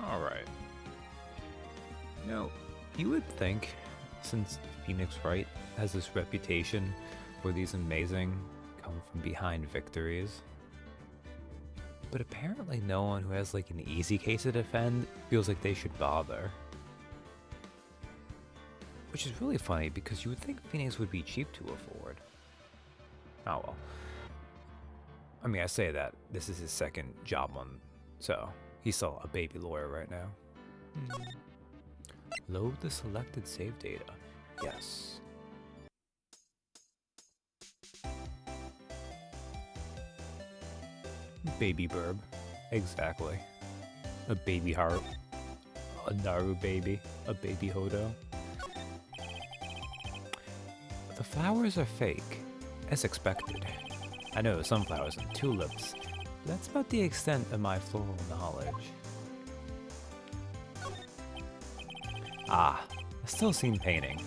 Alright. You would think, since Phoenix Wright has this reputation for these amazing come from behind victories, but apparently no one who has like an easy case to defend feels like they should bother. Which is really funny because you would think Phoenix would be cheap to afford. Oh well. I mean, I say that. This is his second job on, so he's still a baby lawyer right now. Load the selected save data. Yes. Baby burb. Exactly. A baby heart. A Naru baby. A baby Hodo. The flowers are fake, as expected. I know sunflowers and tulips, but that's about the extent of my floral knowledge. Ah, a still scene painting.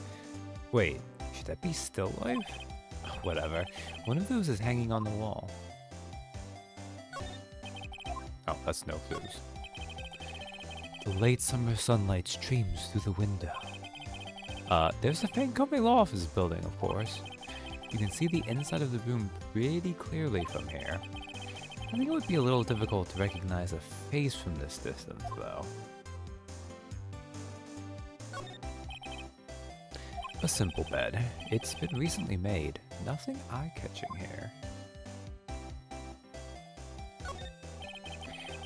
Wait, should that be still life? Whatever, one of those is hanging on the wall. Oh, that's no clues. The late summer sunlight streams through the window. There's a faint company law office building, of course. You can see the inside of the room pretty clearly from here. I think it would be a little difficult to recognize a face from this distance, though. A simple bed. It's been recently made. Nothing eye-catching here.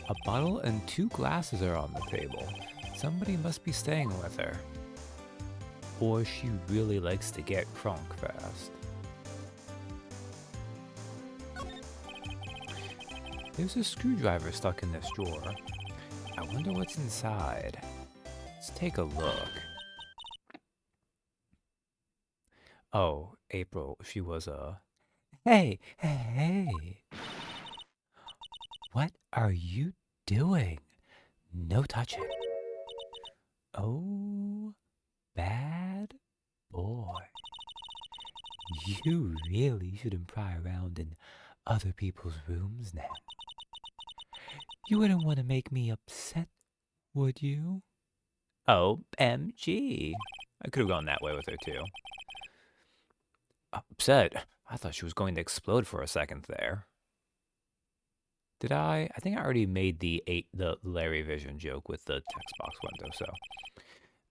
A bottle and 2 glasses are on the table. Somebody must be staying with her. Or she really likes to get crunk fast. There's a screwdriver stuck in this drawer. I wonder what's inside. Let's take a look. Oh, April, she was a... Hey! What are you doing? No touching. Oh, bad boy. You really shouldn't pry around in other people's rooms now. You wouldn't want to make me upset, would you? OMG. I could have gone that way with her, too. Upset? I thought she was going to explode for a second there. Did I? I think I already made the Larry Vision joke with the text box window, so...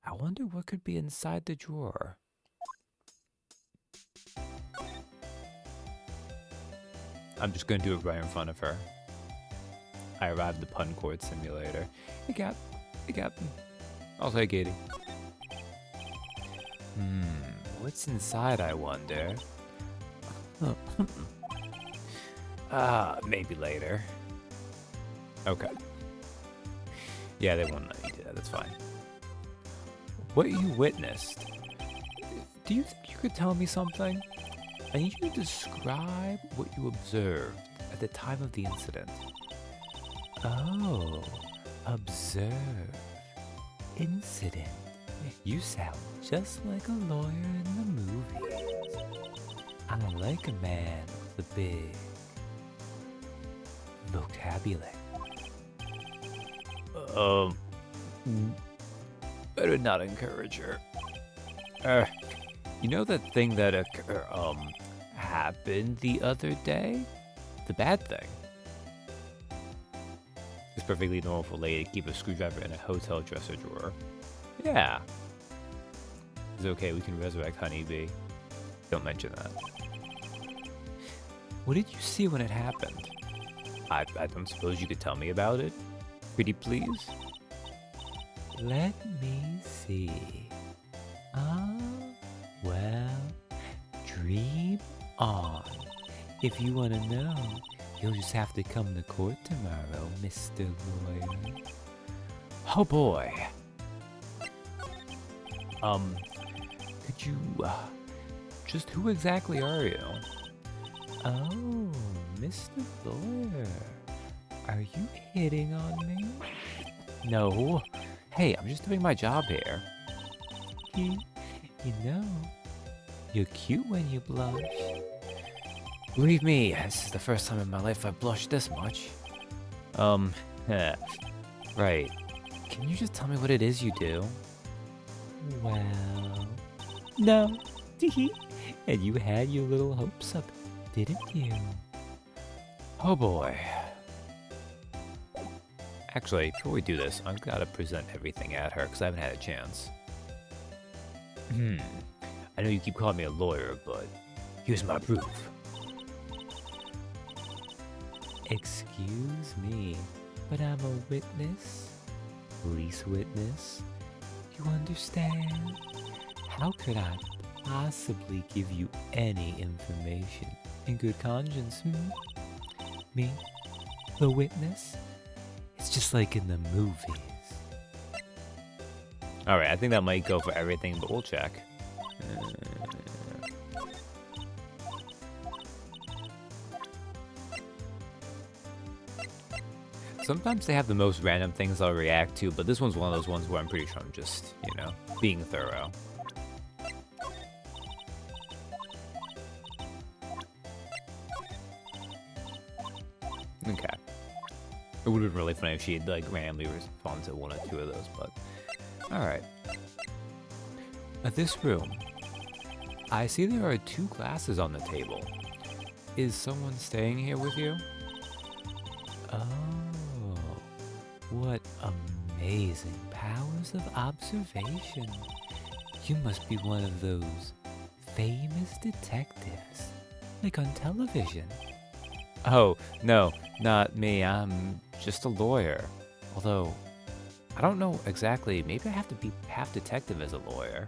I wonder what could be inside the drawer. I'm just going to do it right in front of her. I arrived at the pun court simulator. Hey, Captain. I'll take 80. What's inside, I wonder? Maybe later. Okay. Yeah, they won't let me do that, that's fine. What you witnessed? Do you think you could tell me something? I need you to describe what you observed at the time of the incident. Oh, observe. Incident. You sound just like a lawyer in the movies. I like a man with a big vocabulary. Better not encourage her. You know that thing that happened the other day? The bad thing. It's perfectly normal for a lady to keep a screwdriver in a hotel dresser drawer. Yeah. It's okay, we can resurrect Honeybee. Don't mention that. What did you see when it happened? I don't suppose you could tell me about it? Pretty please? Let me see. Well, dream on. If you want to know, you'll just have to come to court tomorrow, Mr. Lawyer. Oh boy. Could you, just who exactly are you? Oh, Mr. Lawyer. Are you hitting on me? No. Hey, I'm just doing my job here. You know, you're cute when you blush. Believe me, this is the first time in my life I've blushed this much. Right. Can you just tell me what it is you do? Well, no. And you had your little hopes up, didn't you? Oh boy. Actually, before we do this, I've got to present everything at her because I haven't had a chance. I know you keep calling me a lawyer, but here's my proof. Excuse me, but I'm a witness. Police witness. You understand? How could I possibly give you any information in good conscience, Me? The witness? It's just like in the movies. Alright, I think that might go for everything, but we'll check. Sometimes they have the most random things I'll react to, but this one's one of those ones where I'm pretty sure I'm just, you know, being thorough. Okay. It would have been really funny if she'd, like, randomly respond to one or two of those, but... Alright. This room. I see there are 2 glasses on the table. Is someone staying here with you? Oh, what amazing powers of observation. You must be one of those famous detectives, like on television. Oh, no, not me. I'm just a lawyer. Although, I don't know exactly. Maybe I have to be half detective as a lawyer.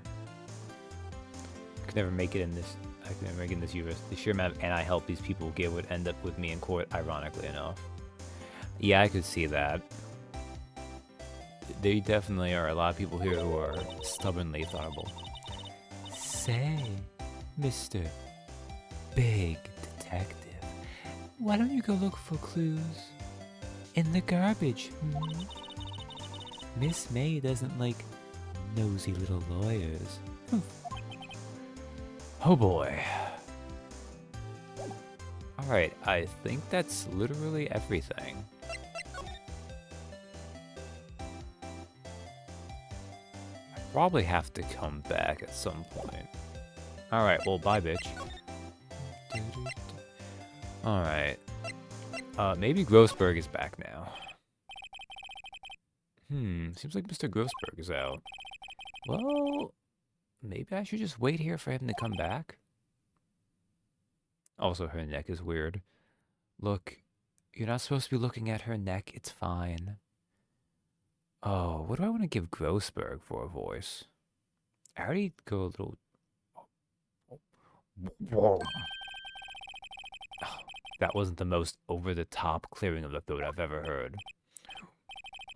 I could never make it in this. I could never make it in this universe. The sheer amount of anti-help these people give would end up with me in court, ironically enough. Yeah, I could see that. There definitely are a lot of people here who are stubbornly thoughable. Say, Mr. Big Detective, why don't you go look for clues in the garbage? Miss May doesn't like nosy little lawyers. Oh boy. Alright, I think that's literally everything. I probably have to come back at some point. Alright, well, bye, bitch. Alright. Maybe Grossberg is back now. Seems like Mr. Grossberg is out. Well, maybe I should just wait here for him to come back. Also, her neck is weird. Look, you're not supposed to be looking at her neck. It's fine. Oh, what do I want to give Grossberg for a voice? I already go a little... Oh, that wasn't the most over-the-top clearing of the throat I've ever heard.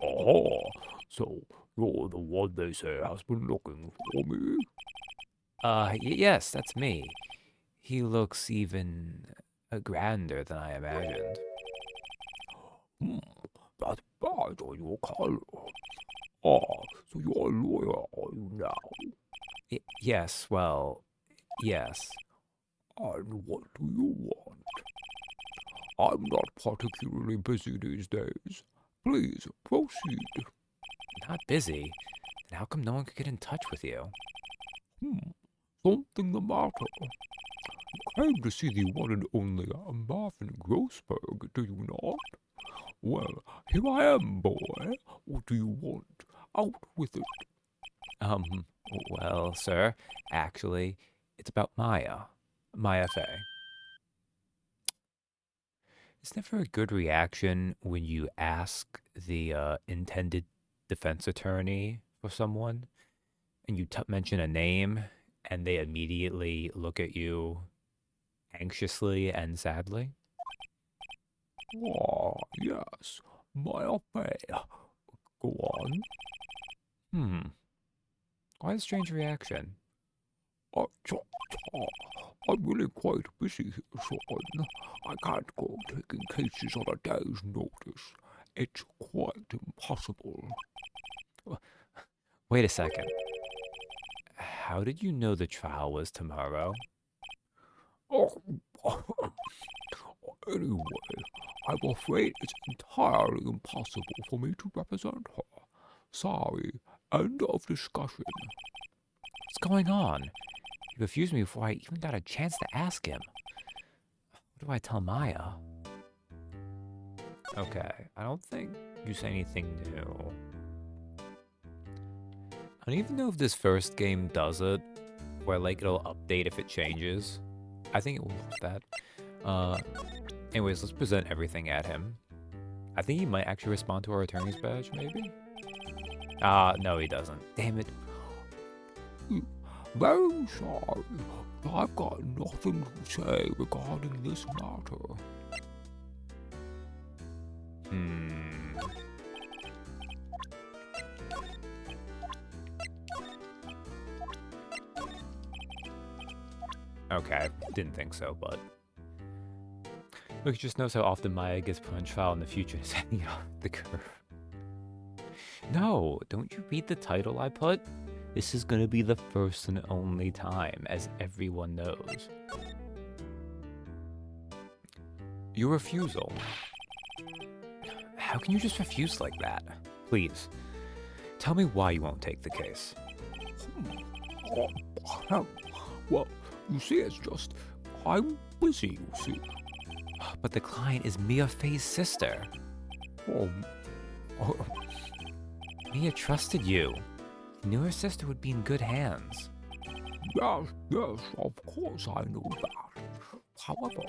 Oh, so you're the one they say has been looking for me? Yes, that's me. He looks even grander than I imagined. That's bad on your color. So you're a lawyer, are you now? Yes, well, yes. And what do you want? I'm not particularly busy these days. Please, proceed. Not busy? Then how come no one could get in touch with you? Something the matter. You came to see the one and only Marvin Grossberg, do you not? Well, here I am, boy. What do you want? Out with it. Well, sir, actually, it's about Maya. Maya Fey. It's never a good reaction when you ask the intended defense attorney for someone, and you mention a name, and they immediately look at you anxiously and sadly. Oh, yes, Maya Fey. Go on. Why the strange reaction? I'm really quite busy here, son. I can't go taking cases on a day's notice. It's quite impossible. Wait a second. How did you know the trial was tomorrow? Anyway, I'm afraid it's entirely impossible for me to represent her. Sorry. End of discussion. What's going on? He refused me before I even got a chance to ask him. What do I tell Maya? Okay, I don't think you say anything new. I don't even know if this first game does it, where like it'll update if it changes. I think it will love that. Anyways, let's present everything at him. I think he might actually respond to our attorney's badge, maybe? No, he doesn't. Damn it. Very sorry. I've got nothing to say regarding this matter. Okay, didn't think so, but... Look, just knows how often Maya gets put on trial in the future is heading off the curve. No, don't you read the title I put? This is gonna be the first and only time, as everyone knows. Your refusal. How can you just refuse like that? Please, tell me why you won't take the case. Well, you see, it's just, I'm busy, you see. But the client is Mia Fey's sister. Oh, Mia trusted you. Knew her sister would be in good hands. yes, of course I know that. However,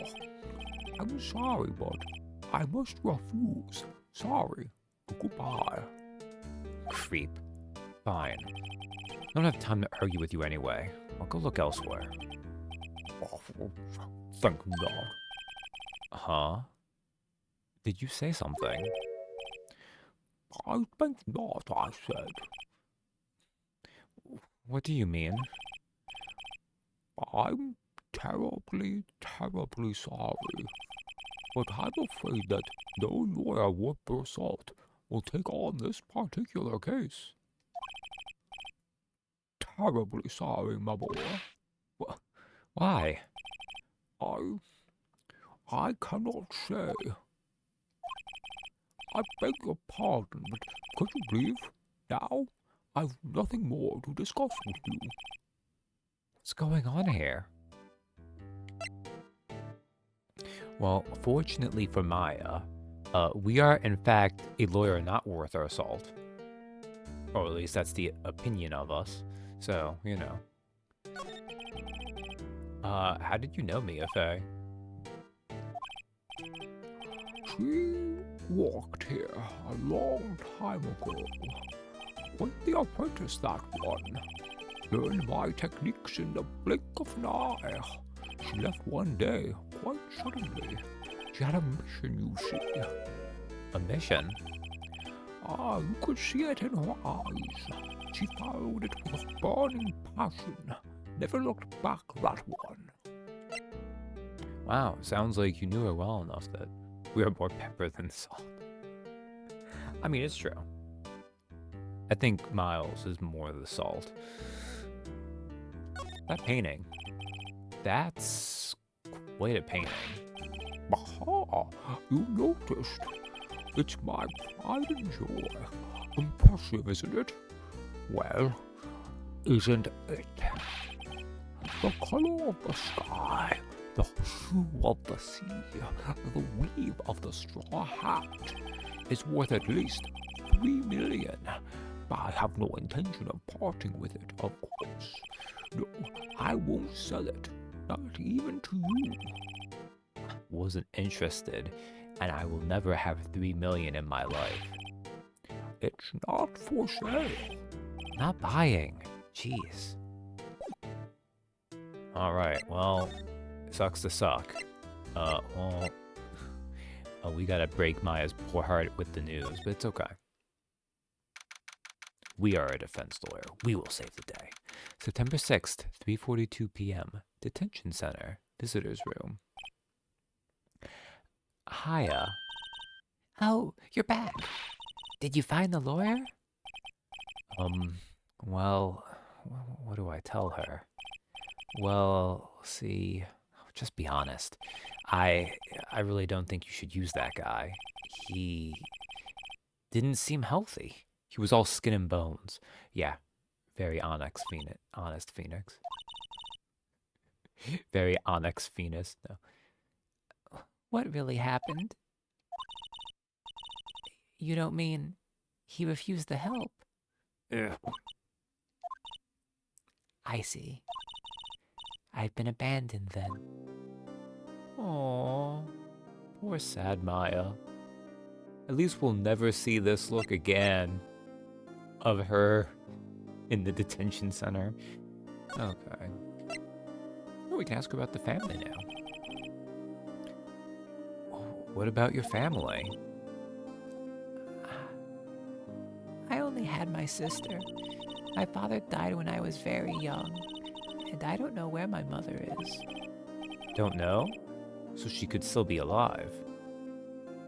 I'm sorry, but I must refuse. Sorry. Goodbye. Creep. Fine. I don't have time to argue with you anyway. I'll go look elsewhere. Oh, thank God. Huh? Did you say something? I think not, I said. What do you mean? I'm terribly, terribly sorry. But I'm afraid that no lawyer worth their salt will take on this particular case. Terribly sorry, my boy. Why? I cannot say. I beg your pardon, but could you leave? Now, I've nothing more to discuss with you. What's going on here? Well, fortunately for Maya, we are in fact a lawyer not worth our salt. Or at least that's the opinion of us. So, you know. How did you know Mia Fey? She walked here a long time ago. When the apprentice that one learned my techniques in the blink of an eye. She left one day, quite suddenly. She had a mission, you see. A mission? You could see it in her eyes. She followed it with burning passion. Never looked back, that one. Wow, sounds like you knew her well enough that we are more pepper than salt. I mean, it's true. I think Miles is more the salt. That painting. That's quite a painting. Aha! You noticed. It's my pride and joy. Impressive, isn't it? Well, isn't it? The color of the sky, the hue of the sea, the weave of the straw hat is worth at least 3 million. But I have no intention of parting with it, of course. No, I won't sell it, not even to you. Wasn't interested, and I will never have 3 million in my life. It's not for sale. Not buying. Jeez. Alright, well, sucks to suck. We gotta break Maya's poor heart with the news, but it's okay. We are a defense lawyer. We will save the day. September 6th, 3:42 p.m. Detention Center. Visitor's room. Hiya. Oh, you're back. Did you find the lawyer? Well, what do I tell her? Well, see, just be honest. I really don't think you should use that guy. He didn't seem healthy. He was all skin and bones. Yeah, very honest Phoenix. Very Onyx Phoenix. No. What really happened? You don't mean he refused the help? Ugh. I see. I've been abandoned then. Aww, poor sad Maya. At least we'll never see this look again of her in the detention center. Okay. Well, we can ask her about the family now. What about your family? I only had my sister. My father died when I was very young, and I don't know where my mother is. Don't know? So she could still be alive.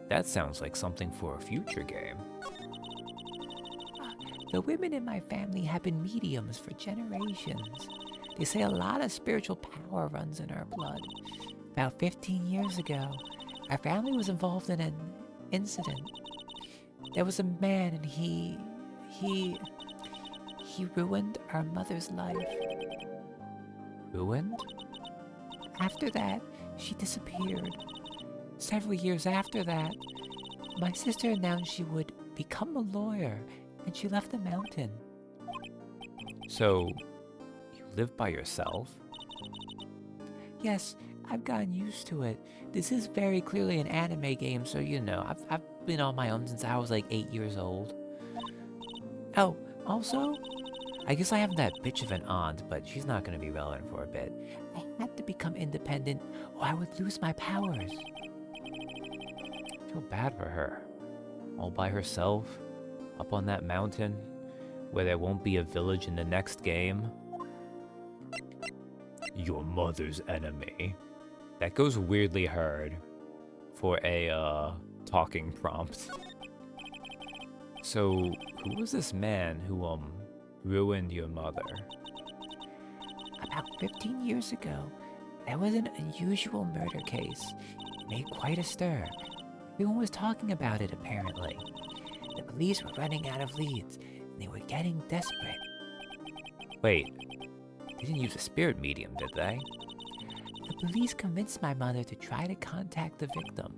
That sounds like something for a future game. The women in my family have been mediums for generations. They say a lot of spiritual power runs in our blood. About 15 years ago, our family was involved in an incident. There was a man and he ruined our mother's life. Ruined? After that, she disappeared. Several years after that, my sister announced she would become a lawyer, and she left the mountain. So, you live by yourself? Yes, I've gotten used to it. This is very clearly an anime game, so you know, I've been on my own since I was like 8 years old. Oh, also, I guess I have that bitch of an aunt, but she's not going to be relevant for a bit. I had to become independent, or I would lose my powers. I feel bad for her. All by herself, up on that mountain, where there won't be a village in the next game. Your mother's enemy. That goes weirdly hard for a, talking prompt. So, who was this man who, ruined your mother? About 15 years ago, there was an unusual murder case. It made quite a stir. Everyone was talking about it, apparently. The police were running out of leads, and they were getting desperate. Wait, they didn't use a spirit medium, did they? The police convinced my mother to try to contact the victim.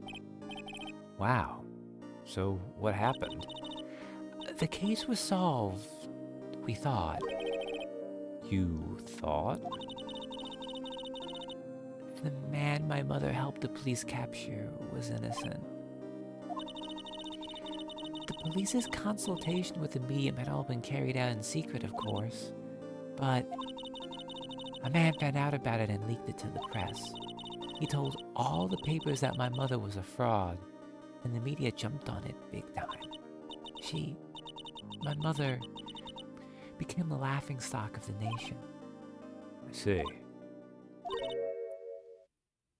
Wow. So, what happened? The case was solved, we thought. You thought? The man my mother helped the police capture was innocent. The police's consultation with the medium had all been carried out in secret, of course. But a man found out about it and leaked it to the press. He told all the papers that my mother was a fraud, and the media jumped on it big time. My mother, became the laughingstock of the nation. I see.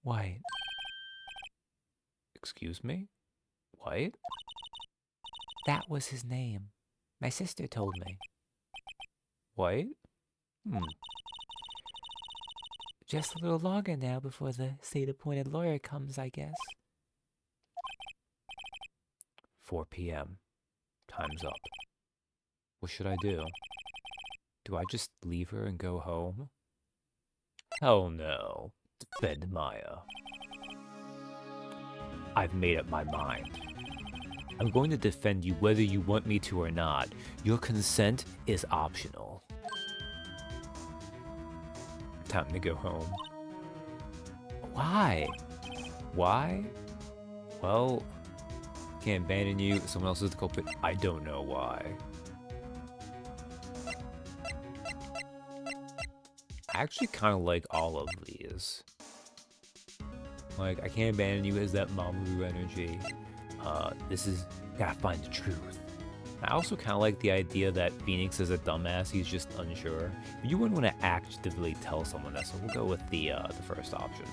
White. Excuse me? White? That was his name. My sister told me. White? Just a little longer now before the state-appointed lawyer comes, I guess. 4 p.m. Time's up. What should I do? Do I just leave her and go home? Hell no. Defend Maya. I've made up my mind. I'm going to defend you whether you want me to or not. Your consent is optional. Time to go home. Why? Why? Well, can't abandon you. Someone else is the culprit. I don't know why. I actually kind of like all of these. Like, I can't abandon you as that Mamoru energy. This is, gotta find the truth. I also kind of like the idea that Phoenix is a dumbass, he's just unsure. But you wouldn't want to actively tell someone that, so we'll go with the first option.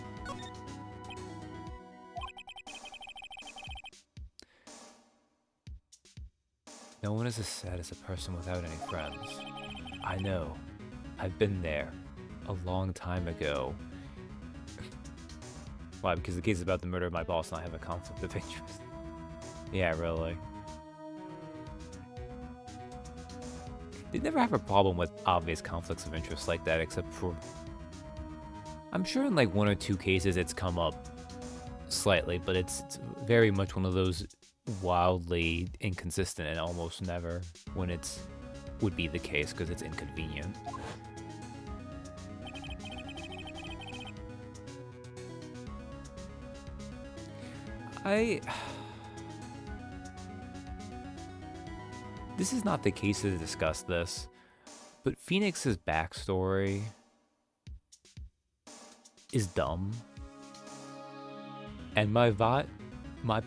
No one is as sad as a person without any friends. I know. I've been there. A long time ago. Why? Because the case is about the murder of my boss and I have a conflict of interest. Yeah, really. They never have a problem with obvious conflicts of interest like that, except for... I'm sure in like 1 or 2 cases it's come up slightly, but it's very much one of those wildly inconsistent and almost never when it's would be the case because it's inconvenient. This is not the case to discuss this, but Phoenix's backstory is dumb. And my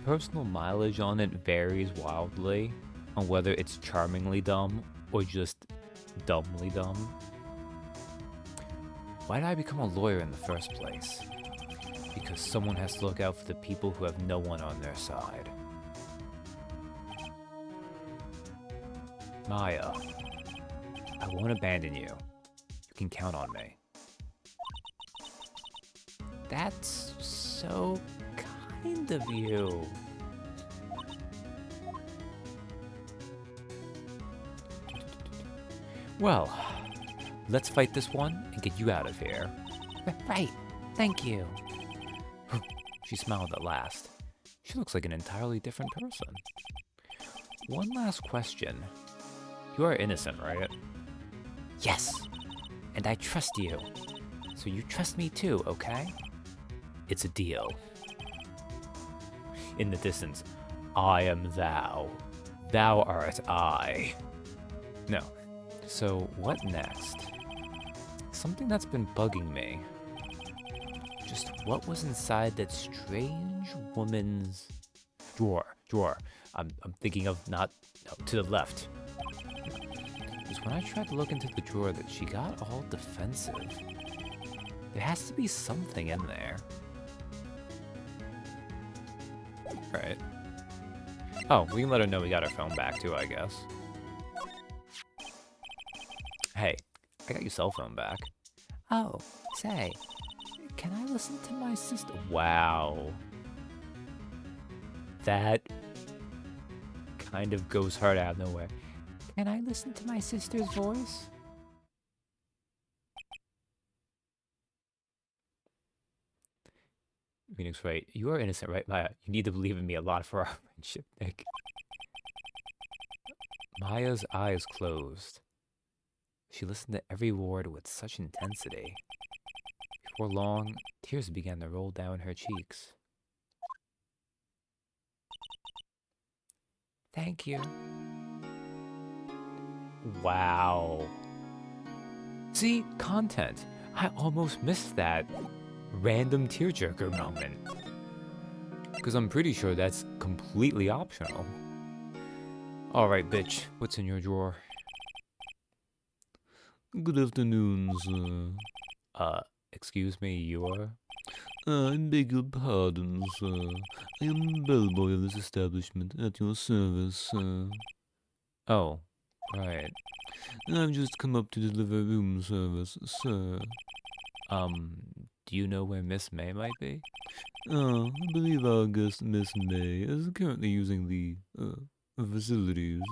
personal mileage on it varies wildly on whether it's charmingly dumb or just dumbly dumb. Why did I become a lawyer in the first place? Because someone has to look out for the people who have no one on their side. Maya, I won't abandon you. You can count on me. That's so kind of you. Well, let's fight this one and get you out of here. Right, thank you. She smiled at last. She looks like an entirely different person. One last question. You are innocent, right? Yes, and I trust you. So you trust me too, okay? It's a deal. In the distance, I am thou. Thou art I. No. So what next? Something that's been bugging me. Just what was inside that strange woman's drawer. I'm thinking of not no, to the left. It was when I tried to look into the drawer that she got all defensive. There has to be something in there. Right. Oh, we can let her know we got our phone back too, I guess. Hey, I got your cell phone back. Oh, say, can I listen to my sister? Wow. That kind of goes hard out of nowhere. Can I listen to my sister's voice? Phoenix, right? You are innocent, right, Maya? You need to believe in me a lot for our friendship, Nick. Maya's eyes closed. She listened to every word with such intensity. Before long, tears began to roll down her cheeks. Thank you. Wow. See, content. I almost missed that random tearjerker moment. Because I'm pretty sure that's completely optional. Alright, bitch. What's in your drawer? Good afternoon, sir. Excuse me, you're? I beg your pardon, sir. I am bellboy of this establishment at your service, sir. Oh, right. I've just come up to deliver room service, sir. Do you know where Miss May might be? I believe our guest, Miss May, is currently using the, facilities.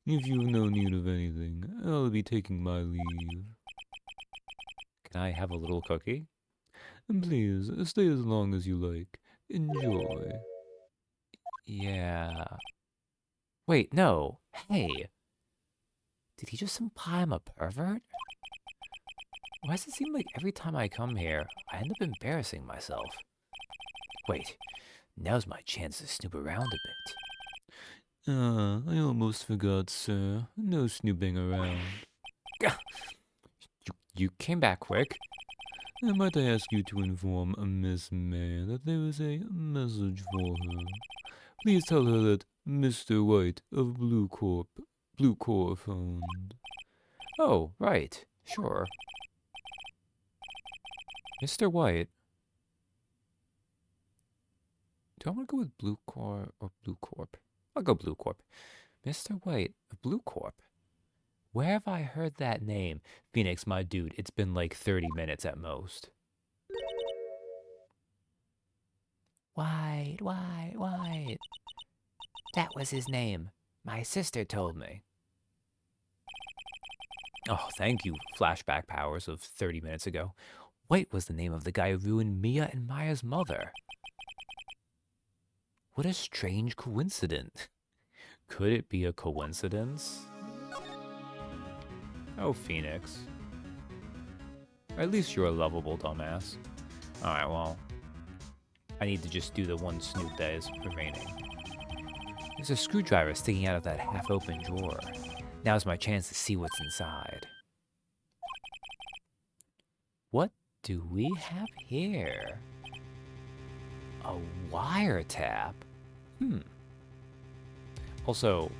If you have no need of anything, I'll be taking my leave. Can I have a little cookie? And please, stay as long as you like. Enjoy. Yeah. Wait, no. Hey. Did he just imply I'm a pervert? Why does it seem like every time I come here, I end up embarrassing myself? Wait, now's my chance to snoop around a bit. I almost forgot, sir. No snooping around. You came back quick. Might I ask you to inform Miss May that there is a message for her? Please tell her that Mr. White of Blue Corp phoned. Oh, right. Sure. Mr. White. Do I want to go with Blue Corp or Blue Corp? I'll go Blue Corp. Mr. White of Blue Corp. Where have I heard that name? Phoenix, my dude, it's been like 30 minutes at most. White. That was his name. My sister told me. Oh, thank you, flashback powers of 30 minutes ago. White was the name of the guy who ruined Mia and Maya's mother. What a strange coincidence. Could it be a coincidence? Oh, Phoenix. At least you're a lovable dumbass. Alright, well, I need to just do the one snoop that is remaining. There's a screwdriver sticking out of that half-open drawer. Now's my chance to see what's inside. What do we have here? A wiretap? Also,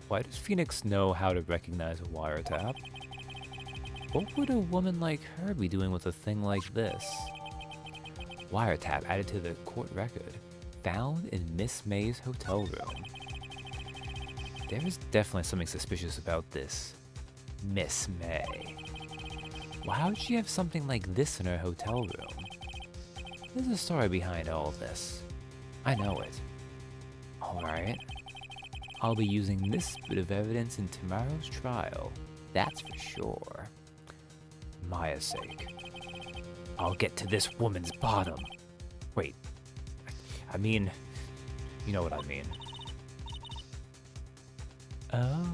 why does Phoenix know how to recognize a wiretap? What would a woman like her be doing with a thing like this? Wiretap added to the court record. Found in Miss May's hotel room. There is definitely something suspicious about this Miss May. Why would she have something like this in her hotel room? There's a story behind all this. I know it. Alright. I'll be using this bit of evidence in tomorrow's trial. That's for sure. Maya's sake. I'll get to this woman's bottom. Wait. I mean, you know what I mean. Oh,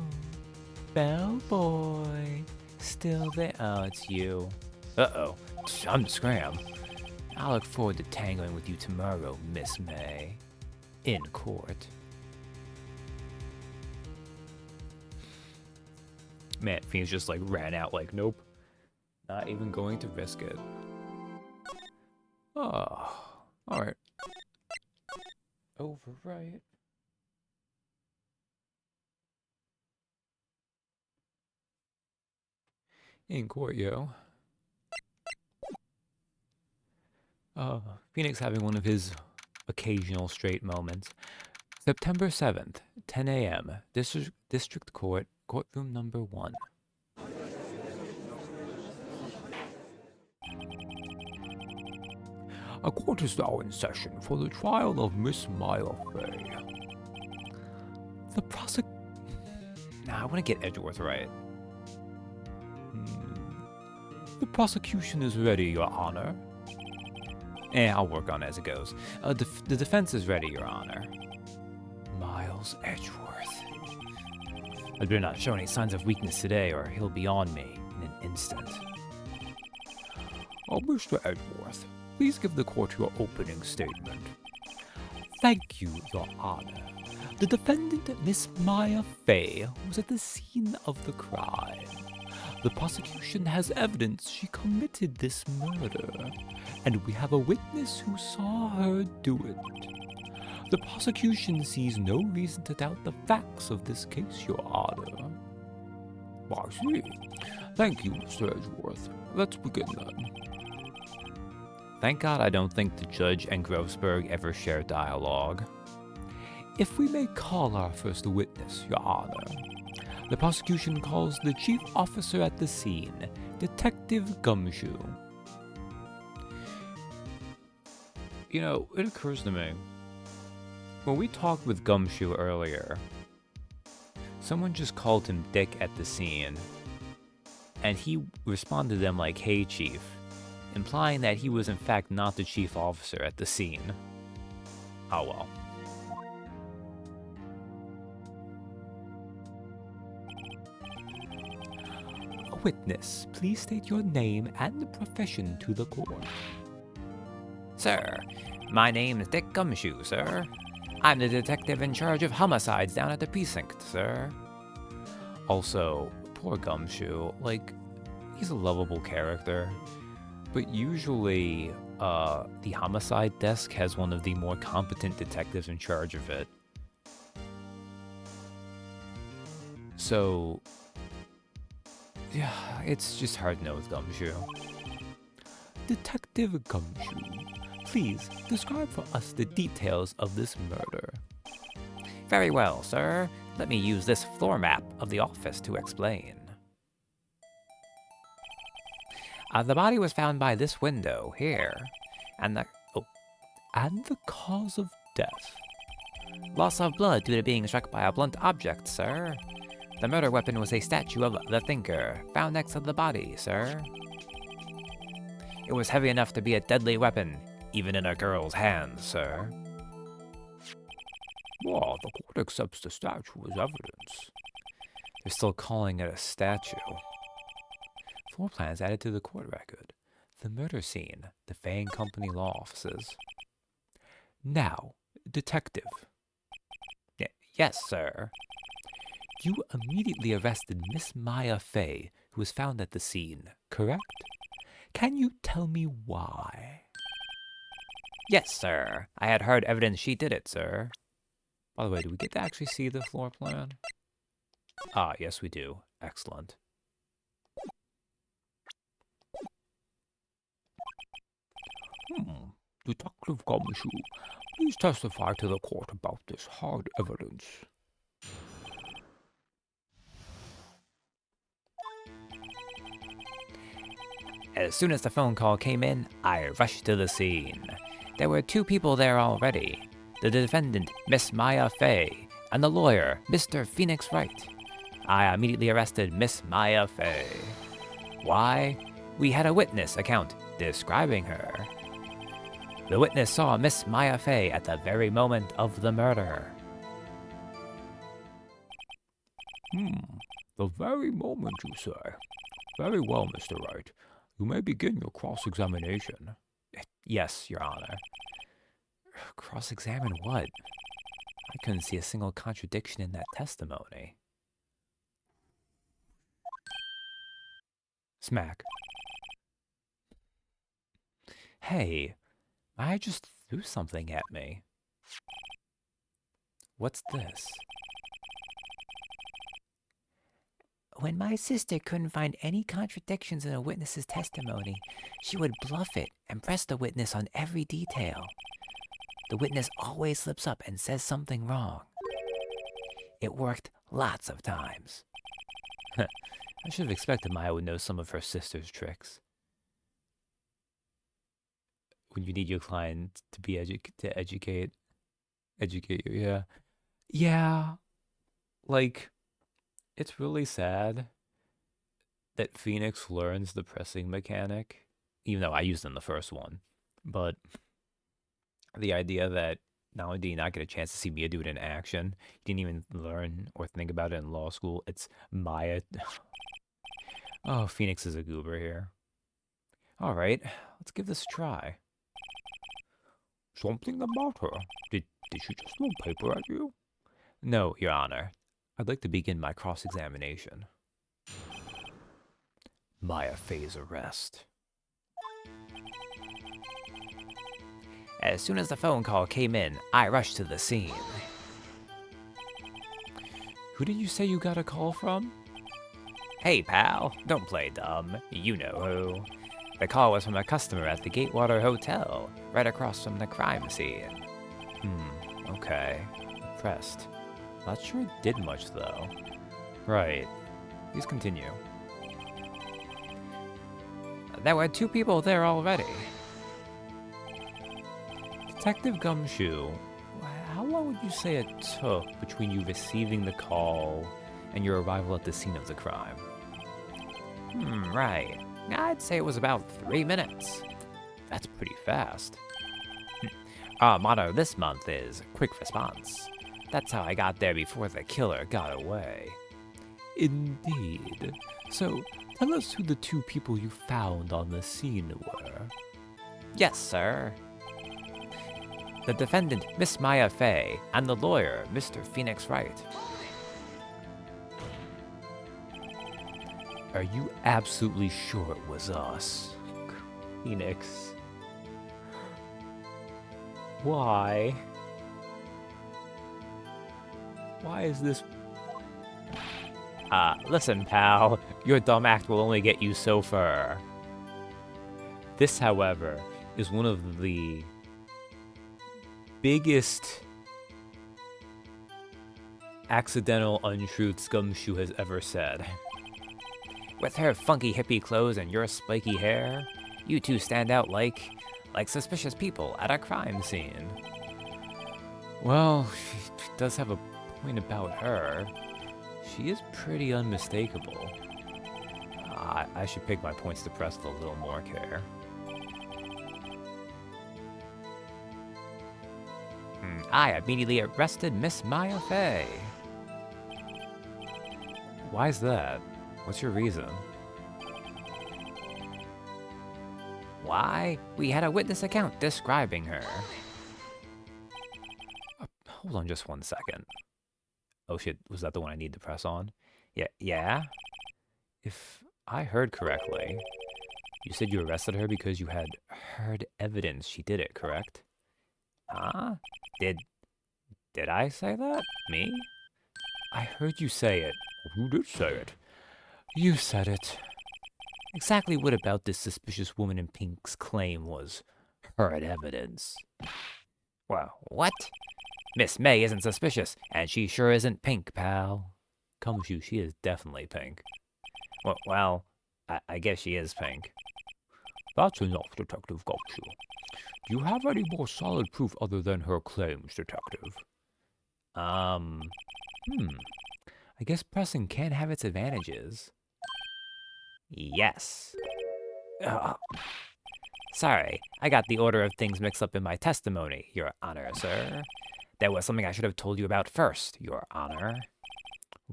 bellboy. Still there? Oh, it's you. Uh-oh. I'm to scram. I look forward to tangling with you tomorrow, Miss May. In court. Man, Phoenix just like ran out like, nope. Not even going to risk it. Oh, alright. Overwrite. In court, yo. Phoenix having one of his occasional straight moments. September 7th, 10 a.m. District Court, courtroom number 1. A court is now in session for the trial of Miss Maya Fey. The Nah, I want to get Edgeworth right. The prosecution is ready, Your Honor. I'll work on it as it goes. The defense is ready, Your Honor. Miles Edgeworth. I'd better not show any signs of weakness today, or he'll be on me in an instant. Oh, Mr. Edgeworth, please give the court your opening statement. Thank you, Your Honor. The defendant, Miss Maya Fey, was at the scene of the crime. The prosecution has evidence she committed this murder, and we have a witness who saw her do it. The prosecution sees no reason to doubt the facts of this case, Your Honor. I see. Thank you, Mr. Edgeworth. Let's begin then. Thank God I don't think the judge and Grossberg ever share dialogue. If we may call our first witness, Your Honor. The prosecution calls the chief officer at the scene, Detective Gumshoe. You know, it occurs to me, when we talked with Gumshoe earlier, someone just called him Dick at the scene, and he responded to them like, "Hey, Chief," implying that he was in fact not the chief officer at the scene. Oh well. Witness, please state your name and profession to the court. Sir, my name is Dick Gumshoe, sir. I'm the detective in charge of homicides down at the precinct, sir. Also, poor Gumshoe, like, he's a lovable character, but usually, the homicide desk has one of the more competent detectives in charge of it. So, yeah, it's just hard to know with Gumshoe. Detective Gumshoe, please describe for us the details of this murder. Very well, sir. Let me use this floor map of the office to explain. The body was found by this window here, and the cause of death. Loss of blood due to being struck by a blunt object, sir. The murder weapon was a statue of the Thinker, found next to the body, sir. It was heavy enough to be a deadly weapon, even in a girl's hands, sir. Well, the court accepts the statue as evidence. They're still calling it a statue. Floor plans added to the court record. The murder scene, the Fang Company law offices. Now, detective. Yes, sir. You immediately arrested Miss Maya Fey, who was found at the scene, correct? Can you tell me why? Yes, sir. I had heard evidence she did it, sir. By the way, do we get to actually see the floor plan? Ah, yes we do. Excellent. Detective Gumshoe, please testify to the court about this hard evidence. As soon as the phone call came in, I rushed to the scene. There were 2 people there already. The defendant, Miss Maya Fey, and the lawyer, Mr. Phoenix Wright. I immediately arrested Miss Maya Fey. Why? We had a witness account describing her. The witness saw Miss Maya Fey at the very moment of the murder. The very moment, you say. Very well, Mr. Wright. You may begin your cross-examination. Yes, Your Honor. Cross-examine what? I couldn't see a single contradiction in that testimony. Smack. Hey, I just threw something at me. What's this? When my sister couldn't find any contradictions in a witness's testimony, she would bluff it and press the witness on every detail. The witness always slips up and says something wrong. It worked lots of times. I should have expected Maya would know some of her sister's tricks. When you need your client to be educate you, yeah. Yeah, like, it's really sad that Phoenix learns the pressing mechanic, even though I used it in the first one. But the idea that not only did you not get a chance to see Mia do it in action, you didn't even learn or think about it in law school. It's Maya. Oh, Phoenix is a goober here. All right, let's give this a try. Something about her. Did she just throw paper at you? No, Your Honor. I'd like to begin my cross-examination. Maya Fey's arrest. As soon as the phone call came in, I rushed to the scene. Who did you say you got a call from? Hey, pal, don't play dumb. You know who. The call was from a customer at the Gatewater Hotel, right across from the crime scene. Okay. Impressed. Not sure it did much, though. Right. Please continue. There were 2 people there already. Detective Gumshoe, how long would you say it took between you receiving the call and your arrival at the scene of the crime? Right. I'd say it was about 3 minutes. That's pretty fast. Our motto this month is quick response. That's how I got there before the killer got away. Indeed. So, tell us who the 2 people you found on the scene were. Yes, sir. The defendant, Miss Maya Fey, and the lawyer, Mr. Phoenix Wright. Are you absolutely sure it was us? Phoenix. Why? Why is this... listen, pal. Your dumb act will only get you so far. This, however, is one of the biggest accidental untruths Gumshoe has ever said. With her funky hippie clothes and your spiky hair, you 2 stand out like suspicious people at a crime scene. Well, she does have a point about her. She is pretty unmistakable. I should pick my points to press with a little more care. I immediately arrested Miss Maya Fey. Why is that? What's your reason? Why? We had a witness account describing her. Hold on just 1 second. Oh shit, was that the one I need to press on? Yeah? If I heard correctly, you said you arrested her because you had heard evidence she did it, correct? Huh? Did I say that? Me? I heard you say it. You did say it. You said it. Exactly what about this suspicious woman in pink's claim was heard evidence? Well, what? Miss May isn't suspicious, and she sure isn't pink, pal. Come with you, she is definitely pink. Well, I guess she is pink. That's enough, Detective Gotcha. Do you have any more solid proof other than her claims, Detective? I guess pressing can have its advantages. Yes. Sorry, I got the order of things mixed up in my testimony, Your Honor, sir. There was something I should have told you about first, Your Honor.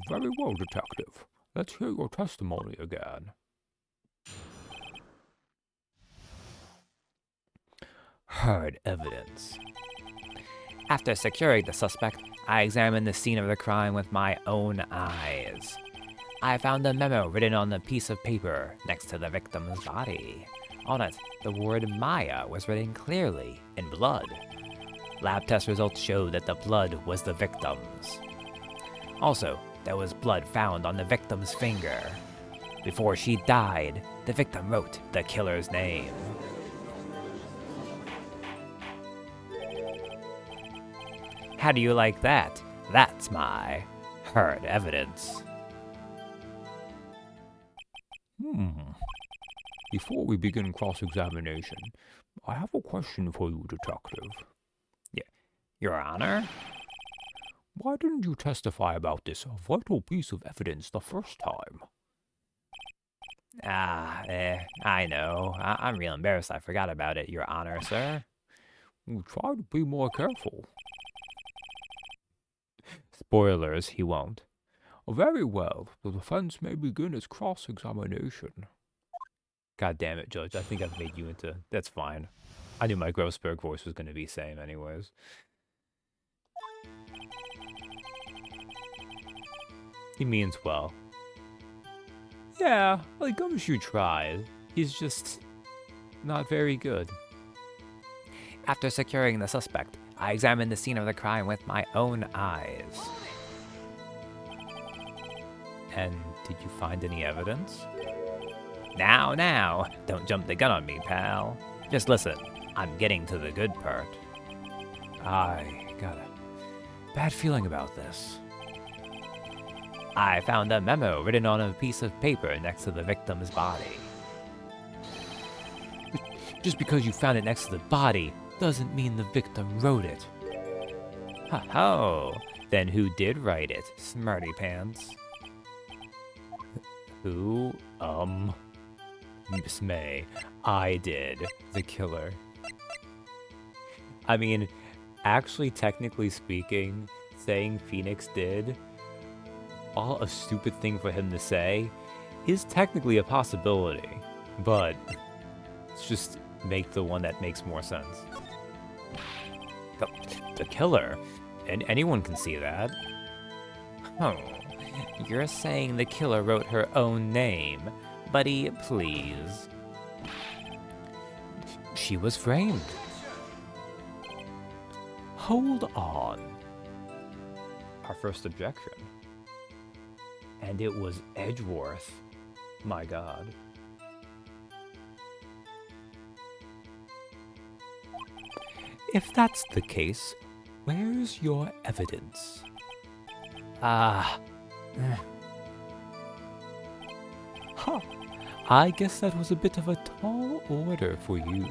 Very well, Detective. Let's hear your testimony again. Heard evidence. After securing the suspect, I examined the scene of the crime with my own eyes. I found a memo written on a piece of paper next to the victim's body. On it, the word Maya was written clearly in blood. Lab test results showed that the blood was the victim's. Also, there was blood found on the victim's finger. Before she died, the victim wrote the killer's name. How do you like that? That's my heard evidence. Before we begin cross-examination, I have a question for you, Detective. Your Honor? Why didn't you testify about this vital piece of evidence the first time? I know. I'm real embarrassed I forgot about it, Your Honor, sir. Try to be more careful. Spoilers, he won't. Very well. The defense may begin its cross-examination. God damn it, Judge. I think I've made you into... That's fine. I knew my Grossberg voice was going to be same anyways. He means well. Yeah, like Gumshoe tried. He's just not very good. After securing the suspect, I examined the scene of the crime with my own eyes. And did you find any evidence? Now, don't jump the gun on me, pal. Just listen, I'm getting to the good part. I got a bad feeling about this. I found a memo written on a piece of paper next to the victim's body. Just because you found it next to the body doesn't mean the victim wrote it. Ho-ho! Then who did write it, smarty pants? Who? Miss May. I did. The killer. I mean, actually, technically speaking, saying Phoenix did, while a stupid thing for him to say, is technically a possibility. But let's just make the one that makes more sense. The killer? And anyone can see that. Oh, you're saying the killer wrote her own name. Buddy, please. She was framed. Hold on. Our first objection. And it was Edgeworth. My God. If that's the case, where's your evidence? Huh. I guess that was a bit of a tall order for you.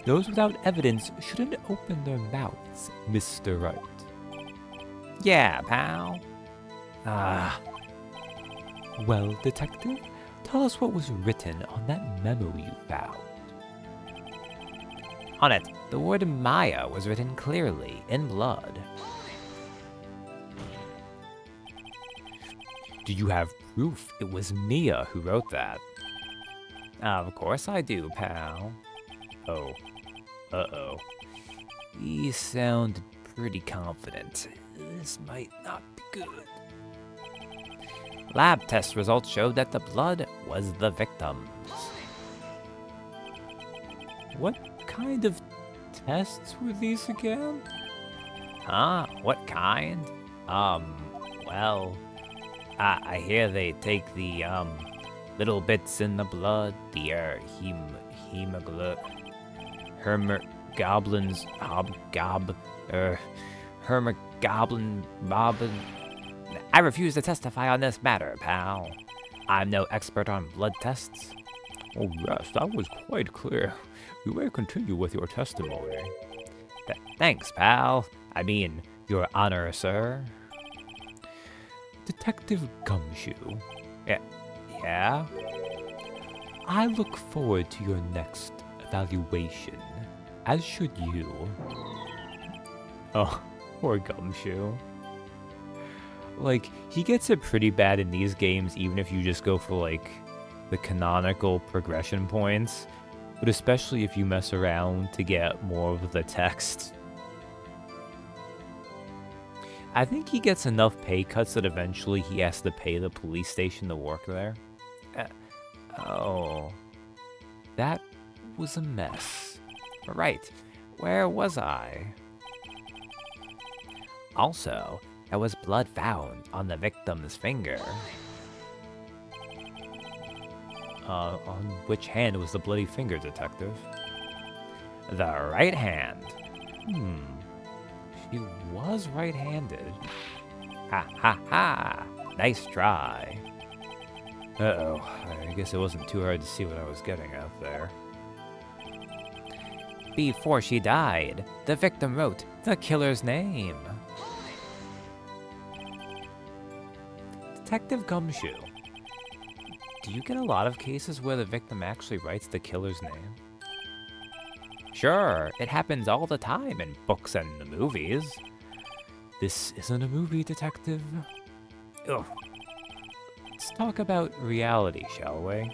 Those without evidence shouldn't open their mouths, Mr. Wright. Yeah, pal. Well, Detective, tell us what was written on that memo you found. On it, the word Maya was written clearly, in blood. Do you have proof it was Mia who wrote that? Of course I do, pal. Oh. Uh-oh. You sound pretty confident. This might not be good. Lab test results showed that the blood was the victim's. What kind of tests were these again? Huh? What kind? Well, I hear they take the, little bits in the blood, the, hermogoblins, hermogoblin, bobbin. I refuse to testify on this matter, pal. I'm no expert on blood tests. Oh yes, that was quite clear. You may continue with your testimony. Thanks, pal. I mean, Your Honor, sir. Detective Gumshoe. Yeah? I look forward to your next evaluation, as should you. Oh, poor Gumshoe. Like, he gets it pretty bad in these games, even if you just go for, like, the canonical progression points. But especially if you mess around to get more of the text. I think he gets enough pay cuts that eventually he has to pay the police station to work there. Oh. That was a mess. Right. Where was I? Also, there was blood found on the victim's finger. On which hand was the bloody finger, Detective? The right hand. She was right-handed. Ha ha ha. Nice try. Uh-oh. I guess it wasn't too hard to see what I was getting at there. Before she died, the victim wrote the killer's name. Detective Gumshoe, do you get a lot of cases where the victim actually writes the killer's name? Sure, it happens all the time in books and the movies. This isn't a movie, Detective. Ugh. Let's talk about reality, shall we?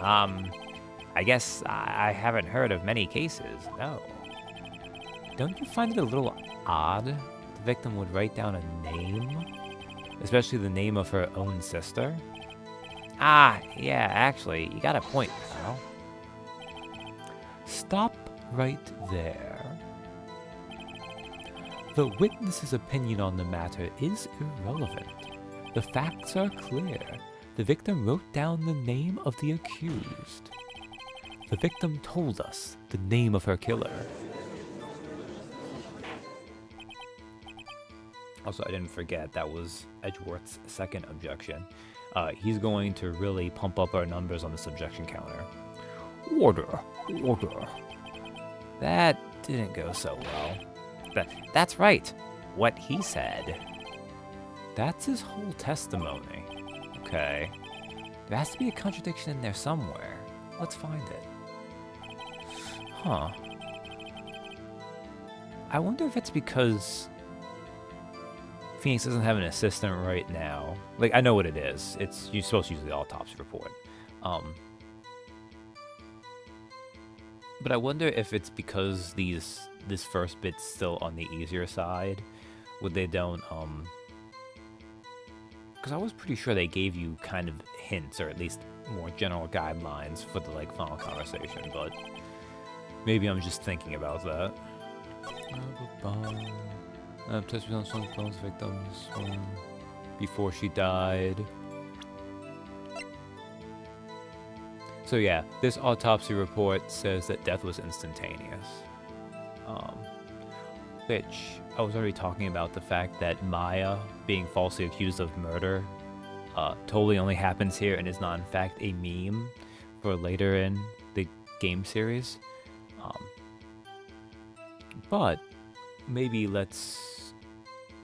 I guess I haven't heard of many cases, no. Don't you find it a little odd the victim would write down a name? Especially the name of her own sister? Yeah, actually, you got a point, pal. Stop right there. The witness's opinion on the matter is irrelevant. The facts are clear. The victim wrote down the name of the accused. The victim told us the name of her killer. Also, I didn't forget, that was Edgeworth's second objection. He's going to really pump up our numbers on the subjection counter. Order, order. That didn't go so well. That's right. What he said. That's his whole testimony. Okay. There has to be a contradiction in there somewhere. Let's find it. Huh. I wonder if it's because Phoenix doesn't have an assistant right now. Like, I know what it is. You're supposed to use the autopsy report. But I wonder if it's because this first bit's still on the easier side. Would they don't, because I was pretty sure they gave you kind of hints, or at least more general guidelines for the, like, final conversation, but maybe I'm just thinking about that. Test results on clones victims before she died. So yeah, this autopsy report says that death was instantaneous. Which, I was already talking about the fact that Maya being falsely accused of murder totally only happens here and is not in fact a meme for later in the game series. But maybe let's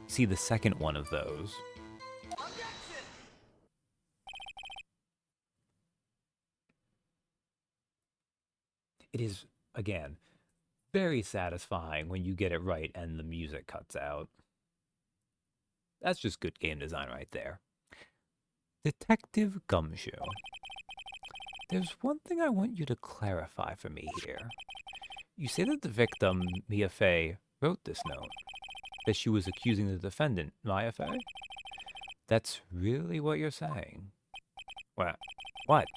see the second one of those. It is, again, very satisfying when you get it right and the music cuts out. That's just good game design right there. Detective Gumshoe. There's one thing I want you to clarify for me here. You say that the victim, Mia Fey, wrote this note. That she was accusing the defendant, Maya Fey? That's really what you're saying? What?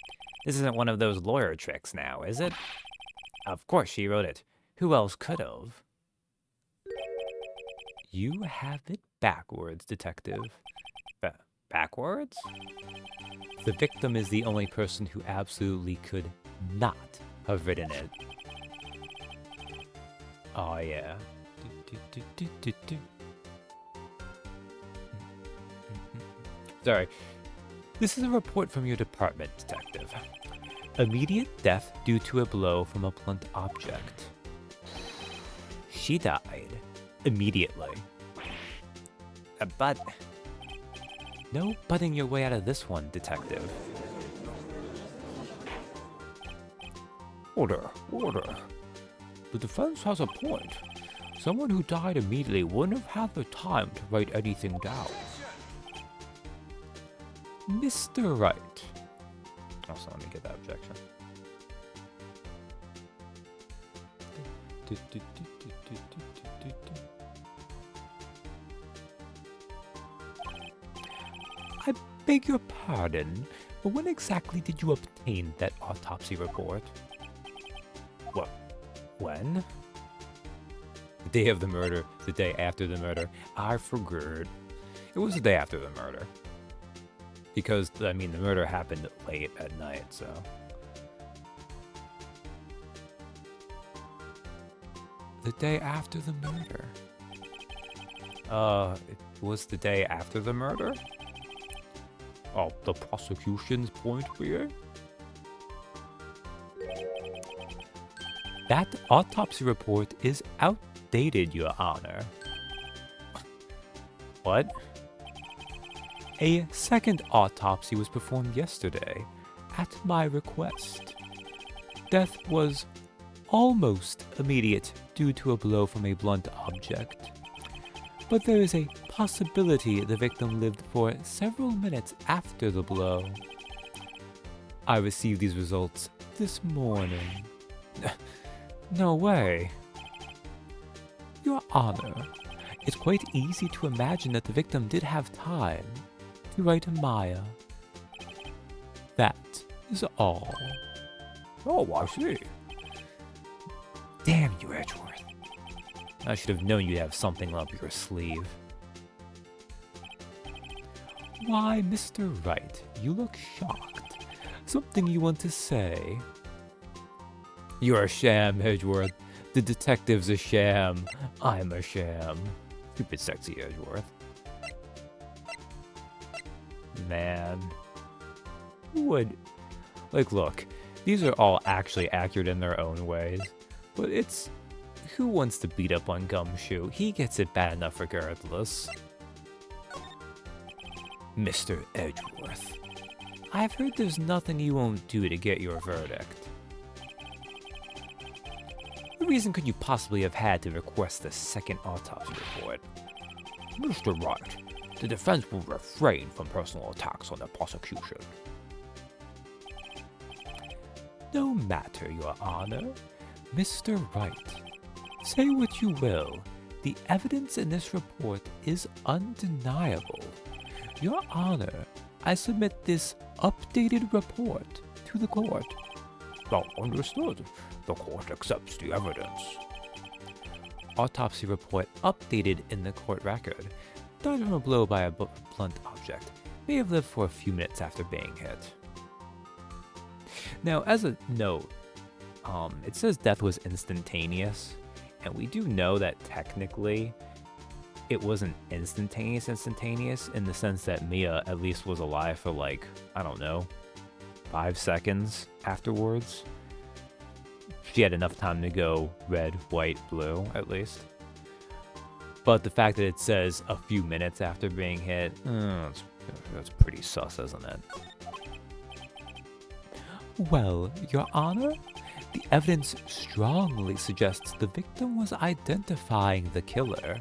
This isn't one of those lawyer tricks now, is it? Of course she wrote it. Who else could have? You have it backwards, detective. Backwards? The victim is the only person who absolutely could not have written it. Oh, yeah. Sorry. This is a report from your department, detective. Immediate death due to a blow from a blunt object. She died immediately. But no butting your way out of this one, detective. Order. The defense has a point. Someone who died immediately wouldn't have had the time to write anything down. Mr. Wright. Also, let me get that objection. I beg your pardon, but when exactly did you obtain that autopsy report? What? When? The day of the murder, the day after the murder. I forgot. It was the day after the murder. Because, I mean, the murder happened late at night, so... The day after the murder. It was the day after the murder? Oh, the prosecution's point being? That autopsy report is outdated, Your Honor. What? A second autopsy was performed yesterday, at my request. Death was almost immediate due to a blow from a blunt object. But there is a possibility the victim lived for several minutes after the blow. I received these results this morning. No way. Your Honor, it's quite easy to imagine that the victim did have time to write Maya. That is all. Oh, I see. Damn you, Edgeworth. I should have known you'd have something up your sleeve. Why, Mr. Wright, you look shocked. Something you want to say? You're a sham, Edgeworth. The detective's a sham. I'm a sham. Stupid sexy Edgeworth. Man. Who would... Like, look. These are all actually accurate in their own ways. But it's... Who wants to beat up on Gumshoe? He gets it bad enough regardless. Mr. Edgeworth. I've heard there's nothing you won't do to get your verdict. What reason could you possibly have had to request the second autopsy report? Mr. Wright, the defense will refrain from personal attacks on the prosecution. No matter, Your Honor. Mr. Wright, say what you will, the evidence in this report is undeniable. Your Honor, I submit this updated report to the court. Well understood. The court accepts the evidence. Autopsy report updated in the court record. Died from a blow by a blunt object. May have lived for a few minutes after being hit. Now, as a note, it says death was instantaneous, and we do know that technically it wasn't instantaneous in the sense that Mia at least was alive for like, I don't know, 5 seconds afterwards. She had enough time to go red, white, blue, at least. But the fact that it says a few minutes after being hit, that's pretty sus, isn't it? Well, Your Honor, The evidence strongly suggests the victim was identifying the killer.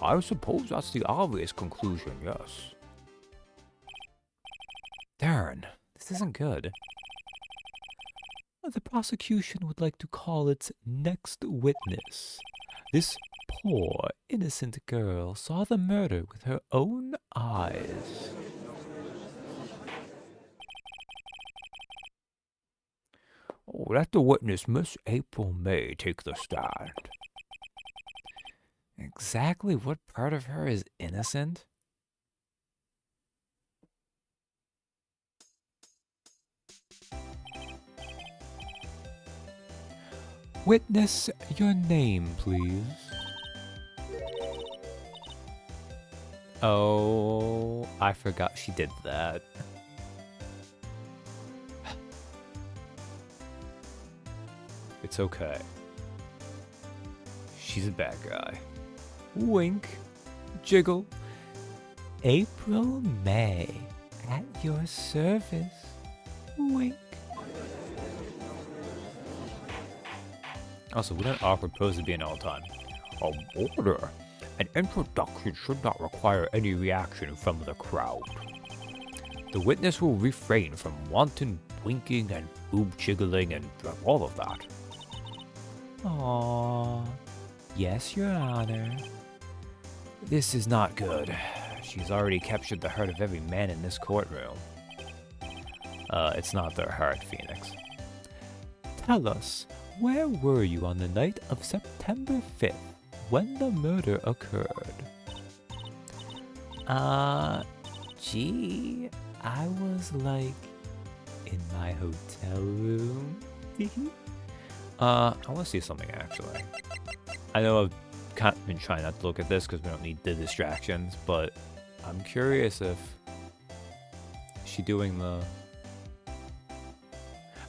I suppose that's the obvious conclusion, yes. Darn, this isn't good. The prosecution would like to call its next witness. This poor, innocent girl saw the murder with her own eyes. Oh, let the witness, Miss April May, take the stand. Exactly what part of her is innocent? Witness, your name, please. Oh, I forgot she did that. It's okay. She's a bad guy. Wink, jiggle. April May, at your service. Wink. Also, what an awkward pose to be in all the time. Order. An introduction should not require any reaction from the crowd. The witness will refrain from wanton winking and boob jiggling and all of that. Aww. Yes, Your Honor. This is not good. She's already captured the heart of every man in this courtroom. It's not their heart, Phoenix. Tell us, where were you on the night of September 5th when the murder occurred? Gee, I was like in my hotel room. I want to see something actually. I know I've kind of been trying not to look at this because we don't need the distractions, but I'm curious if she doing the...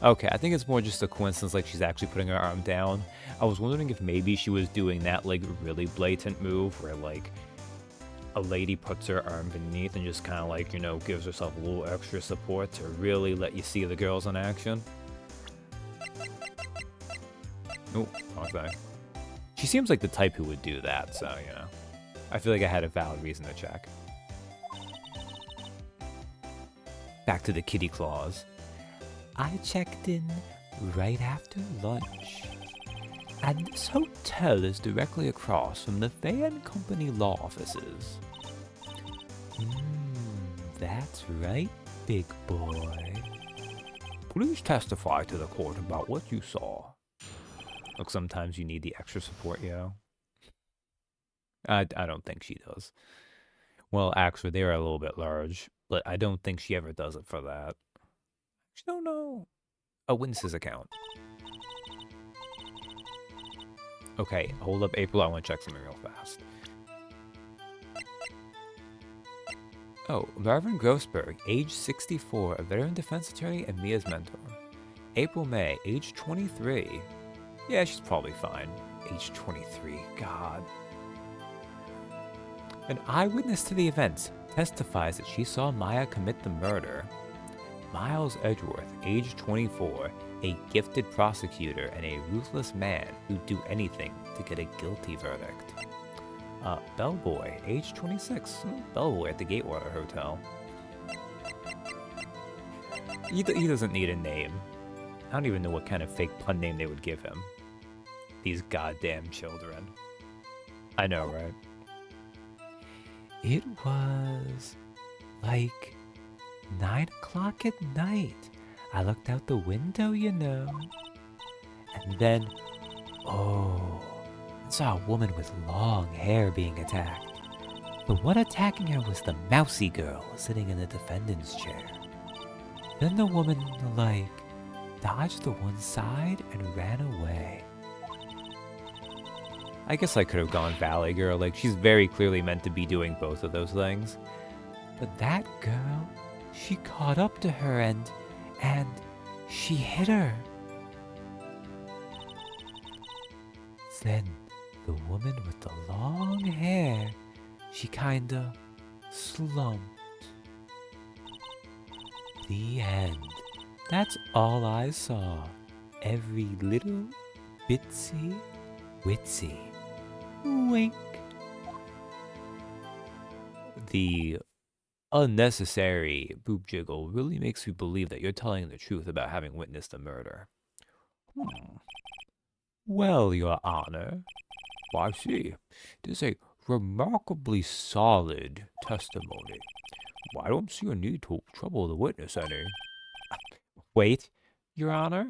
Okay, I think it's more just a coincidence, like she's actually putting her arm down. I was wondering if maybe she was doing that like really blatant move where like a lady puts her arm beneath and just kind of like, you know, gives herself a little extra support to really let you see the girls in action. Oh, wrong thing. She seems like the type who would do that, so, you know. I feel like I had a valid reason to check. Back to the kitty claws. I checked in right after lunch. And this hotel is directly across from the Fay & Company law offices. That's right, big boy. Please testify to the court about what you saw. Look, sometimes you need the extra support, yo. I don't think she does. Well, actually, they are a little bit large, but I don't think she ever does it for that. Actually, don't know. A witness's account. Okay, hold up, April. I want to check something real fast. Oh, Marvin Grossberg, age 64, a veteran defense attorney and Mia's mentor. April May, age 23. Yeah, she's probably fine. Age 23, God. An eyewitness to the events testifies that she saw Maya commit the murder. Miles Edgeworth, age 24, a gifted prosecutor and a ruthless man who'd do anything to get a guilty verdict. Bellboy, age 26, bellboy at the Gatewater Hotel. He doesn't need a name. I don't even know what kind of fake pun name they would give him. These goddamn children. I know, right? It was like 9 o'clock at night. I looked out the window, you know. And then, I saw a woman with long hair being attacked. The one attacking her was the mousy girl sitting in the defendant's chair. Then the woman, like, dodged to one side and ran away. I guess I could have gone Valley Girl. Like, she's very clearly meant to be doing both of those things. But that girl, she caught up to her and she hit her. Then the woman with the long hair, she kinda slumped. The end. That's all I saw. every little bitsy witsy wink. The unnecessary boob jiggle really makes me believe that you're telling the truth about having witnessed a murder. Well, Your Honor, I see. It is a remarkably solid testimony. I don't see a need to trouble the witness any. Wait, Your Honor?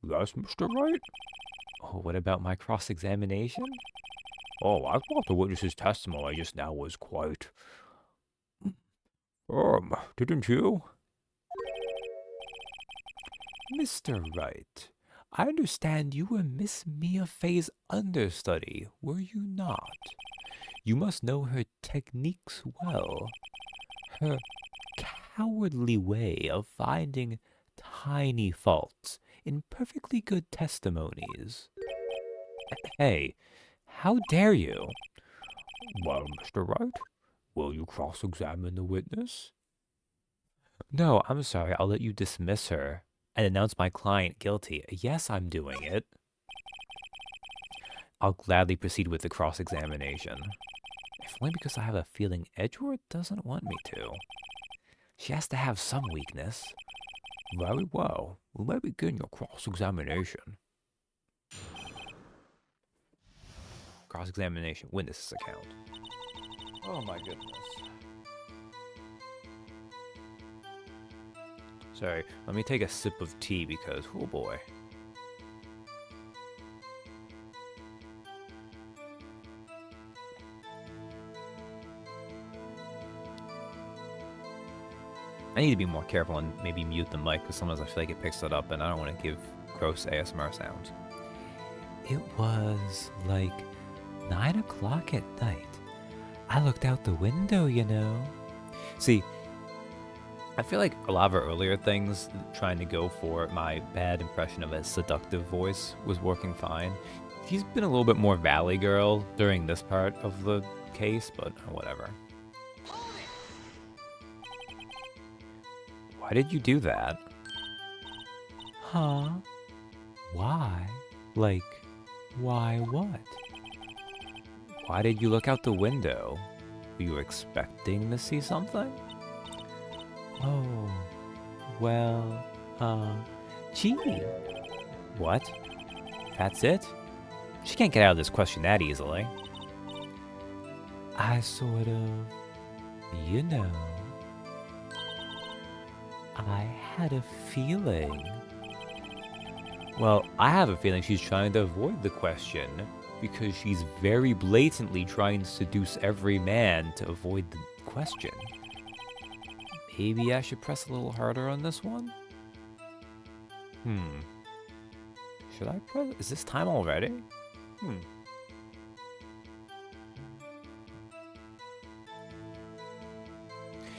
Yes, Mr. Wright? Oh, what about my cross-examination? Oh, I thought the witness's testimony just now was quite firm, didn't you? Mr. Wright, I understand you were Miss Mia Fey's understudy, were you not? You must know her techniques well. Her cowardly way of finding tiny faults in perfectly good testimonies. Hey, how dare you? Well, Mr. Wright, will you cross-examine the witness? No, I'm sorry, I'll let you dismiss her and announce my client guilty. Yes, I'm doing it. I'll gladly proceed with the cross-examination. If only because I have a feeling Edgeworth doesn't want me to. She has to have some weakness. Very well. We may begin your cross-examination. Cross-examination, witness's account. Oh my goodness. Sorry, let me take a sip of tea because, oh boy. I need to be more careful and maybe mute the mic because sometimes I feel like it picks it up and I don't want to give gross ASMR sounds. It was like 9 o'clock at night. I looked out the window, you know. See, I feel like a lot of our earlier things, trying to go for my bad impression of a seductive voice, was working fine. She's been a little bit more Valley Girl during this part of the case, but whatever. Why did you do that? Huh? Why? Like, why what? Why did you look out the window? Were you expecting to see something? Oh, well, gee. What? That's it? She can't get out of this question that easily. I sort of, you know, I had a feeling. Well, I have a feeling she's trying to avoid the question because she's very blatantly trying to seduce every man to avoid the question. Maybe I should press a little harder on this one? Should I press? Is this time already?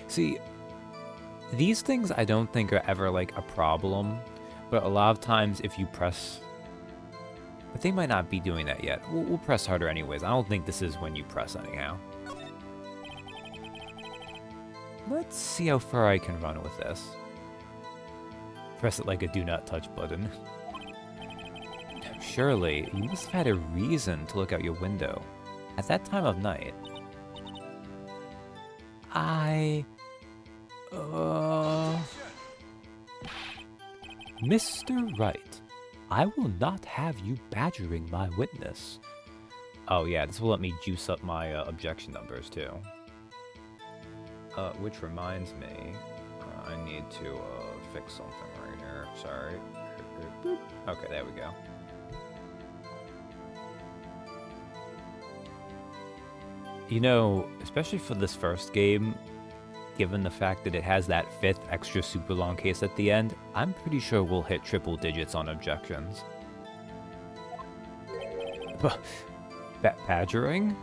See, these things I don't think are ever like a problem, but a lot of times if you press... But they might not be doing that yet. We'll press harder anyways. I don't think this is when you press anyhow. Let's see how far I can run with this. Press it like a do not touch button. Surely, you must have had a reason to look out your window at that time of night. Mr. Wright, I will not have you badgering my witness. Oh yeah, this will let me juice up my objection numbers too. Which reminds me, I need to fix something right here. Sorry. Okay, there we go. You know, especially for this first game, given the fact that it has that 5th extra super long case at the end, I'm pretty sure we'll hit triple digits on objections. Badgering?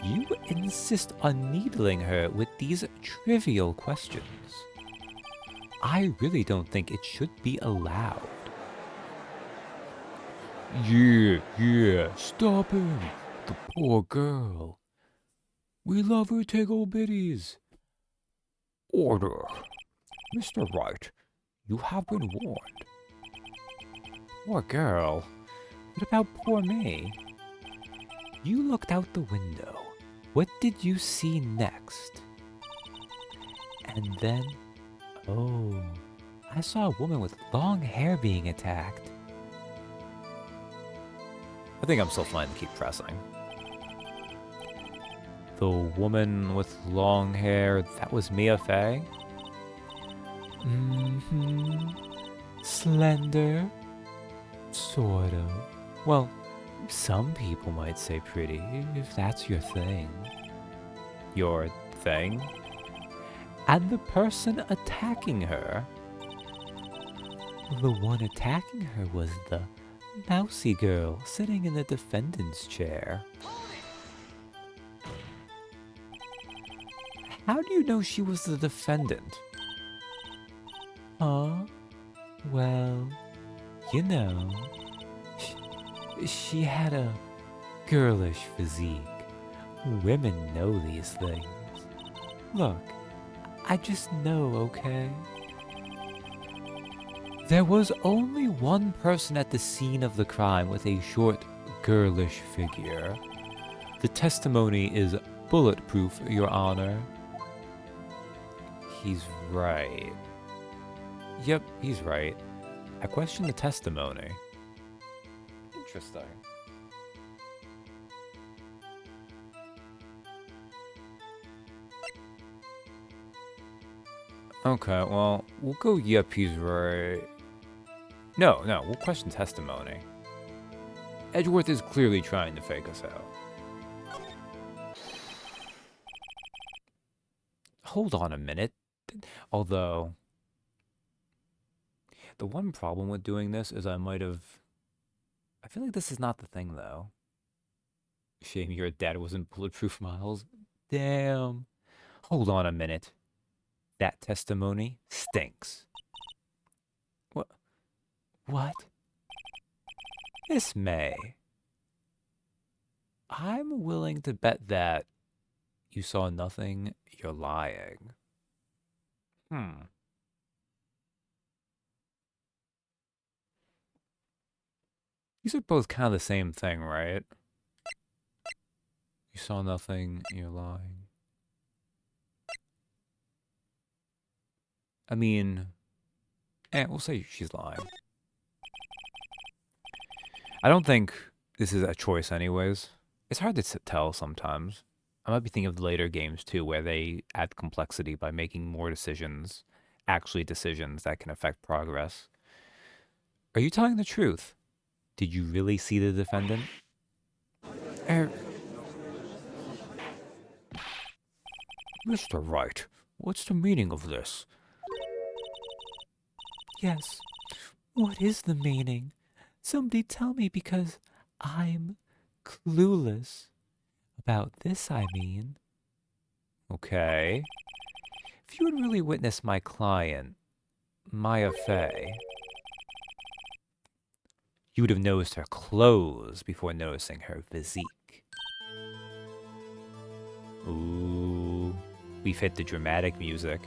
You insist on needling her with these trivial questions. I really don't think it should be allowed. Yeah, stop him. The poor girl. We love her tickle bitties. Order. Mr. Wright, you have been warned. Poor girl. What about poor me? You looked out the window. What did you see next? And then, oh, I saw a woman with long hair being attacked. I think I'm still fine to keep pressing. The woman with long hair, that was Mia Fey? Mm-hmm. Slender? Sort of. Well, some people might say pretty, if that's your thing. Your thing? And the person attacking her? The one attacking her was the mousy girl sitting in the defendant's chair. How do you know she was the defendant? Well, you know, she had a girlish physique. Women know these things. Look, I just know, okay? There was only one person at the scene of the crime with a short, girlish figure. The testimony is bulletproof, Your Honor. He's right. Yep, he's right. I question the testimony. Interesting. Okay, well, we'll go yep, he's right. No, we'll question testimony. Edgeworth is clearly trying to fake us out. Hold on a minute. Although, the one problem with doing this is I feel like this is not the thing, though. Shame your dad wasn't bulletproof, Miles. Damn. Hold on a minute. That testimony stinks. What? Miss May. I'm willing to bet that you saw nothing, you're lying. These are both kind of the same thing, right? You saw nothing, you're lying. I mean, we'll say she's lying. I don't think this is a choice anyways. It's hard to tell sometimes. I might be thinking of the later games too, where they add complexity by making more decisions, actually decisions that can affect progress. Are you telling the truth? Did you really see the defendant? Mr. Wright, what's the meaning of this? Yes, what is the meaning? Somebody tell me, because I'm clueless. About this, I mean. Okay. If you had really witnessed my client, Maya Fey, you would have noticed her clothes before noticing her physique. Ooh, we've hit the dramatic music.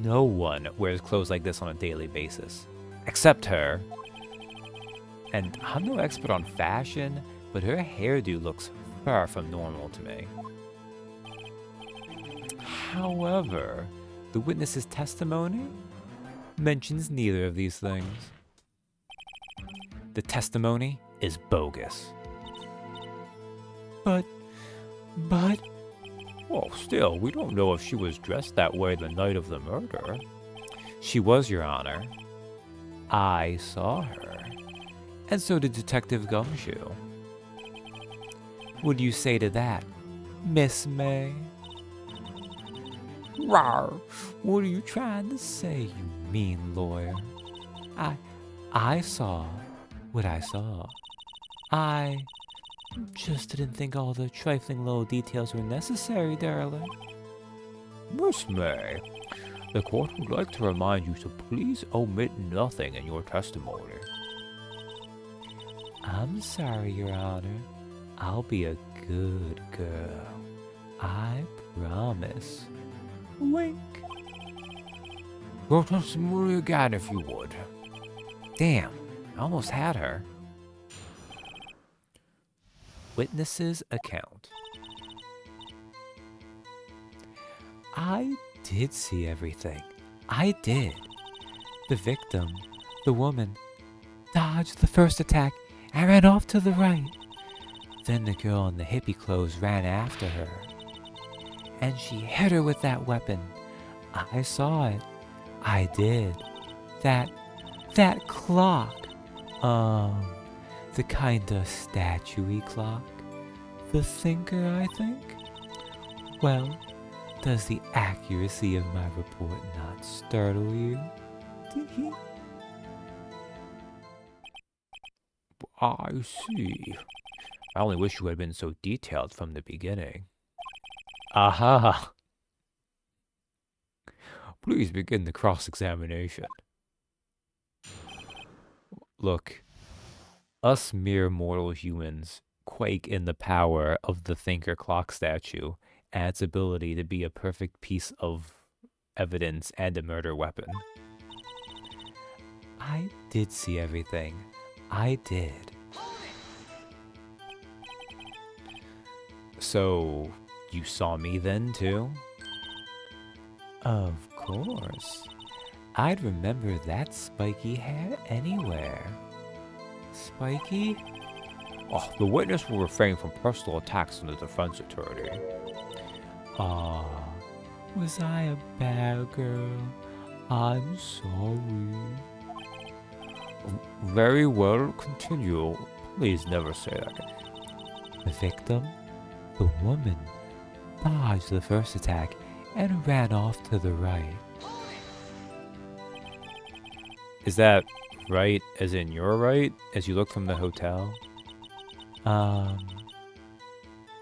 No one wears clothes like this on a daily basis, except her. And I'm no expert on fashion, but her hairdo looks far from normal to me. However, the witness's testimony mentions neither of these things. The testimony is bogus. But... Well, still, we don't know if she was dressed that way the night of the murder. She was, Your Honor. I saw her. And so did Detective Gumshoe. What do you say to that, Miss May? Rawr! What are you trying to say, you mean lawyer? I saw what I saw. I just didn't think all the trifling little details were necessary, darling. Miss May, the court would like to remind you to please omit nothing in your testimony. I'm sorry, Your Honor. I'll be a good girl. I promise. Wink. Your testimony again, if you would. Damn, I almost had her. Witness's account. I did see everything. I did. The victim, the woman, dodged the first attack and ran off to the right. Then the girl in the hippie clothes ran after her. And she hit her with that weapon. I saw it. I did. That clock. The kinda statue-y clock. The thinker, I think? Well, does the accuracy of my report not startle you? I see. I only wish you had been so detailed from the beginning. Aha! Please begin the cross-examination. Look, us mere mortal humans quake in the power of the thinker clock statue and its ability to be a perfect piece of evidence and a murder weapon. I did see everything. I did. So, you saw me then too? Of course. I'd remember that spiky hair anywhere. Spiky? Oh, the witness will refrain from personal attacks on the defense attorney. Aw, was I a bad girl? I'm sorry. Very well, continue. Please never say that again. The victim, the woman, dodged the first attack and ran off to the right. Is that right as in your right, as you look from the hotel?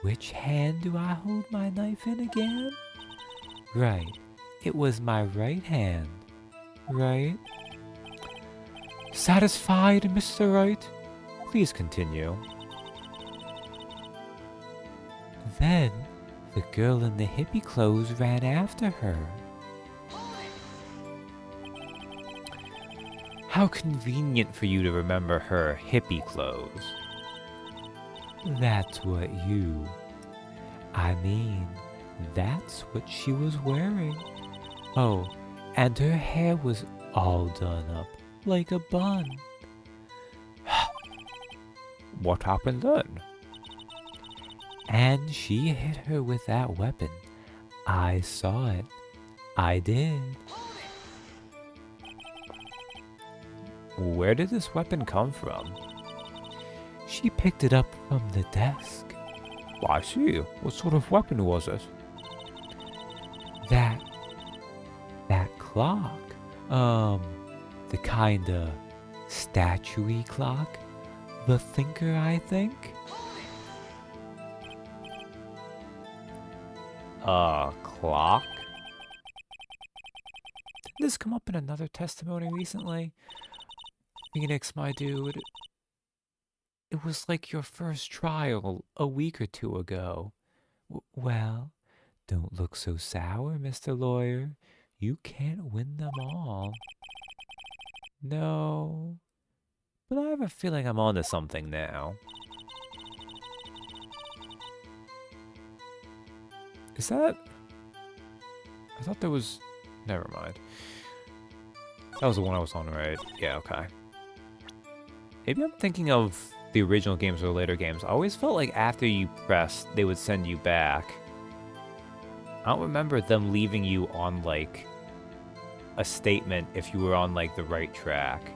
Which hand do I hold my knife in again? Right, it was my right hand, right? Satisfied, Mr. Wright? Please continue. Then, the girl in the hippie clothes ran after her. How convenient for you to remember her hippie clothes. That's what that's what she was wearing. Oh, and her hair was all done up like a bun. What happened then? And she hit her with that weapon. I saw it. I did. Where did this weapon come from? She picked it up from the desk. I see. What sort of weapon was it? That clock. The kinda statue-y clock. The thinker, I think. Clock? Did this come up in another testimony recently? Phoenix, my dude. It was like your first trial a week or two ago. Well, don't look so sour, Mr. Lawyer. You can't win them all. No, but I have a feeling I'm onto something now. Is that... I thought there was... Never mind. That was the one I was on, right? Yeah, okay. Maybe I'm thinking of the original games or later games. I always felt like after you pressed, they would send you back. I don't remember them leaving you on, like, a statement if you were on, like, the right track.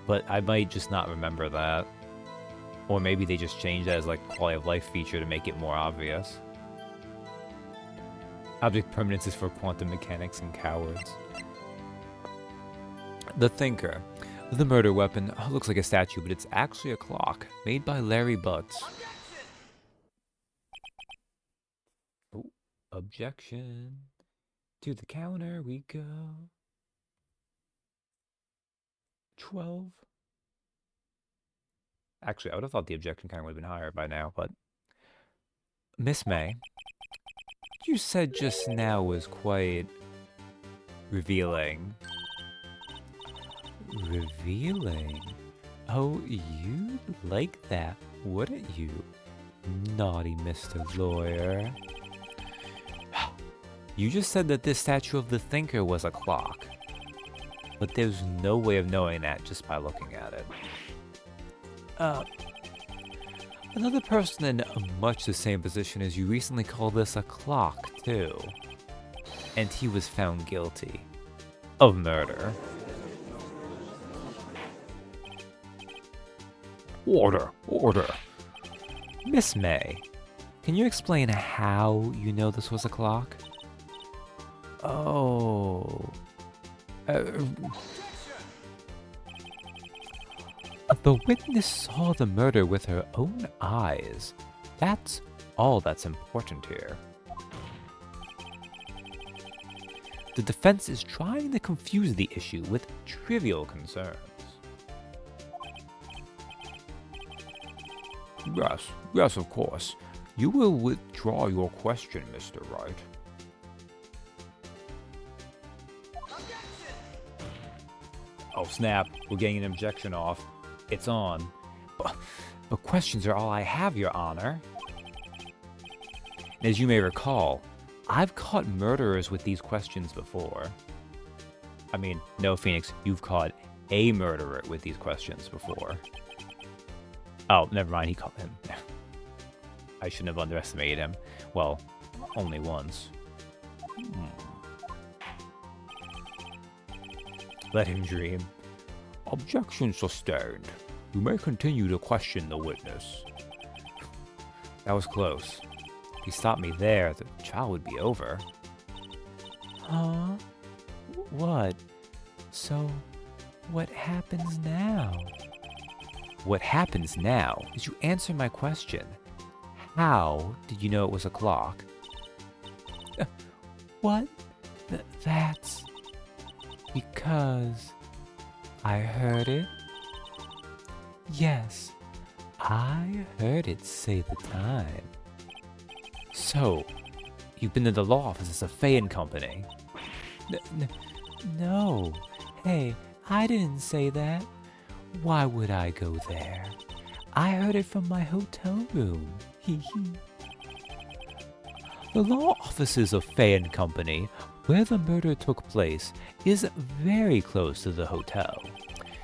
But I might just not remember that. Or maybe they just changed that as, like, a quality of life feature to make it more obvious. Object permanence is for quantum mechanics and cowards. The Thinker. The murder weapon looks like a statue, but it's actually a clock made by Larry Butts. Oh, objection. To the counter we go. 12. Actually, I would have thought the objection counter would have been higher by now, but... Miss May, you said just now was quite revealing. Revealing? Oh, you'd like that, wouldn't you? Naughty Mr. Lawyer. You just said that this statue of the Thinker was a clock. But there's no way of knowing that just by looking at it. Another person in much the same position as you recently called this a clock, too. And he was found guilty of murder. Order, order. Miss May, can you explain how you know this was a clock? Oh. The witness saw the murder with her own eyes. That's all that's important here. The defense is trying to confuse the issue with trivial concerns. Yes, of course. You will withdraw your question, Mr. Wright. Oh snap, we're getting an objection off. It's on. But questions are all I have, Your Honor. And as you may recall, I've caught murderers with these questions before. I mean, no, Phoenix, you've caught a murderer with these questions before. Oh, never mind, he caught him. I shouldn't have underestimated him. Well, only once. Let him dream. Objection sustained. You may continue to question the witness. That was close. If he stopped me there, the trial would be over. Huh? What? So, what happens now? What happens now is you answer my question. How did you know it was a clock? What? That's... because... I heard it? Yes, I heard it say the time. So, you've been to the law offices of Fay and Company? No. Hey, I didn't say that. Why would I go there? I heard it from my hotel room. Hee hee. The law offices of Fay and Company, where the murder took place, is very close to the hotel.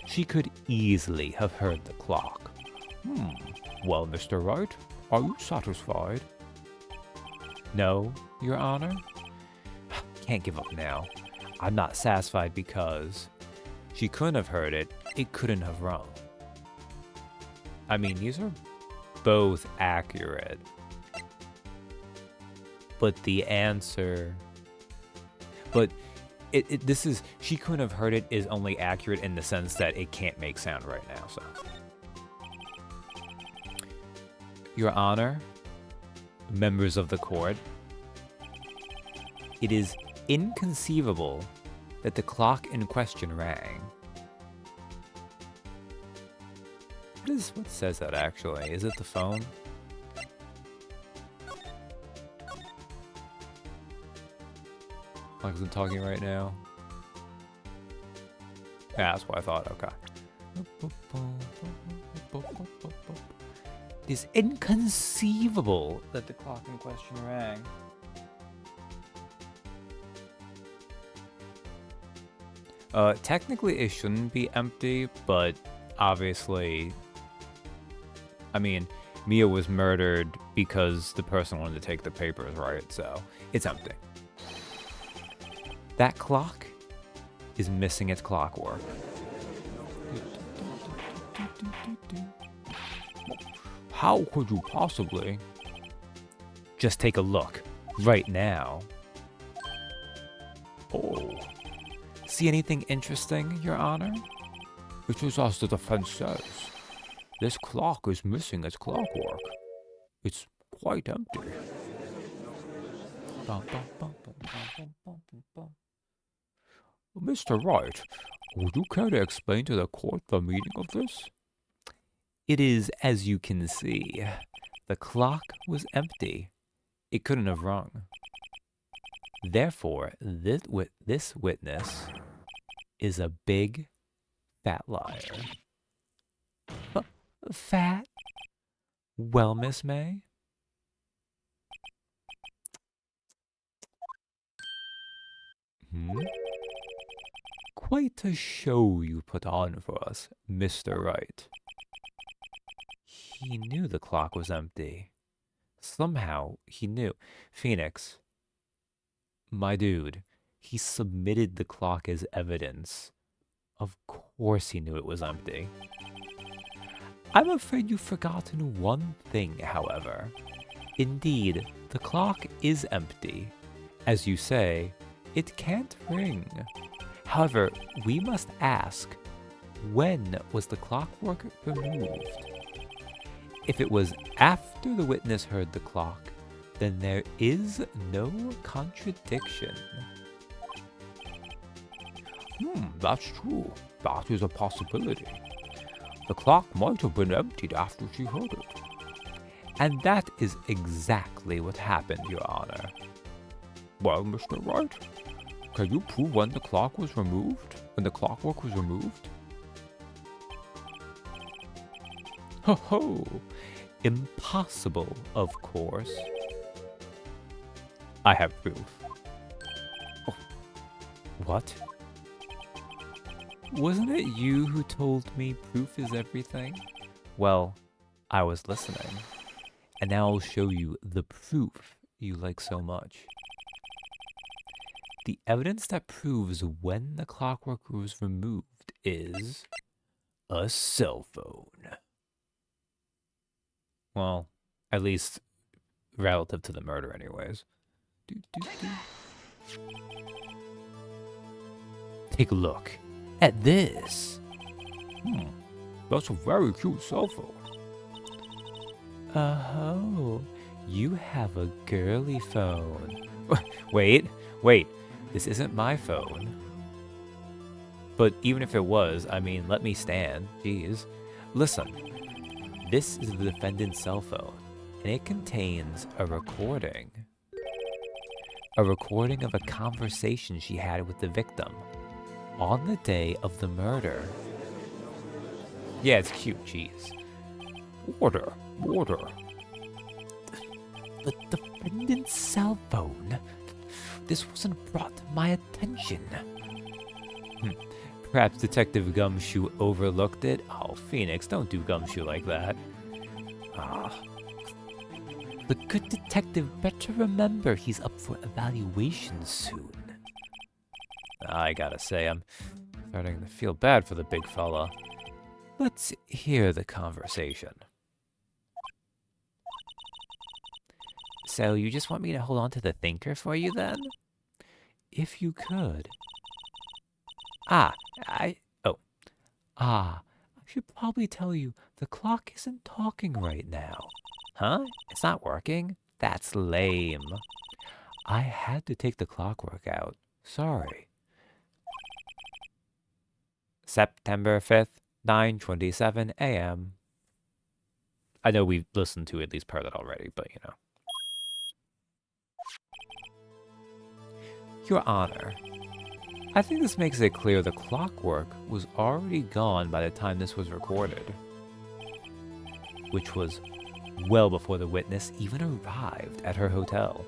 She could easily have heard the clock. Well, Mr. Wright, are you satisfied? No, Your Honor. Can't give up now. I'm not satisfied because she couldn't have heard it. It couldn't have rung. I mean, these are both accurate. But the answer... But this is... She couldn't have heard it is only accurate in the sense that it can't make sound right now, so... Your Honor, members of the court, it is inconceivable that the clock in question rang. What says that actually? Is it the phone? Like I'm talking right now? Yeah, that's what I thought, okay. It is inconceivable that the clock in question rang. Technically it shouldn't be empty, but obviously, I mean, Mia was murdered because the person wanted to take the papers, right? So, it's empty. That clock is missing its clockwork. How could you possibly? Just take a look, right now. Oh. See anything interesting, Your Honor? It is as the defense says. This clock is missing its clockwork. It's quite empty. Mr. Wright, would you care to explain to the court the meaning of this? It is as you can see. The clock was empty. It couldn't have rung. Therefore, this witness is a big fat liar. Fat? Well, Miss May? Quite a show you put on for us, Mr. Wright. He knew the clock was empty. Somehow, he knew. Phoenix, my dude, he submitted the clock as evidence. Of course he knew it was empty. I'm afraid you've forgotten one thing, however. Indeed, the clock is empty. As you say, it can't ring. However, we must ask, when was the clockwork removed? If it was after the witness heard the clock, then there is no contradiction. That's true. That is a possibility. The clock might have been emptied after she heard it. And that is exactly what happened, Your Honor. Well, Mr. Wright, can you prove when the clock was removed? When the clockwork was removed? Ho ho! Impossible, of course. I have proof. Oh, what? Wasn't it you who told me proof is everything? Well, I was listening. And now I'll show you the proof you like so much. The evidence that proves when the clockwork was removed is a cell phone. Well, at least relative to the murder anyways. Take a look at this. That's a very cute cell phone. Oh, you have a girly phone. Wait, this isn't my phone. But even if it was, I mean, let me stand. Jeez. Listen, this is the defendant's cell phone, and it contains a recording. A recording of a conversation she had with the victim on the day of the murder. Yeah, it's cute, jeez. Order. The defendant's cell phone? This wasn't brought to my attention. Perhaps Detective Gumshoe overlooked it? Oh, Phoenix, don't do Gumshoe like that. The good detective better remember he's up for evaluation soon. I gotta say, I'm starting to feel bad for the big fella. Let's hear the conversation. So you just want me to hold on to the thinker for you then? If you could. I should probably tell you the clock isn't talking right now. Huh? It's not working? That's lame. I had to take the clockwork out. Sorry. September 5th, 9:27 a.m. I know we've listened to at least part of that already, but you know. Your Honor, I think this makes it clear the clockwork was already gone by the time this was recorded, which was well before the witness even arrived at her hotel.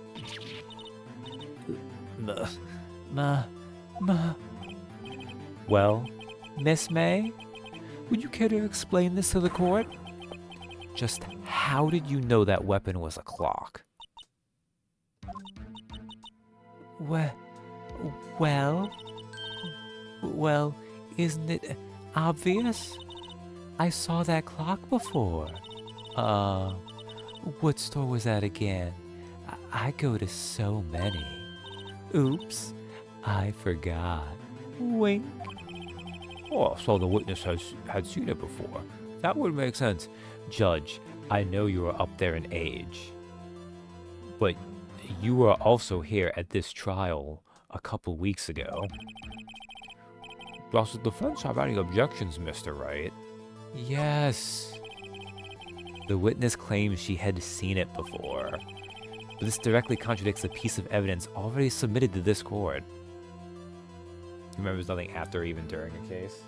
Well, Miss May, would you care to explain this to the court? Just how did you know that weapon was a clock? Well, isn't it obvious? I saw that clock before. What store was that again? I go to so many. Oops, I forgot. Wink. Oh, so the witness had seen it before. That would make sense. Judge, I know you are up there in age, but you were also here at this trial a couple weeks ago. Does the defense have any objections, Mr. Wright? Yes. The witness claims she had seen it before. But this directly contradicts a piece of evidence already submitted to this court. Remember, there's nothing after or even during a case.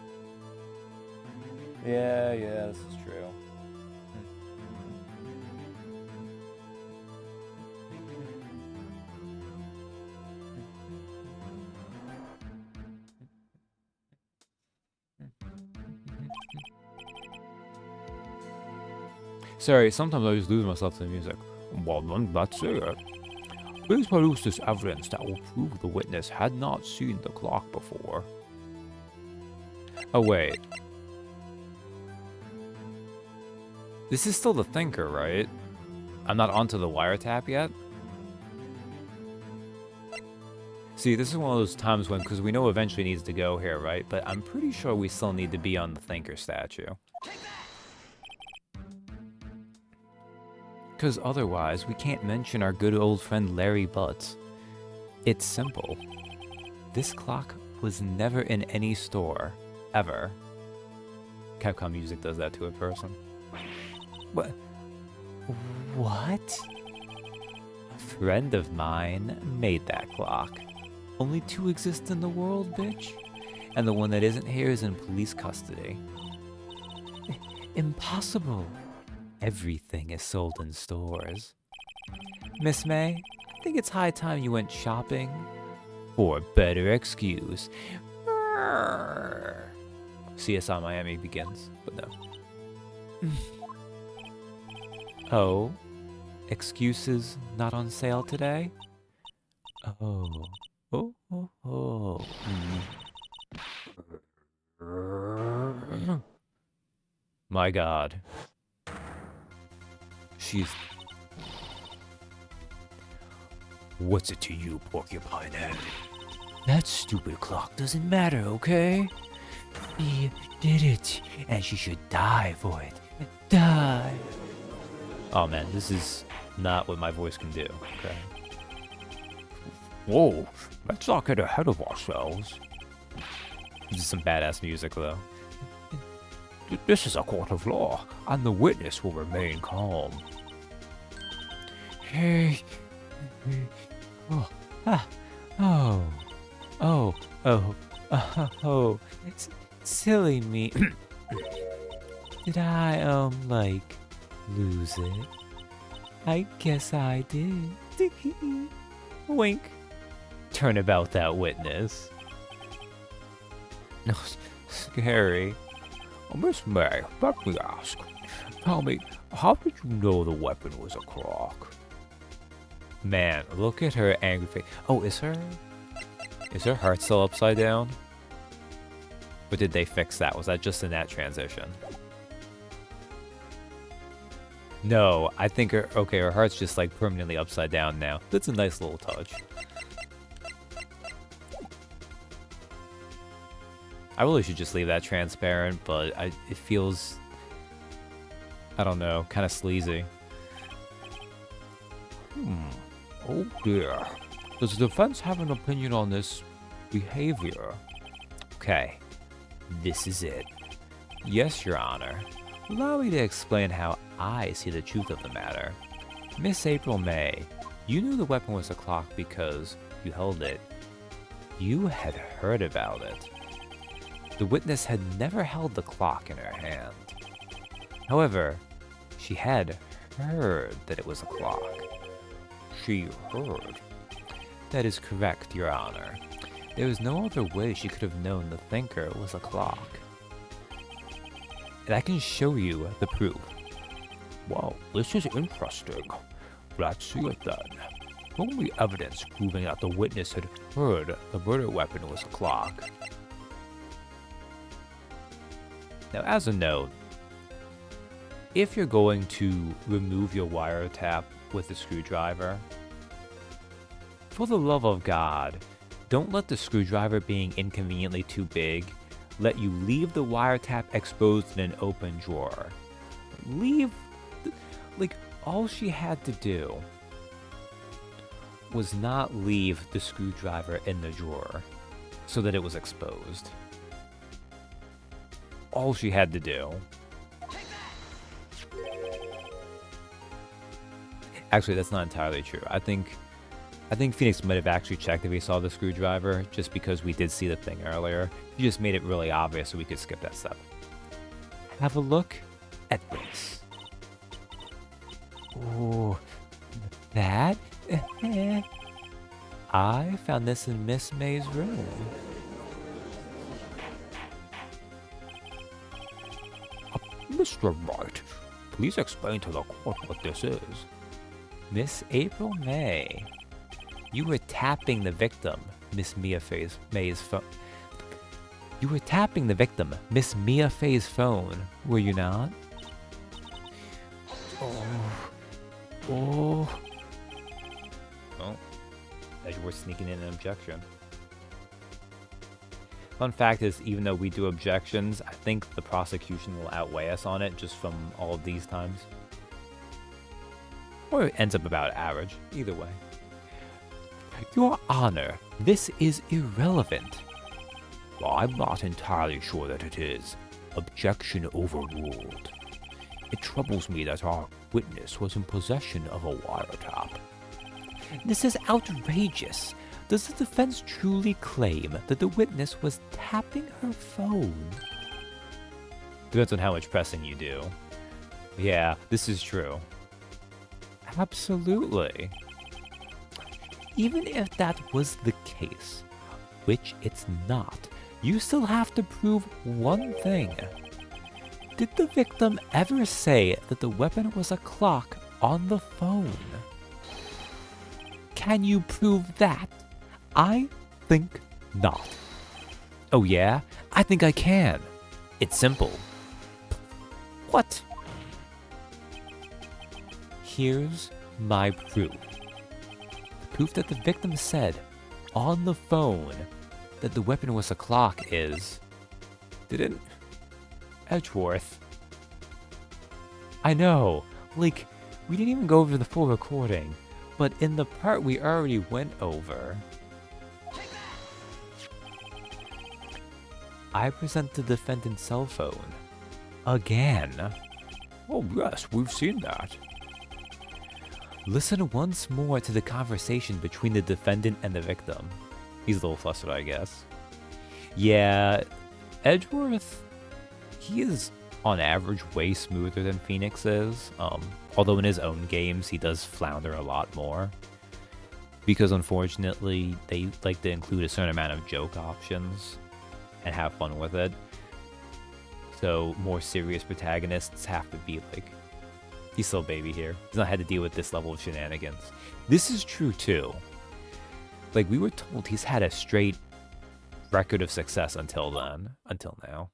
Yeah, this is true. Sorry, sometimes I just lose myself to the music. Well, then that's it. Please produce this evidence that will prove the witness had not seen the clock before. Oh, wait. This is still the thinker, right? I'm not onto the wiretap yet? See, this is one of those times when, because we know eventually needs to go here, right? But I'm pretty sure we still need to be on the thinker statue. Because otherwise, we can't mention our good old friend Larry Butts. It's simple. This clock was never in any store, ever. Capcom Music does that to a person. What? What? A friend of mine made that clock. Only two exist in the world, bitch. And the one that isn't here is in police custody. Impossible. Everything is sold in stores. Miss May, I think it's high time you went shopping. For a better excuse. CSI Miami begins, but no. Oh, excuses not on sale today? Oh. My God. She's... What's it to you, Porcupine Head? That stupid clock doesn't matter, okay? She did it, and she should die for it. Die! Oh man, this is not what my voice can do, okay? Whoa, let's not get ahead of ourselves. This is some badass music, though. This is a court of law, and the witness will remain calm. Hey. Silly me. Did I, like, lose it? I guess I did. Wink. Turnabout that witness. No, scary. Miss May, let me ask. Tell me, how did you know the weapon was a clock? Man, look at her angry face. Oh, is her heart still upside down? Or did they fix that? Was that just in that transition? No, I think her heart's just like permanently upside down now. That's a nice little touch. I really should just leave that transparent, but it feels, I don't know, kind of sleazy. Oh dear. Does the defense have an opinion on this behavior? Okay, this is it. Yes, Your Honor. Allow me to explain how I see the truth of the matter. Miss April May, you knew the weapon was a clock because you held it. You had heard about it. The witness had never held the clock in her hand. However, she had heard that it was a clock. She heard. That is correct, Your Honor. There was no other way she could have known the thinker was a clock. And I can show you the proof. Wow, this is interesting. Let's see it then. Show me evidence proving that the witness had heard the murder weapon was a clock. Now, as a note, if you're going to remove your wiretap with a screwdriver, for the love of God, don't let the screwdriver being inconveniently too big let you leave the wiretap exposed in an open drawer. All she had to do was not leave the screwdriver in the drawer so that it was exposed. All she had to do. Actually, that's not entirely true. I think Phoenix might have actually checked if he saw the screwdriver, just because we did see the thing earlier. He just made it really obvious so we could skip that step. Have a look at this. Ooh, that? I found this in Miss May's room. Mr. Wright, please explain to the court what this is. Miss April May. You were tapping the victim, Miss May's phone. You were tapping the victim, Miss Mia Fey's phone, were you not? Oh. Well, Edgeworth sneaking in an objection. Fun fact is, even though we do objections, I think the prosecution will outweigh us on it just from all of these times. Or it ends up about average, either way. Your Honor, this is irrelevant. Well, I'm not entirely sure that it is. Objection overruled. It troubles me that our witness was in possession of a wiretap. This is outrageous. Does the defense truly claim that the witness was tapping her phone? Depends on how much pressing you do. Yeah, this is true. Absolutely. Even if that was the case, which it's not, you still have to prove one thing. Did the victim ever say that the weapon was a clock on the phone? Can you prove that? I think not. Oh yeah? I think I can. It's simple. What? Here's my proof. The proof that the victim said on the phone that the weapon was a clock is... Didn't... Edgeworth. I know, like, we didn't even go over the full recording, but in the part we already went over, I present the defendant's cell phone. Again. Oh yes, we've seen that. Listen once more to the conversation between the defendant and the victim. He's a little flustered, I guess. Yeah, Edgeworth, he is, on average, way smoother than Phoenix is. Although in his own games, he does flounder a lot more. Because unfortunately, they like to include a certain amount of joke options and have fun with it. So more serious protagonists have to be like, he's still a baby here. He's not had to deal with this level of shenanigans. This is true too. Like, we were told he's had a straight record of success until then. Until now.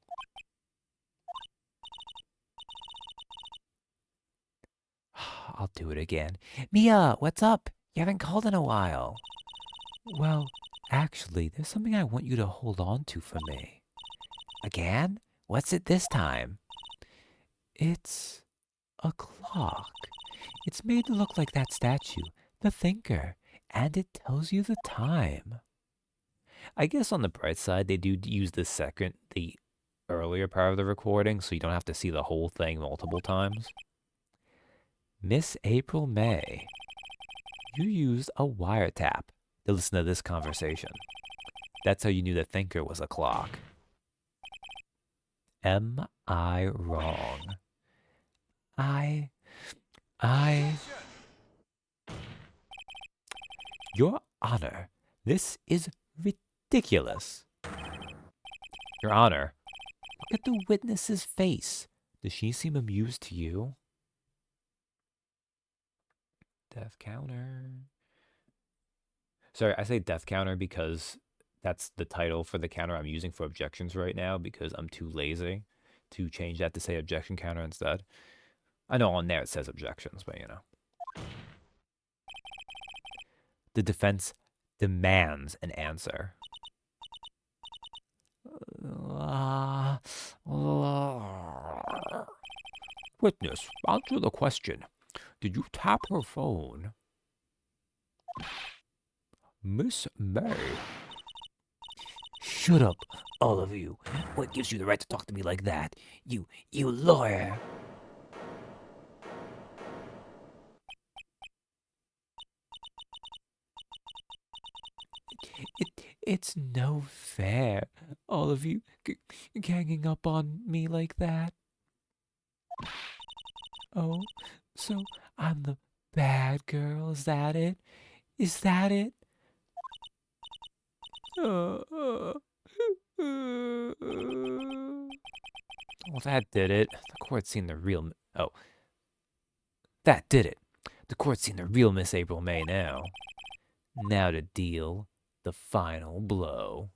I'll do it again. Mia, what's up? You haven't called in a while. Well, actually, there's something I want you to hold on to for me. Again? What's it this time? It's a clock. It's made to look like that statue, the Thinker, and it tells you the time. I guess on the bright side, they do use the earlier part of the recording, so you don't have to see the whole thing multiple times. Miss April May, you used a wiretap to listen to this conversation. That's how you knew the Thinker was a clock. Am I wrong? Your Honor, this is ridiculous. Your Honor. Look at the witness's face. Does she seem amused to you? Death counter. Sorry, I say death counter because that's the title for the counter I'm using for objections right now, because I'm too lazy to change that to say objection counter instead. I know on there it says objections, but you know. The defense demands an answer. Witness, answer the question. Did you tap her phone? Miss May. Shut up, all of you. What gives you the right to talk to me like that? You lawyer. It's no fair, all of you ganging up on me like that. Oh, so I'm the bad girl, is that it? Is that it? Well, that did it. The court's seen the real... Oh, that did it. The court's seen the real Miss April May now. Now to deal the final blow.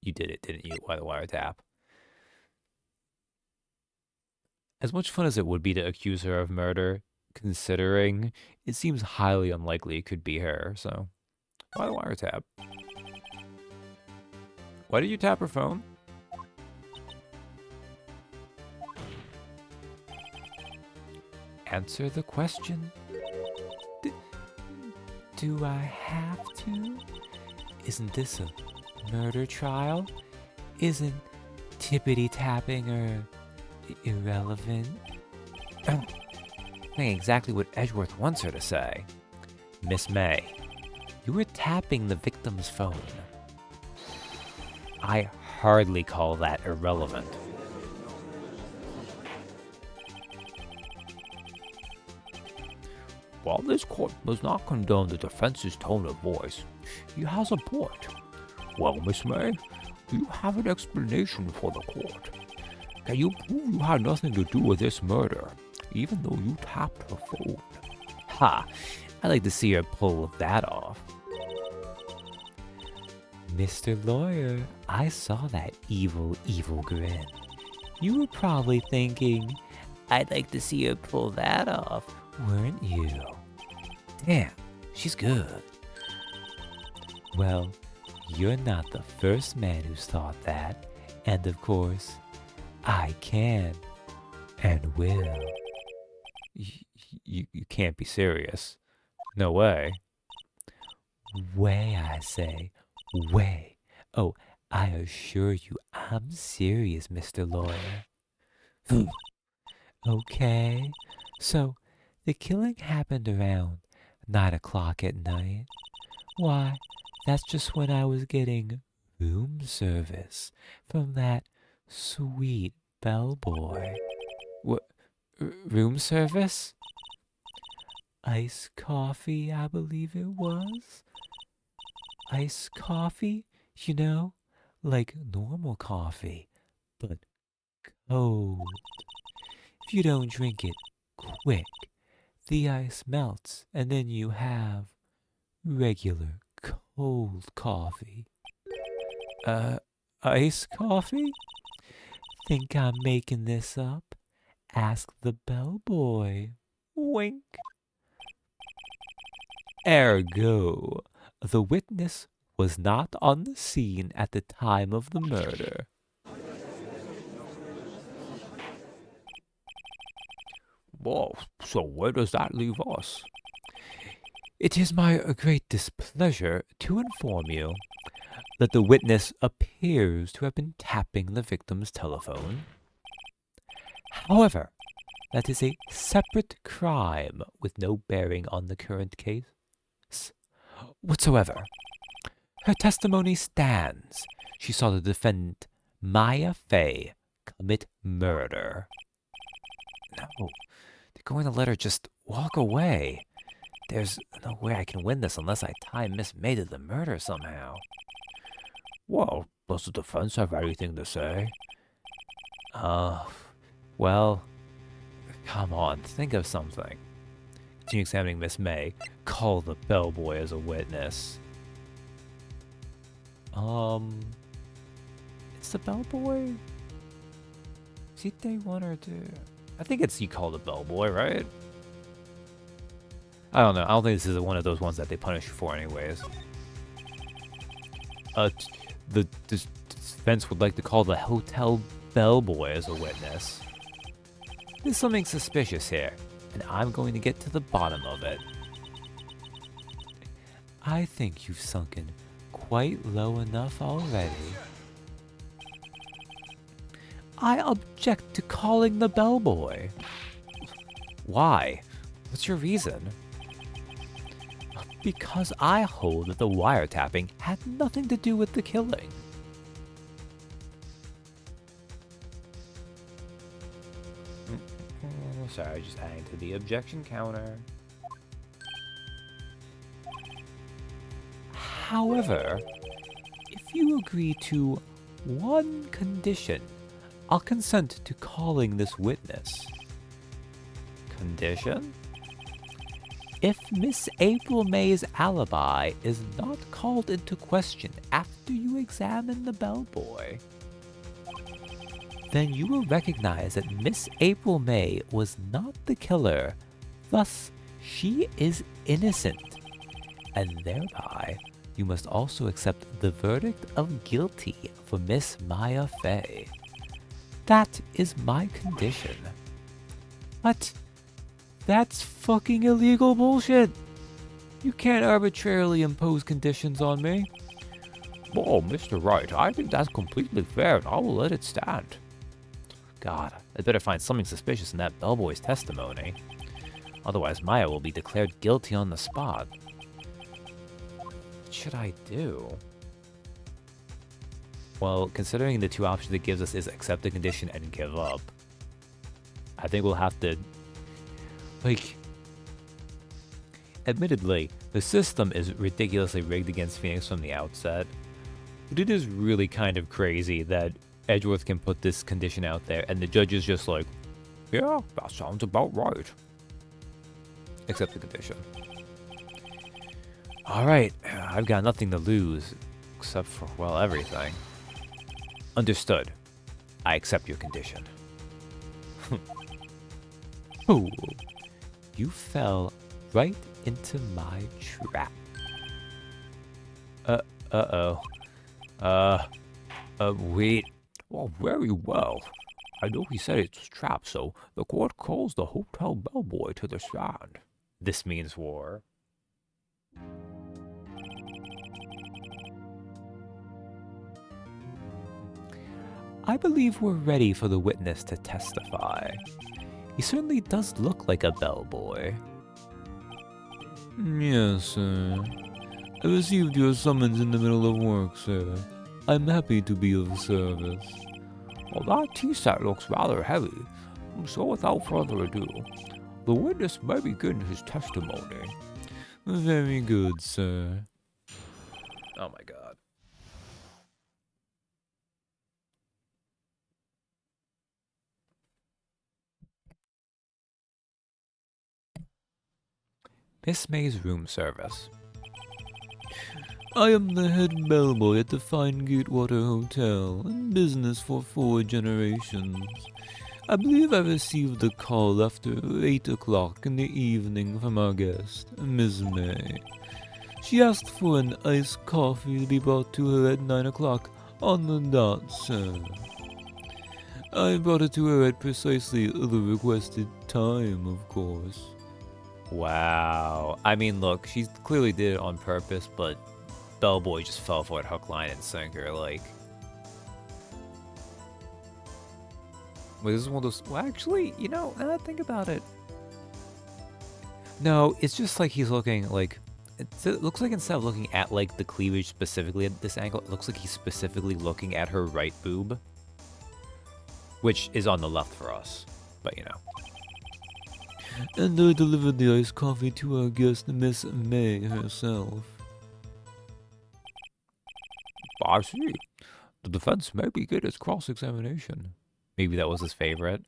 You did it, didn't you, by the wiretap? As much fun as it would be to accuse her of murder, considering it seems highly unlikely it could be her, so why the wiretap? Why did you tap her phone? Answer the question. Do I have to? Isn't this a murder trial? Isn't tippity-tapping her irrelevant? Saying exactly what Edgeworth wants her to say. Miss May, you were tapping the victim's phone. I hardly call that irrelevant. While this court does not condone the defense's tone of voice, he has a point. Well, Miss May, do you have an explanation for the court? Can you prove you had nothing to do with this murder, even though you tapped her phone? Ha! I'd like to see her pull that off. Mr. Lawyer, I saw that evil, evil grin. You were probably thinking, I'd like to see her pull that off, weren't you? Damn, she's good. Well, you're not the first man who's thought that, and of course, I can and will. You can't be serious. No way. Way, I say. Way. Oh, I assure you I'm serious, Mr. Lawyer. Okay, so the killing happened around 9 o'clock at night. Why, that's just when I was getting room service from that sweet bellboy. What? Room service? Iced coffee, I believe it was. Iced coffee? You know, like normal coffee, but cold. If you don't drink it quick, the ice melts, and then you have regular cold coffee. Iced coffee? Think I'm making this up? Ask the bellboy. Wink. Ergo, the witness was not on the scene at the time of the murder. Well, so where does that leave us? It is my great displeasure to inform you that the witness appears to have been tapping the victim's telephone. However, that is a separate crime with no bearing on the current case whatsoever. Her testimony stands. She saw the defendant, Maya Fey, commit murder. No, they're going to let her just walk away. There's no way I can win this unless I tie Miss May to the murder somehow. Well, does the defense have anything to say? Well, come on, think of something. Continue examining Miss May. Call the bellboy as a witness. It's the bellboy? Is he day 1 or 2? I think it's you call the bellboy, right? I don't know. I don't think this is one of those ones that they punish you for anyways. The defense would like to call the hotel bellboy as a witness. There's something suspicious here, and I'm going to get to the bottom of it. I think you've sunken quite low enough already. I object to calling the bellboy. Why? What's your reason? because I hold that the wiretapping had nothing to do with the killing. Sorry, just adding to the objection counter. However, if you agree to one condition, I'll consent to calling this witness. Condition? If Miss April May's alibi is not called into question after you examine the bellboy, then you will recognize that Miss April May was not the killer, thus she is innocent, and thereby you must also accept the verdict of guilty for Miss Maya Fey. That is my condition. What? That's fucking illegal bullshit. You can't arbitrarily impose conditions on me. Well, Mr. Wright, I think that's completely fair, and I will let it stand. God, I'd better find something suspicious in that bellboy's testimony. Otherwise, Maya will be declared guilty on the spot. What should I do? Well, considering the two options it gives us is accept the condition and give up, I think we'll have to... Like, admittedly, the system is ridiculously rigged against Phoenix from the outset, but it is really kind of crazy that Edgeworth can put this condition out there and the judge is just like, Yeah, that sounds about right. accept the condition. Alright, I've got nothing to lose, except for, well, everything. Understood. I accept your condition. Fool. You fell right into my trap. Wait. Well, very well. I know he said it's trapped, so the court calls the hotel bellboy to the stand. This means war. I believe we're ready for the witness to testify. He certainly does look like a bellboy. Yes, sir. I received your summons in the middle of work, sir. I'm happy to be of service. Well, that tea set looks rather heavy, so without further ado, the witness may begin his testimony. Very good, sir. Oh my god. Miss May's room service. I am the head bellboy at the Fine Gatewater Hotel, in business for 4 generations. I believe I received a call after 8 o'clock in the evening from our guest, Miss May. She asked for an iced coffee to be brought to her at 9 o'clock on the dot, sir. I brought it to her at precisely the requested time, of course. Wow. I mean, look, she clearly did it on purpose, but Bellboy just fell for it hook, line, and sinker, like. Wait, this is one of those... Well, actually, you know, now that I think about it... No, it's just like he's looking, like... It looks like instead of looking at, like, the cleavage specifically at this angle, it looks like he's specifically looking at her right boob. Which is on the left for us, but, you know. And I delivered the iced coffee to our guest, Miss May herself. I see. The defense may begin its cross-examination. Maybe that was his favorite.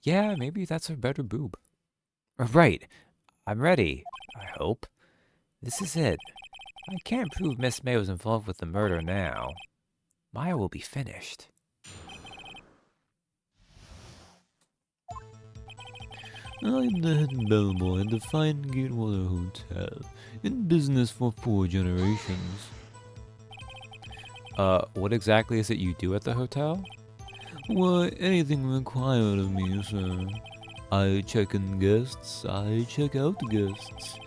Yeah, maybe that's her better boob. Right. I'm ready, I hope. This is it. I can't prove Miss May was involved with the murder now. Maya will be finished. I'm the head bellboy at the Fine Gatewater Hotel, in business for 4 generations. What exactly is it you do at the hotel? Why, anything required of me, sir. I check in guests, I check out guests.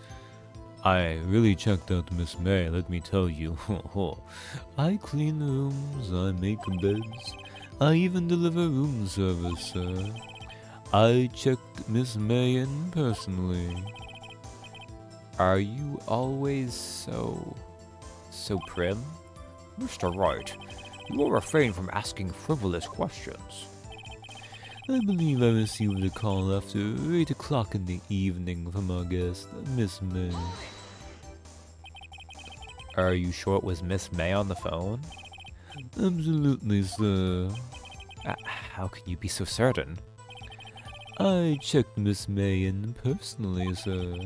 I really checked out Miss May, let me tell you. I clean rooms, I make beds, I even deliver room service, sir. I checked Miss May in personally. Are you always so prim? Mr. Wright, you will refrain from asking frivolous questions. I believe I received a call after 8 o'clock in the evening from our guest, Miss May. Are you sure it was Miss May on the phone? Absolutely, sir. How can you be so certain? I checked Miss May in personally, sir.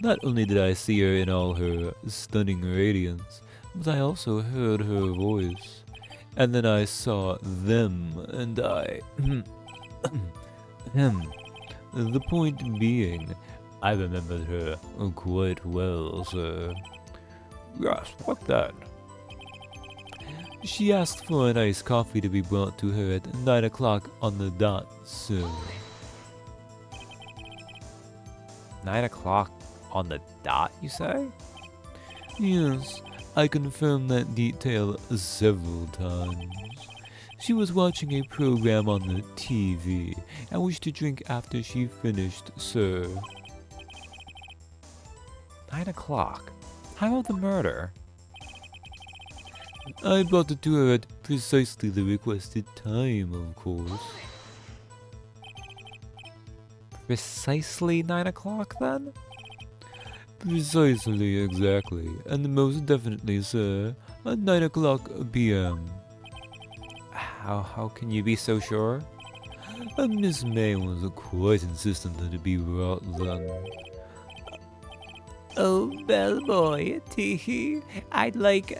Not only did I see her in all her stunning radiance, but I also heard her voice. And then I saw them, and I... The point being, I remembered her quite well, sir. Yes, what then? She asked for an iced coffee to be brought to her at 9 o'clock on the dot, sir. 9 o'clock on the dot, you say? Yes, I confirmed that detail several times. She was watching a program on the TV and wished to drink after she finished, sir. 9 o'clock? How about the murder? I brought it to her at precisely the requested time, of course. Precisely 9 o'clock, then? Precisely, exactly, and most definitely, sir, at 9 o'clock p.m. How can you be so sure? Miss May was quite insistent that it be brought then. Oh, bellboy, tee I'd like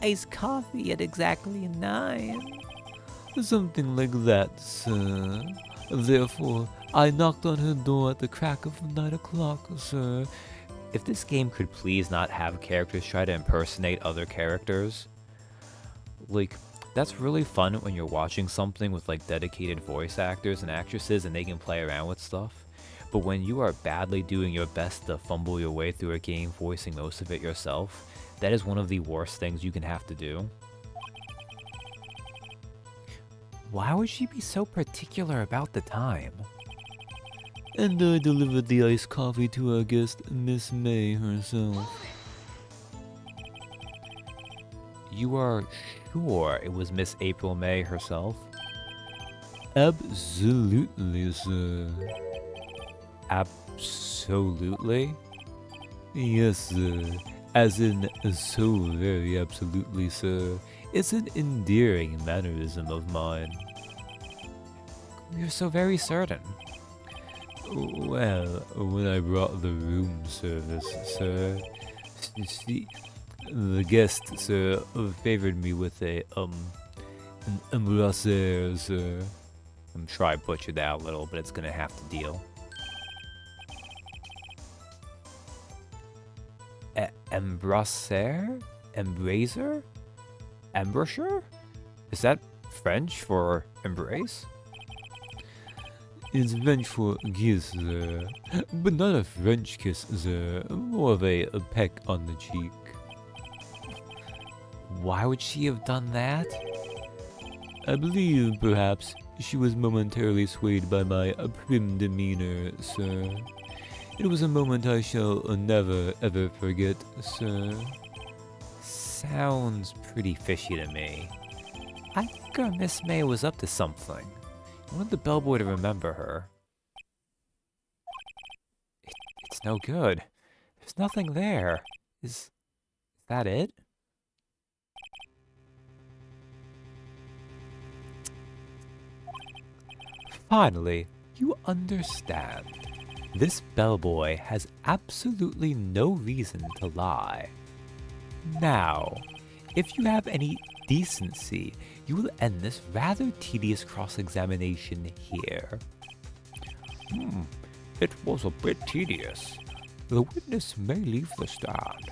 iced coffee at exactly 9. Something like that, sir. Therefore, I knocked on her door at the crack of 9 o'clock, sir. If this game could please not have characters try to impersonate other characters, like, that's really fun when you're watching something with like dedicated voice actors and actresses and they can play around with stuff. But when you are badly doing your best to fumble your way through a game voicing most of it yourself, that is one of the worst things you can have to do. Why would she be so particular about the time? And I delivered the iced coffee to our guest, Miss May herself. You are sure it was Miss April May herself? Absolutely, sir. Absolutely? Yes, sir. As in, so very absolutely, sir. It's an endearing mannerism of mine. You're so very certain. Well, when I brought the room service, sir, the guest, sir, favored me with an embrasser, sir. I'm sure I butchered that a little, but it's gonna have to deal. Embrasser? Embraser? Embrasure? Is that French for embrace? It's French for kiss, sir. But not a French kiss, sir. More of a peck on the cheek. Why would she have done that? I believe, perhaps, she was momentarily swayed by my prim demeanor, sir. It was a moment I shall never ever forget, sir. Sounds pretty fishy to me. I think our Miss May was up to something. I wanted the bellboy to remember her. It's no good. There's nothing there. Is that it? Finally, you understand. This bellboy has absolutely no reason to lie. Now, if you have any decency, you will end this rather tedious cross-examination here. It was a bit tedious. The witness may leave the stand.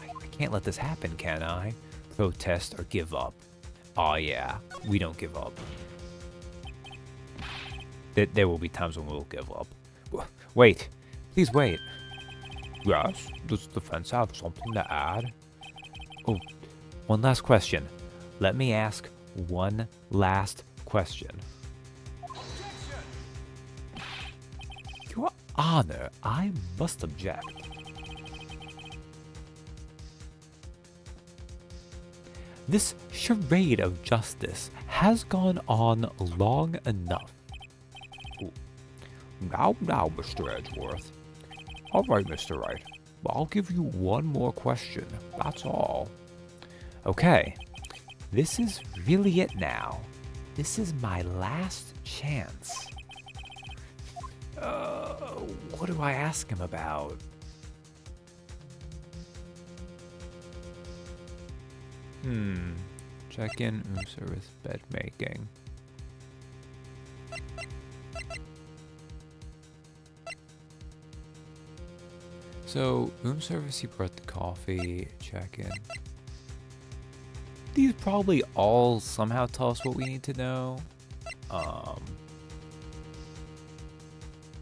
I can't let this happen, can I? Protest or give up. Oh yeah, we don't give up. There will be times when we'll give up. Wait, please wait. Yes, does the defense have something to add? Oh, one last question. Let me ask one last question. Your Honor, I must object. This charade of justice has gone on long enough. Now, Mr. Edgeworth. All right, Mr. Wright. I'll give you one more question. That's all. Okay, this is really it now. This is my last chance. What do I ask him about? Check-in, room service, bed making. So, room service, you brought the coffee, check-in. These probably all somehow tell us what we need to know.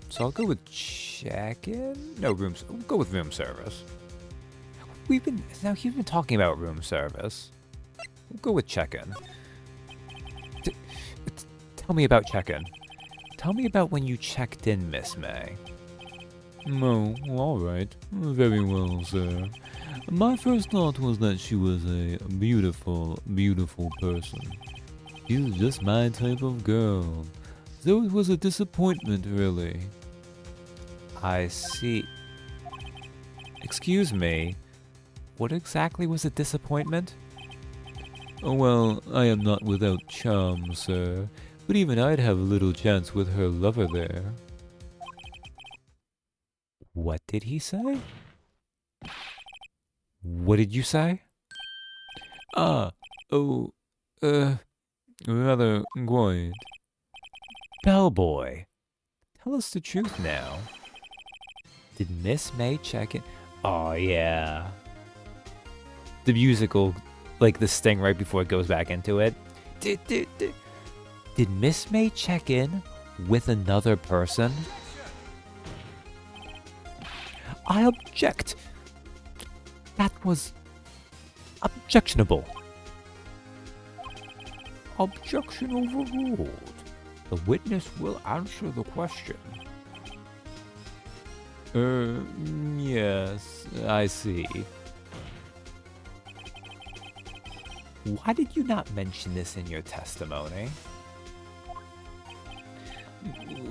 So I'll go with check-in? No, we'll go with room service. He's been talking about room service. We'll go with check-in. Tell me about check-in. Tell me about when you checked in, Miss May. Oh, all right. Very well, sir. My first thought was that she was a beautiful, beautiful person. She was just my type of girl. So it was a disappointment, really. I see. Excuse me. What exactly was a disappointment? Oh, well, I am not without charm, sir. But even I'd have little chance with her lover there. What did he say? What did you say? Rather quiet. Bellboy, tell us the truth now. Did Miss May check in? Oh, yeah. The musical, like the sting right before it goes back into it. Did Miss May check in with another person? I object. That was objectionable. Objection overruled. The witness will answer the question. Yes, I see. Why did you not mention this in your testimony?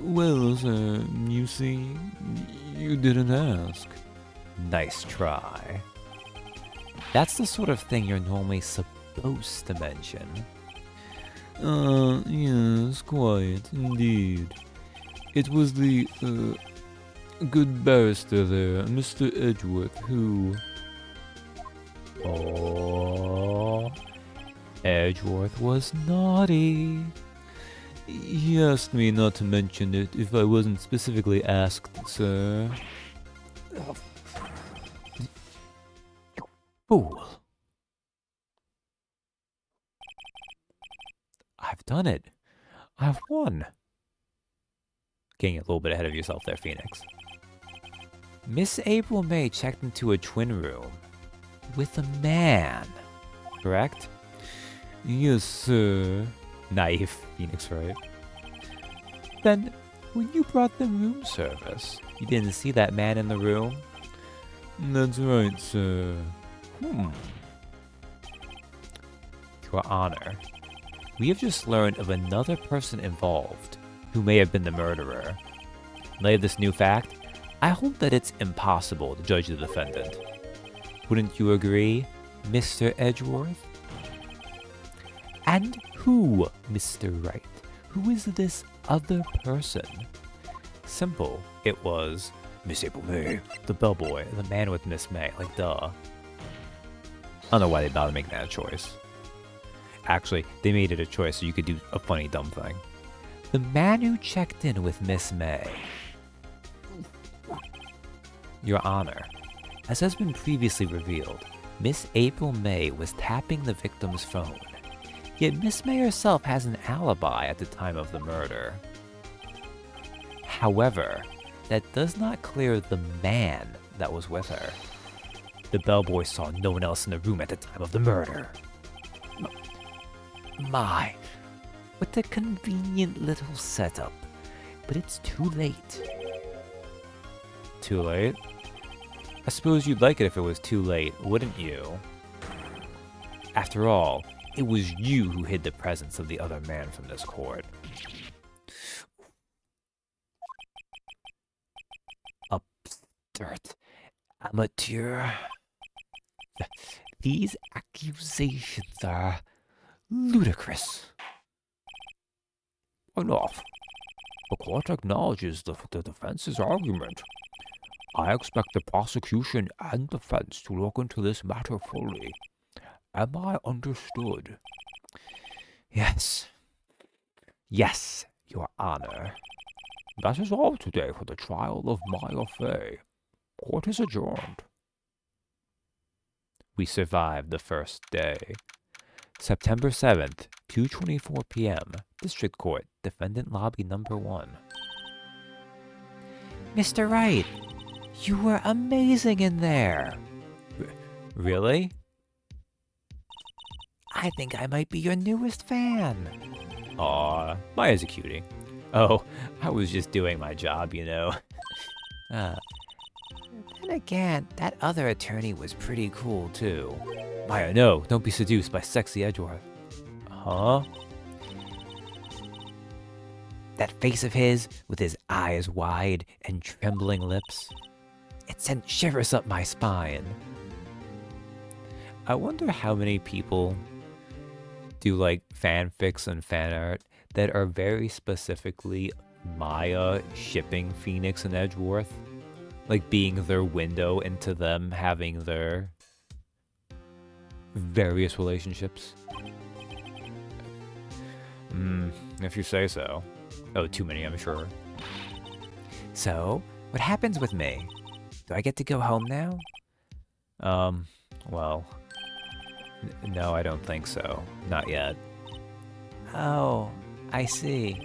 Well, sir, you see, you didn't ask. Nice try. That's the sort of thing you're normally supposed to mention. Yes, quite, indeed. It was the, good barrister there, Mr. Edgeworth, who... Oh, Edgeworth was naughty. He asked me not to mention it if I wasn't specifically asked, sir. Fool. I've done it. I've won. Getting a little bit ahead of yourself there, Phoenix. Miss April May checked into a twin room with a man, correct? Yes, sir. Naive, Phoenix, right? Then, when you brought the room service, you didn't see that man in the room? That's right, sir. Your Honor, we have just learned of another person involved who may have been the murderer. In light of this new fact, I hold that it's impossible to judge the defendant. Wouldn't you agree, Mr. Edgeworth? And who, Mr. Wright? Who is this other person? Simple. It was Miss April May, the bellboy, the man with Miss May. Like, duh. I don't know why they bothered making that a choice. Actually, they made it a choice so you could do a funny, dumb thing. The man who checked in with Miss May. Your Honor, as has been previously revealed, Miss April May was tapping the victim's phone. Yet Miss May herself has an alibi at the time of the murder. However, that does not clear the man that was with her. The bellboy saw no one else in the room at the time of the murder. My, what a convenient little setup. But it's too late. Too late? I suppose you'd like it if it was too late, wouldn't you? After all, it was you who hid the presence of the other man from this court. Absurd amateur. These accusations are ludicrous. Enough. The court acknowledges the defense's argument. I expect the prosecution and defense to look into this matter fully. Am I understood? Yes. Yes, Your Honor. That is all today for the trial of Maya Fey. Court is adjourned. We survived the first day. September 7th, 2:24 p.m. District Court, Defendant Lobby Number 1. Mr. Wright, you were amazing in there. Really? I think I might be your newest fan. Aw, Maya's a cutie. Oh, I was just doing my job, you know. Then again, that other attorney was pretty cool, too. Maya, no, don't be seduced by sexy Edgeworth. Huh? That face of his, with his eyes wide and trembling lips, it sent shivers up my spine. I wonder how many people do like fanfics and fan art that are very specifically Maya shipping Phoenix and Edgeworth, like being their window into them having their various relationships. If you say so. Oh, too many, I'm sure. So, what happens with me? Do I get to go home now? Well, no, I don't think so. Not yet. Oh, I see.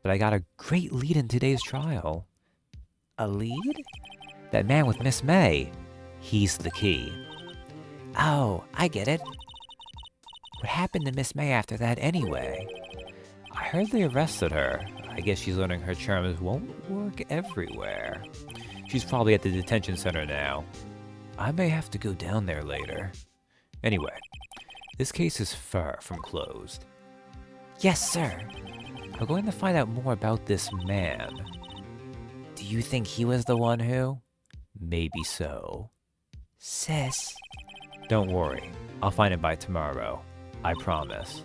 But I got a great lead in today's trial. A lead? That man with Miss May. He's the key. Oh, I get it. What happened to Miss May after that anyway? I heard they arrested her. I guess she's learning her charms won't work everywhere. She's probably at the detention center now. I may have to go down there later. Anyway, this case is far from closed. Yes, sir. We're going to find out more about this man. Do you think he was the one who? Maybe so. Sis. Don't worry. I'll find him by tomorrow. I promise.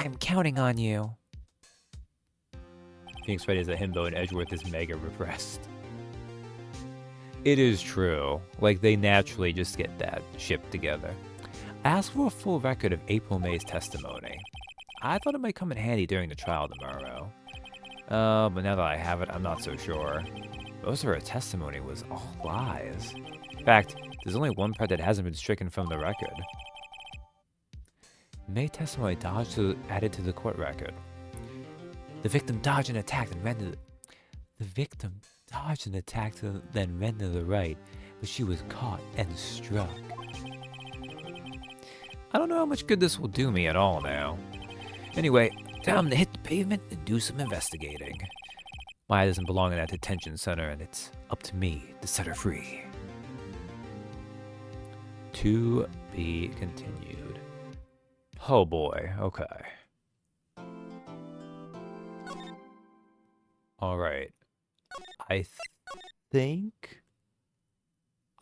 I'm counting on you. Phoenix Wright is a himbo and Edgeworth is mega repressed. It is true. Like, they naturally just get that shipped together. I asked for a full record of April May's testimony. I thought it might come in handy during the trial tomorrow. But now that I have it, I'm not so sure. Most of her testimony was all lies. In fact, there's only one part that hasn't been stricken from the record. May testimony added to the court record. The victim dodged and attacked and ran to then ran to the right, but she was caught and struck. I don't know how much good this will do me at all now. Anyway, time to hit the pavement and do some investigating. Maya doesn't belong in that detention center, and it's up to me to set her free. To be continued. Oh boy, okay. Alright. I think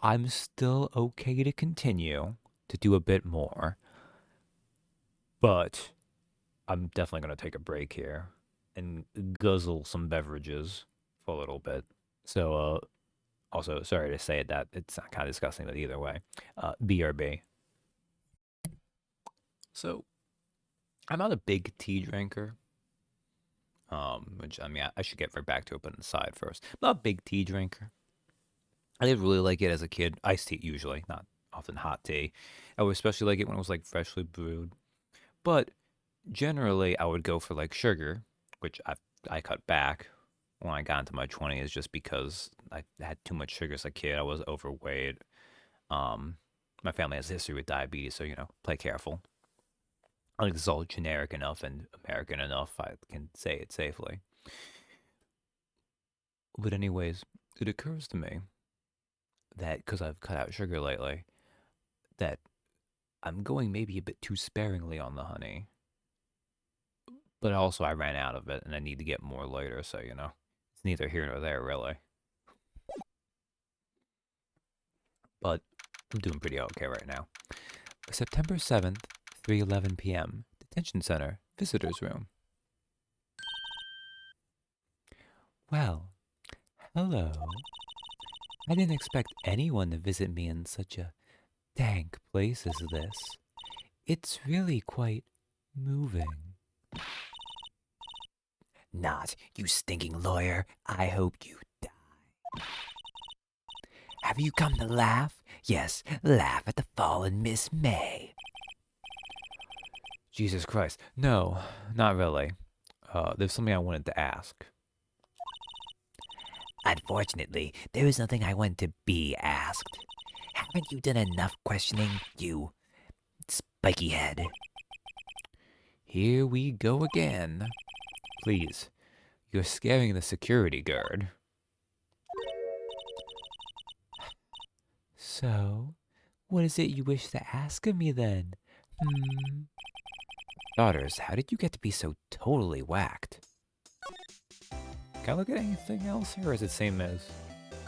I'm still okay to continue to do a bit more. But I'm definitely going to take a break here and guzzle some beverages for a little bit. So, also, sorry to say that it's kind of disgusting, but either way, BRB. So, I'm not a big tea drinker. Which, I mean, I should get right back to it, but on the side first. I'm not a big tea drinker. I did really like it as a kid. Iced tea, usually, not often hot tea. I would especially like it when it was, like, freshly brewed. But generally, I would go for, like, sugar, which I cut back when I got into my 20s just because I had too much sugar as a kid. I was overweight. My family has a history with diabetes, so, play careful. I think this is all generic enough and American enough, I can say it safely. But anyways, it occurs to me that, because I've cut out sugar lately, that I'm going maybe a bit too sparingly on the honey. But also I ran out of it and I need to get more later, so you know. It's neither here nor there, really. But I'm doing pretty okay right now. September 7th, 3:11 p.m. Detention Center, Visitors Room. Well, hello. I didn't expect anyone to visit me in such a dank place as this. It's really quite moving. Not, you stinking lawyer. I hope you die. Have you come to laugh? Yes, laugh at the fallen Miss May. Jesus Christ. No, not really. There's something I wanted to ask. Unfortunately, there is nothing I want to be asked. Haven't you done enough questioning, you spiky head? Here we go again. Please, you're scaring the security guard. So, what is it you wish to ask of me then? Daughters, how did you get to be so totally whacked? Can I look at anything else here, or is it same as...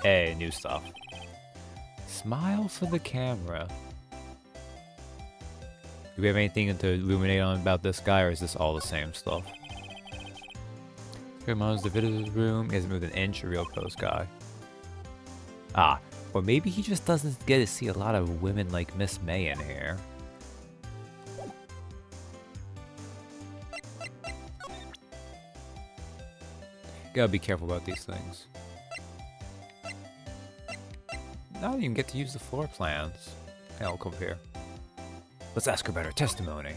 Hey, new stuff. Smile for the camera. Do we have anything to illuminate on about this guy, or is this all the same stuff? Reminds the visitor's room. He hasn't moved an inch, a real close guy. Ah, or maybe he just doesn't get to see a lot of women like Miss May in here. Gotta be careful about these things. I don't even get to use the floor plans. Hey, I'll come here. Let's ask her about her testimony.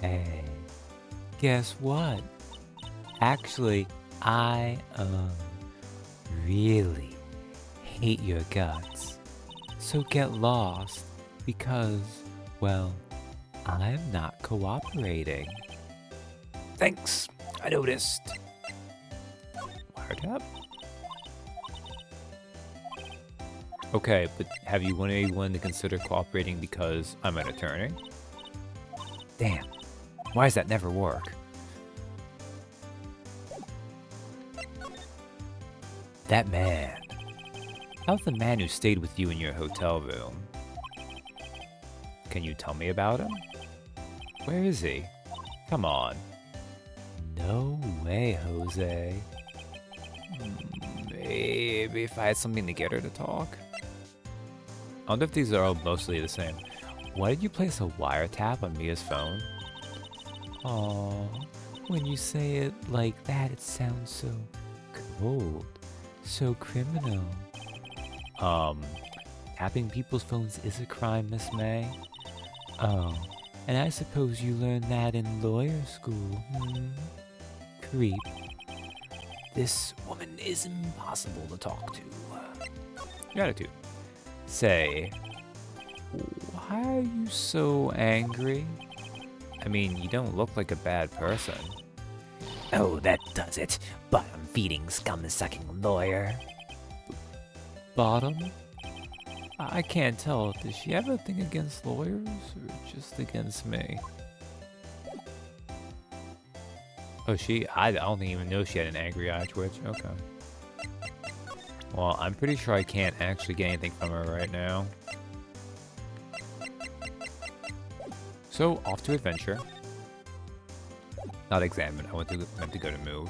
Hey, guess what? Actually, I, really hate your guts. So get lost, because, well, I'm not cooperating. Thanks, I noticed. Wiretap? Okay, but have you wanted anyone to consider cooperating because I'm an attorney? Damn, why does that never work? That man. How's the man who stayed with you in your hotel room? Can you tell me about him? Where is he? Come on. No way, Jose. Maybe if I had something to get her to talk? I wonder if these are all mostly the same. Why did you place a wiretap on Mia's phone? Aw, when you say it like that, it sounds so cold. So criminal. Tapping people's phones is a crime, Miss May. Oh, and I suppose you learned that in lawyer school, Creep. This woman is impossible to talk to. Gratitude. Say, why are you so angry? I mean, you don't look like a bad person. Oh, that does it. Bottom-feeding, scum-sucking lawyer. Bottom? I can't tell. Does she have a thing against lawyers, or just against me? Oh, I don't even know she had an angry eye twitch. Okay. Well, I'm pretty sure I can't actually get anything from her right now. So, off to adventure. Not examine. I meant to go to move.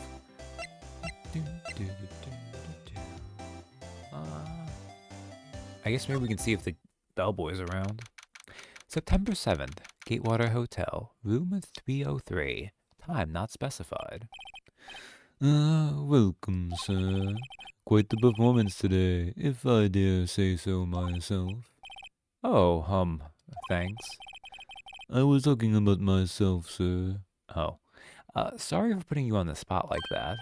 I guess maybe we can see if the bellboy's around. September 7th, Gatewater Hotel, room 303. Time not specified. Welcome, sir. Quite the performance today, if I dare say so myself. Oh, thanks. I was talking about myself, sir. Oh. Sorry for putting you on the spot like that.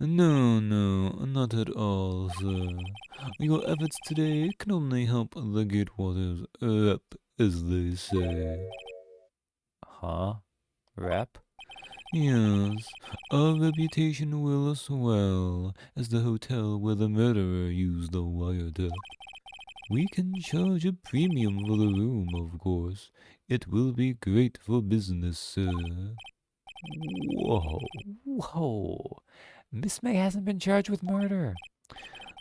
No, not at all, sir. Your efforts today can only help the Gatewaters rep, as they say. Huh? Rep? Yes, our reputation will swell as the hotel where the murderer used the wiretap. We can charge a premium for the room, of course. It will be great for business, sir. Whoa. Whoa. Miss May hasn't been charged with murder.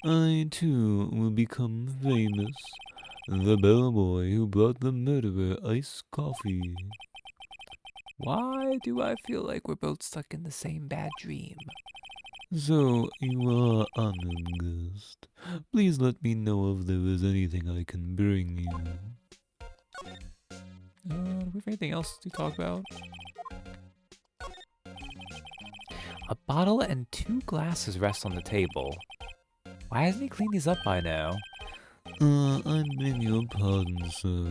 I, too, will become famous. The bellboy who brought the murderer iced coffee. Why do I feel like we're both stuck in the same bad dream? So, you are honored guest. Please let me know if there is anything I can bring you. Do we have anything else to talk about? A bottle and 2 glasses rest on the table. Why hasn't he cleaned these up by now? I beg your pardon, sir,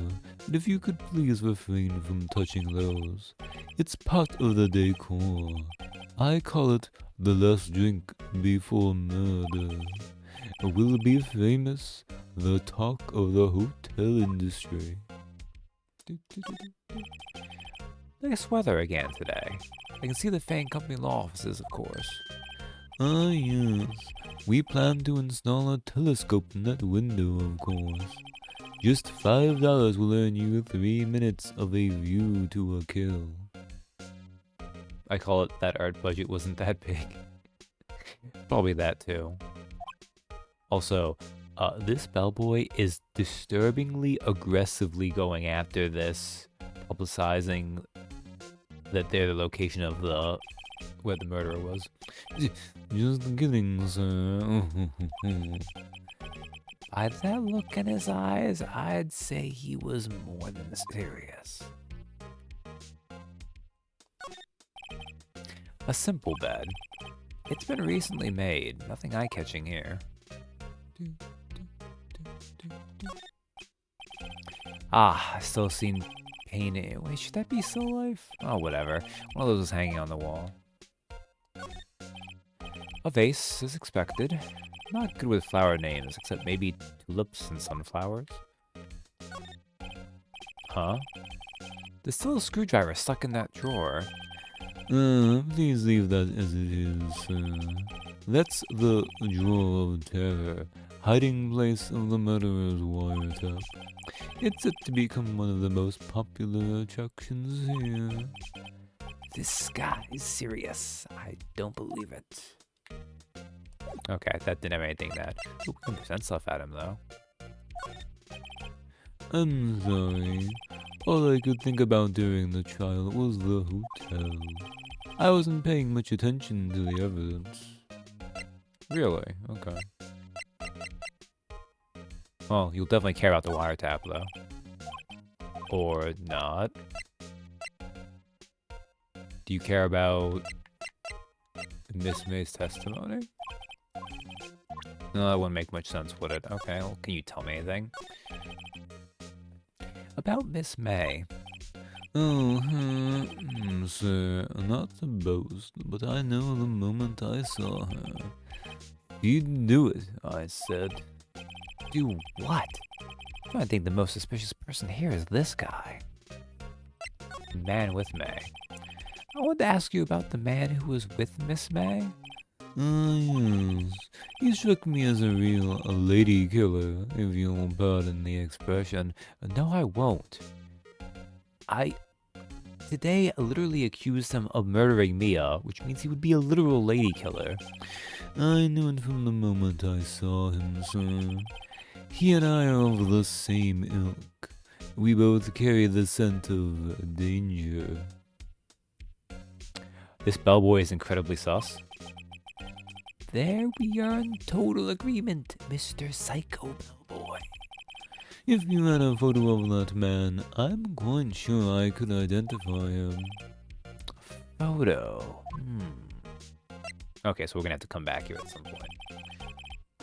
but if you could please refrain from touching those. It's part of the decor. I call it the last drink before murder. Will be famous, the talk of the hotel industry. Nice weather again today. I can see the Fang Company law offices, of course. Ah, yes. We plan to install a telescope in that window, of course. Just $5 will earn you 3 minutes of a view to a kill. I call it that art budget wasn't that big. Probably that too. Also, this bellboy is disturbingly aggressively going after this, publicizing that they're the location of where the murderer was. Just kidding, sir. By that look in his eyes, I'd say he was more than serious. A simple bed. It's been recently made. Nothing eye-catching here. I still seen painting. Wait, should that be Still Life? Oh, whatever. One of those is hanging on the wall. A vase, as expected. Not good with flower names, except maybe tulips and sunflowers. Huh? There's still a screwdriver stuck in that drawer. Please leave that as it is, sir. That's the drawer of terror, hiding place of the murderer's wiretap. It's set to become one of the most popular attractions here. This guy is serious. I don't believe it. Okay, that didn't have anything that. Ooh, we can present stuff at him, though. I'm sorry. All I could think about during the trial was the hotel. I wasn't paying much attention to the evidence. Really? Okay. Well, you'll definitely care about the wiretap, though. Or not. Do you care about Miss May's testimony? No, that wouldn't make much sense, would it? Okay, well, can you tell me anything? About Miss May. Oh, sir, not to boast, but I know the moment I saw her. You'd do it, I said. Do what? I think the most suspicious person here is this guy. The man with May. I wanted to ask you about the man who was with Miss May. Ah, yes. He struck me as a real lady killer, if you'll pardon the expression. No, I won't. Today literally accused him of murdering Mia, which means he would be a literal lady killer. I knew it from the moment I saw him, sir. He and I are of the same ilk. We both carry the scent of danger. This bellboy is incredibly sus. There we are in total agreement, Mr. Psycho Bellboy. If you had a photo of that man, I'm quite sure I could identify him. Photo. Okay, so we're gonna have to come back here at some point.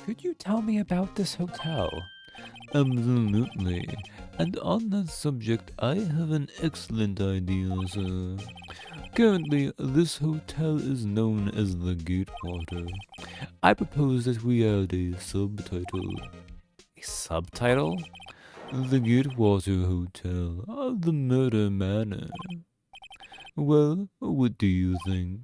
Could you tell me about this hotel? Absolutely. And on that subject, I have an excellent idea, sir. Currently, this hotel is known as the Gatewater. I propose that we add a subtitle. A subtitle? The Gatewater Hotel of the Murder Manor. Well, what do you think?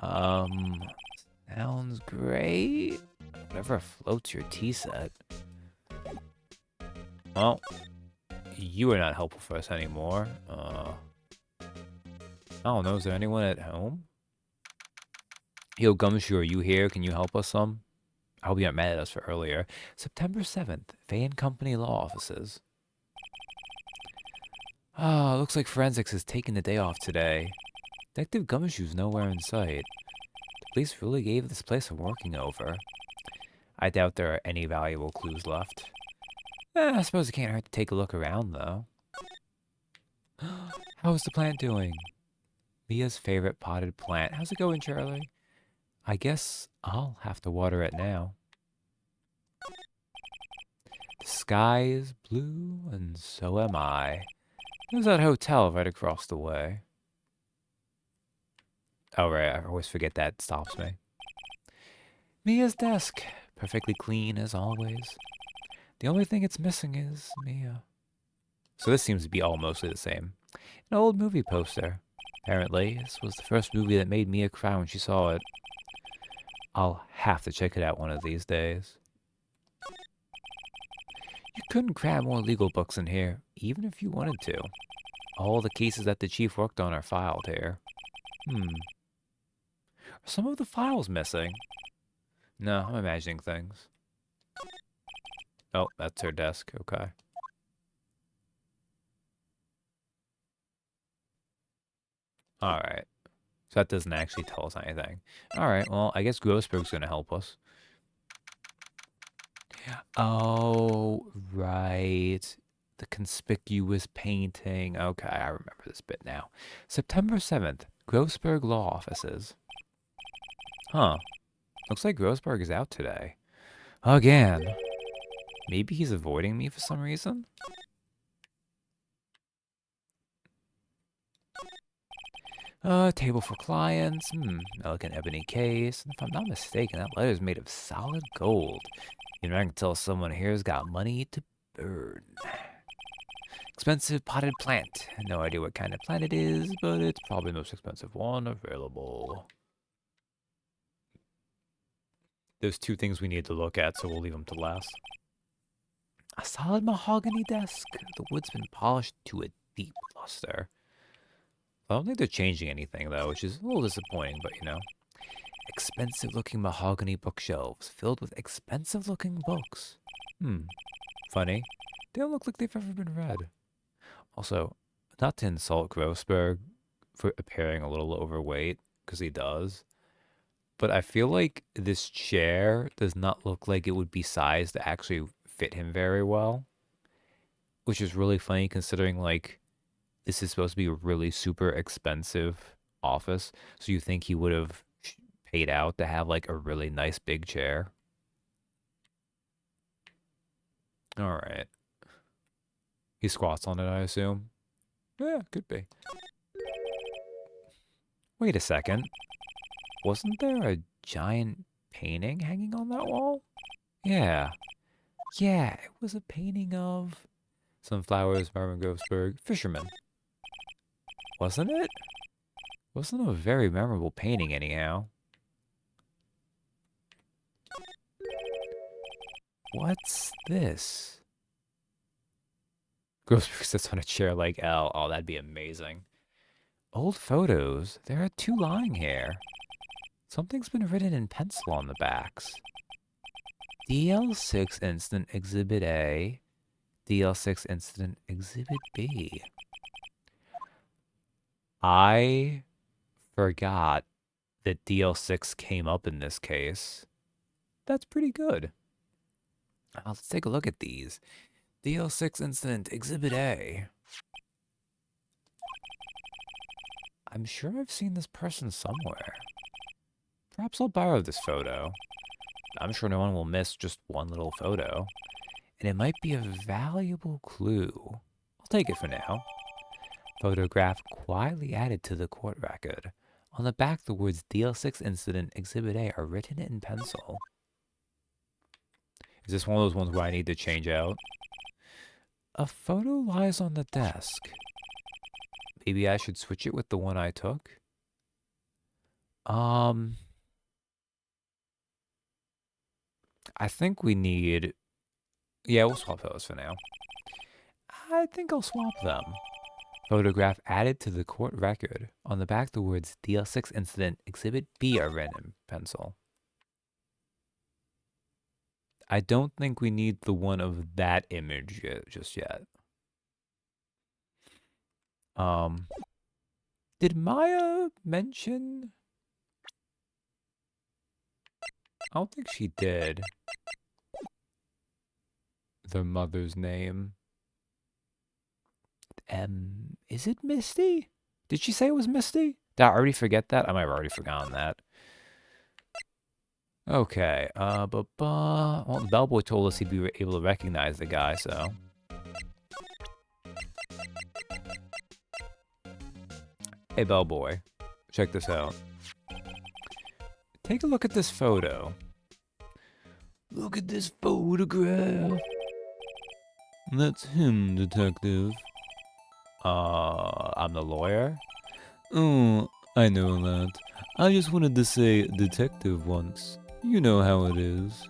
Sounds great. Whatever floats your tea set. Well, you are not helpful for us anymore. I don't know, is there anyone at home? Yo, Gumshoe, are you here? Can you help us some? I hope you aren't mad at us for earlier. September 7th, Fay and Company Law Offices. Ah, looks like Forensics has taken the day off today. Detective Gumshoe's nowhere in sight. The police really gave this place a working over. I doubt there are any valuable clues left. I suppose it can't hurt to take a look around, though. How's the plant doing? Mia's favorite potted plant. How's it going, Charlie? I guess I'll have to water it now. The sky is blue, and so am I. There's that hotel right across the way. Oh, right, I always forget that stops me. Mia's desk. Perfectly clean as always. The only thing it's missing is Mia. So this seems to be all mostly the same. An old movie poster. Apparently, this was the first movie that made Mia cry when she saw it. I'll have to check it out one of these days. You couldn't cram more legal books in here, even if you wanted to. All the cases that the chief worked on are filed here. Are some of the files missing? No, I'm imagining things. Oh, that's her desk. Okay. Alright. So that doesn't actually tell us anything. Alright, well, I guess Grossberg's gonna help us. Oh, right. The conspicuous painting. Okay, I remember this bit now. September 7th, Grossberg Law Offices. Huh. Looks like Grossberg is out today. Again. Maybe he's avoiding me for some reason? Table for clients. Elegant ebony case. And if I'm not mistaken, that letter is made of solid gold. You know, I can tell someone here's got money to burn. Expensive potted plant. No idea what kind of plant it is, but it's probably the most expensive one available. There's two things we need to look at, so we'll leave them to last. A solid mahogany desk. The wood's been polished to a deep luster. I don't think they're changing anything, though, which is a little disappointing, but you know. Expensive-looking mahogany bookshelves filled with expensive-looking books. Funny. They don't look like they've ever been read. Also, not to insult Grossberg for appearing a little overweight, because he does, but I feel like this chair does not look like it would be sized to actually fit him very well, which is really funny considering, like, this is supposed to be a really super expensive office, so you think he would have paid out to have, like, a really nice big chair. Alright. He squats on it, I assume. Yeah, could be. Wait a second. Wasn't there a giant painting hanging on that wall? Yeah. Yeah, it was a painting of... Sunflowers, Marvin Grossberg, Fisherman. Wasn't it? Wasn't a very memorable painting, anyhow. What's this? Grossberg sits on a chair like L. Oh, that'd be amazing. Old photos. There are two lying here. Something's been written in pencil on the backs. DL6 Incident Exhibit A. DL6 Incident Exhibit B. I forgot that DL6 came up in this case. That's pretty good. Let's take a look at these. DL6 Incident Exhibit A. I'm sure I've seen this person somewhere. Perhaps I'll borrow this photo. I'm sure no one will miss just one little photo. And it might be a valuable clue. I'll take it for now. Photograph quietly added to the court record. On the back, the words DL6 Incident Exhibit A are written in pencil. Is this one of those ones where I need to change out? A photo lies on the desk. Maybe I should switch it with the one I took? I think we need... Yeah, we'll swap those for now. I think I'll swap them. Photograph added to the court record. On the back, the words DL6 incident Exhibit B are written in pencil. I don't think we need the one of that image just yet. Did Maya mention? I don't think she did. Their mother's name. Is it Misty? Did she say it was Misty? Did I already forget that? I might have already forgotten that. Okay, well, the bellboy told us he'd be able to recognize the guy, so. Hey, bellboy, check this out. Take a look at this photo. Look at this photograph. That's him, detective. I'm the lawyer? Oh, I know that. I just wanted to say detective once. You know how it is.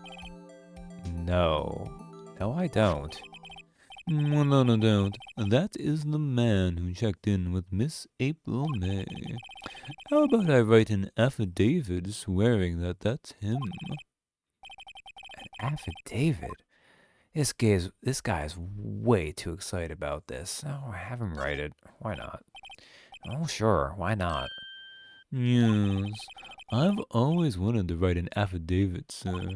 No. No, I don't. Without a doubt, that is the man who checked in with Miss April May. How about I write an affidavit swearing that that's him? An affidavit? This guy is way too excited about this. Oh, have him write it. Why not? Oh, sure. Why not? Yes, I've always wanted to write an affidavit, sir.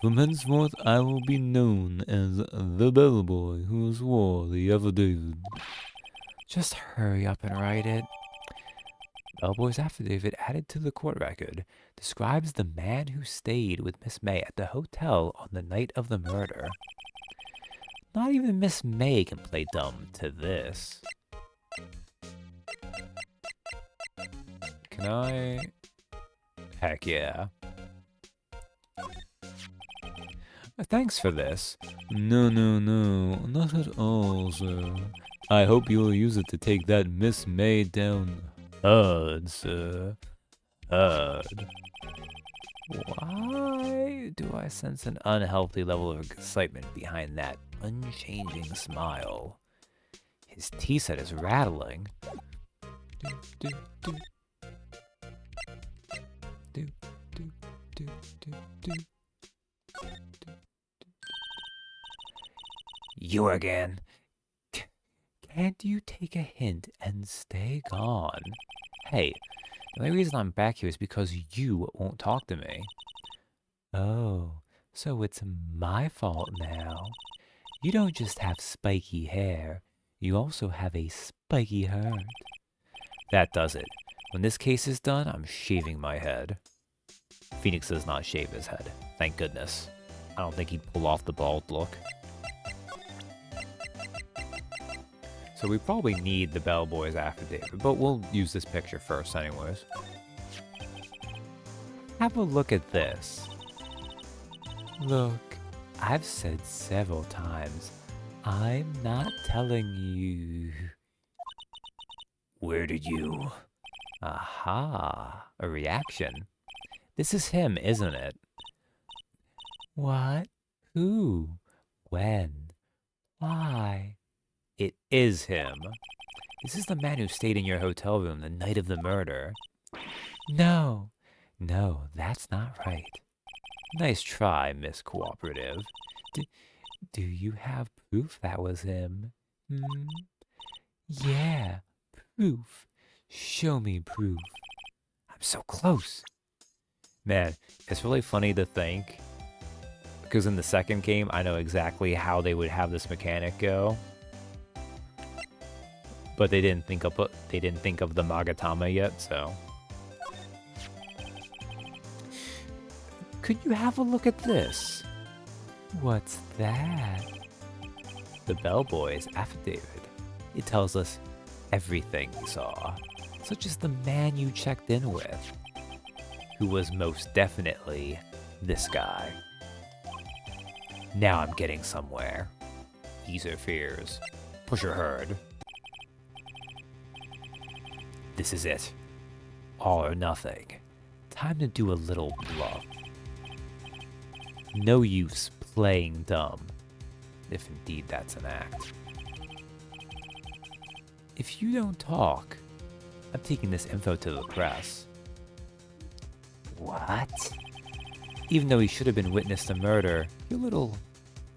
From henceforth, I will be known as the bellboy who swore the affidavit. Just hurry up and write it. Bellboy's affidavit added to the court record describes the man who stayed with Miss May at the hotel on the night of the murder. Not even Miss May can play dumb to this. Can I? Heck yeah. Thanks for this. No, not at all, sir. I hope you'll use it to take that Miss May down hard, sir. Hard. Why do I sense an unhealthy level of excitement behind that unchanging smile? His tea set is rattling. Do, do, do. Do, do, do, do, do. You again. Can't you take a hint and stay gone? Hey, the only reason I'm back here is because you won't talk to me. Oh, so it's my fault now. You don't just have spiky hair, you also have a spiky heart. That does it. When this case is done, I'm shaving my head. Phoenix does not shave his head, thank goodness. I don't think he'd pull off the bald look. So we probably need the bellboy's affidavit, but we'll use this picture first anyways. Have a look at this. Look, I've said several times, I'm not telling you. Where did you? Aha, a reaction. This is him, isn't it? What? Who? When? Why? It is him. This is the man who stayed in your hotel room the night of the murder. No, that's not right. Nice try, Miss Cooperative. Do you have proof that was him? Yeah, proof. Show me proof. I'm so close. Man, it's really funny to think, because in the second game, I know exactly how they would have this mechanic go. But they didn't think of the Magatama yet, so. Could you have a look at this? What's that? The bellboy's affidavit. It tells us everything we saw, such as the man you checked in with, who was most definitely this guy. Now I'm getting somewhere. Ease her fears. Push her herd. This is it. All or nothing. Time to do a little bluff. No use playing dumb, if indeed that's an act. If you don't talk, I'm taking this info to the press. What? Even though he should have been witness to murder, your little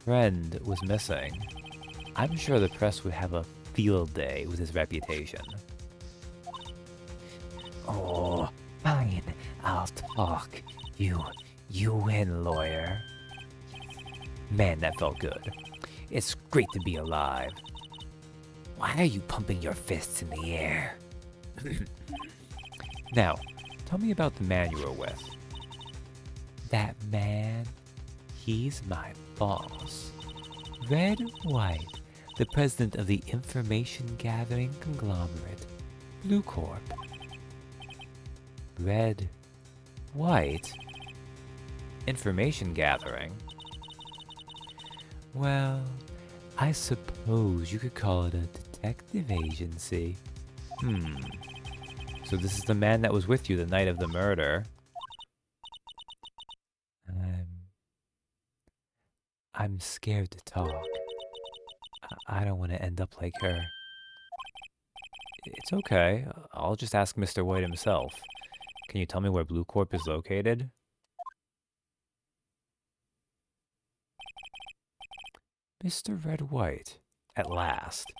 friend was missing. I'm sure the press would have a field day with his reputation. Oh, fine. I'll talk. You win, lawyer. Man, that felt good. It's great to be alive. Why are you pumping your fists in the air? Now, tell me about the man you were with. That man, he's my boss. Red White, the president of the information gathering conglomerate, Blue Corp. Red, White, information gathering. Well, I suppose you could call it a detective agency. So this is the man that was with you the night of the murder. I'm scared to talk. I don't want to end up like her. It's okay. I'll just ask Mr. White himself. Can you tell me where Blue Corp is located? Mr. Red White. At last.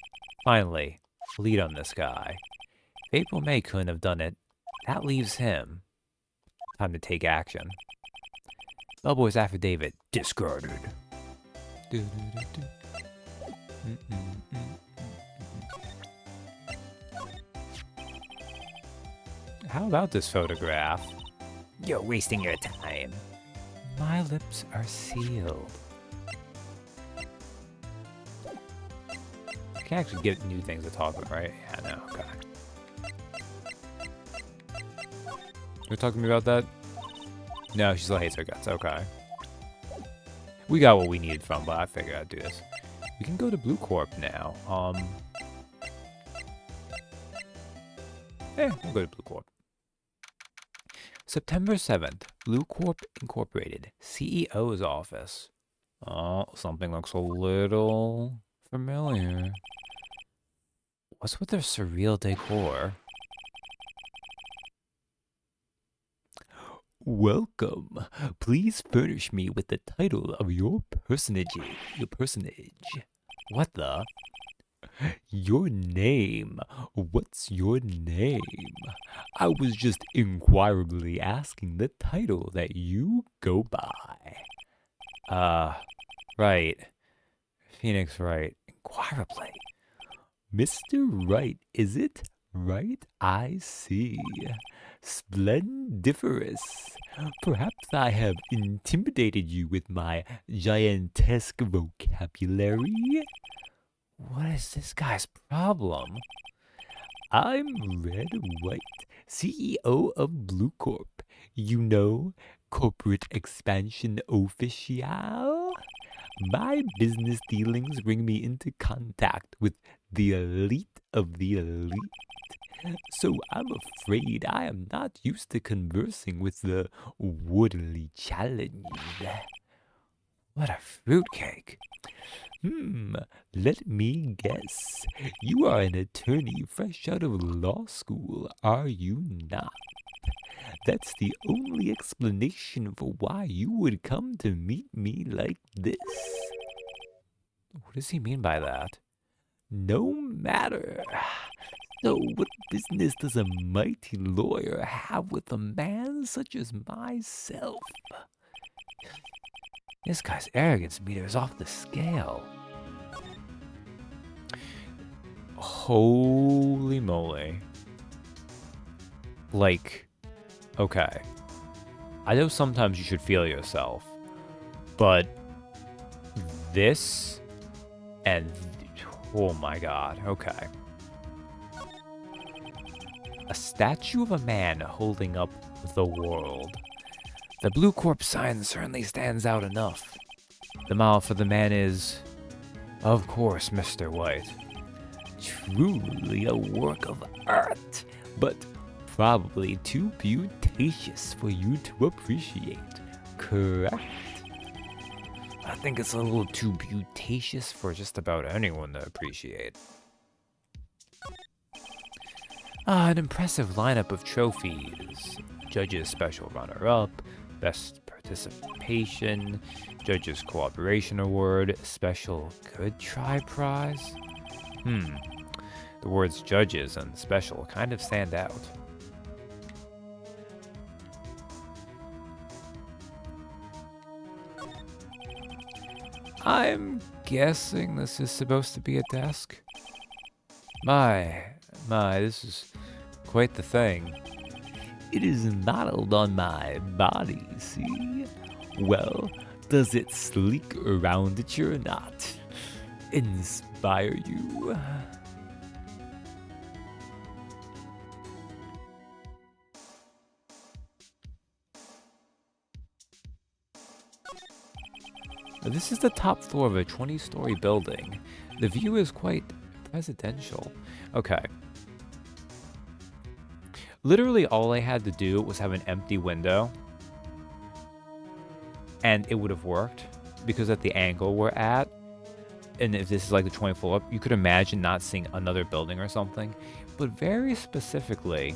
Finally. Lead on this guy. If April May couldn't have done it, that leaves him. Time to take action. Bellboy's affidavit discarded. How about this photograph? You're wasting your time. My lips are sealed. I can actually get new things to talk about, right? Yeah, no, okay. You're talking to me about that? No, she still hates her guts, okay. We got what we needed from, but I figured I'd do this. We can go to Blue Corp now. We'll go to Blue Corp. September 7th, Blue Corp Incorporated, CEO's office. Oh, something looks a little familiar. What's with their surreal decor? Welcome. Please furnish me with the title of your personage. What the? Your name. What's your name? I was just inquirably asking the title that you go by. Wright. Phoenix Wright. Inquirably. Mr. Wright, is it? Right, I see. Splendiferous. Perhaps I have intimidated you with my giantesque vocabulary? What is this guy's problem? I'm Red White, CEO of Blue Corp. You know, corporate expansion official. My business dealings bring me into contact with the elite of the elite. So I'm afraid I am not used to conversing with the woodily challenged. What a fruitcake. Let me guess. You are an attorney fresh out of law school, are you not? That's the only explanation for why you would come to meet me like this. What does he mean by that? No matter. So what business does a mighty lawyer have with a man such as myself? This guy's arrogance meter is off the scale. Holy moly. Like, okay. I know sometimes you should feel yourself, but this and oh my god, okay. A statue of a man holding up the world. The Blue Corp sign certainly stands out enough. The mile for the man is, of course, Mr. White. Truly a work of art, but probably too beauticious for you to appreciate, correct? I think it's a little too beauticious for just about anyone to appreciate. An impressive lineup of trophies. Judge's Special Runner-Up, Best Participation, Judge's Cooperation Award, Special Good Try Prize. The words judges and special kind of stand out. I'm guessing this is supposed to be a desk. My, this is quite the thing. It is modeled on my body, see? Well, does it sleek around it or not? Inspire you? This is the top floor of a 20-story building. The view is quite presidential. Okay. Literally all I had to do was have an empty window, and it would have worked, because at the angle we're at, and if this is like the 20th floor, you could imagine not seeing another building or something. But very specifically,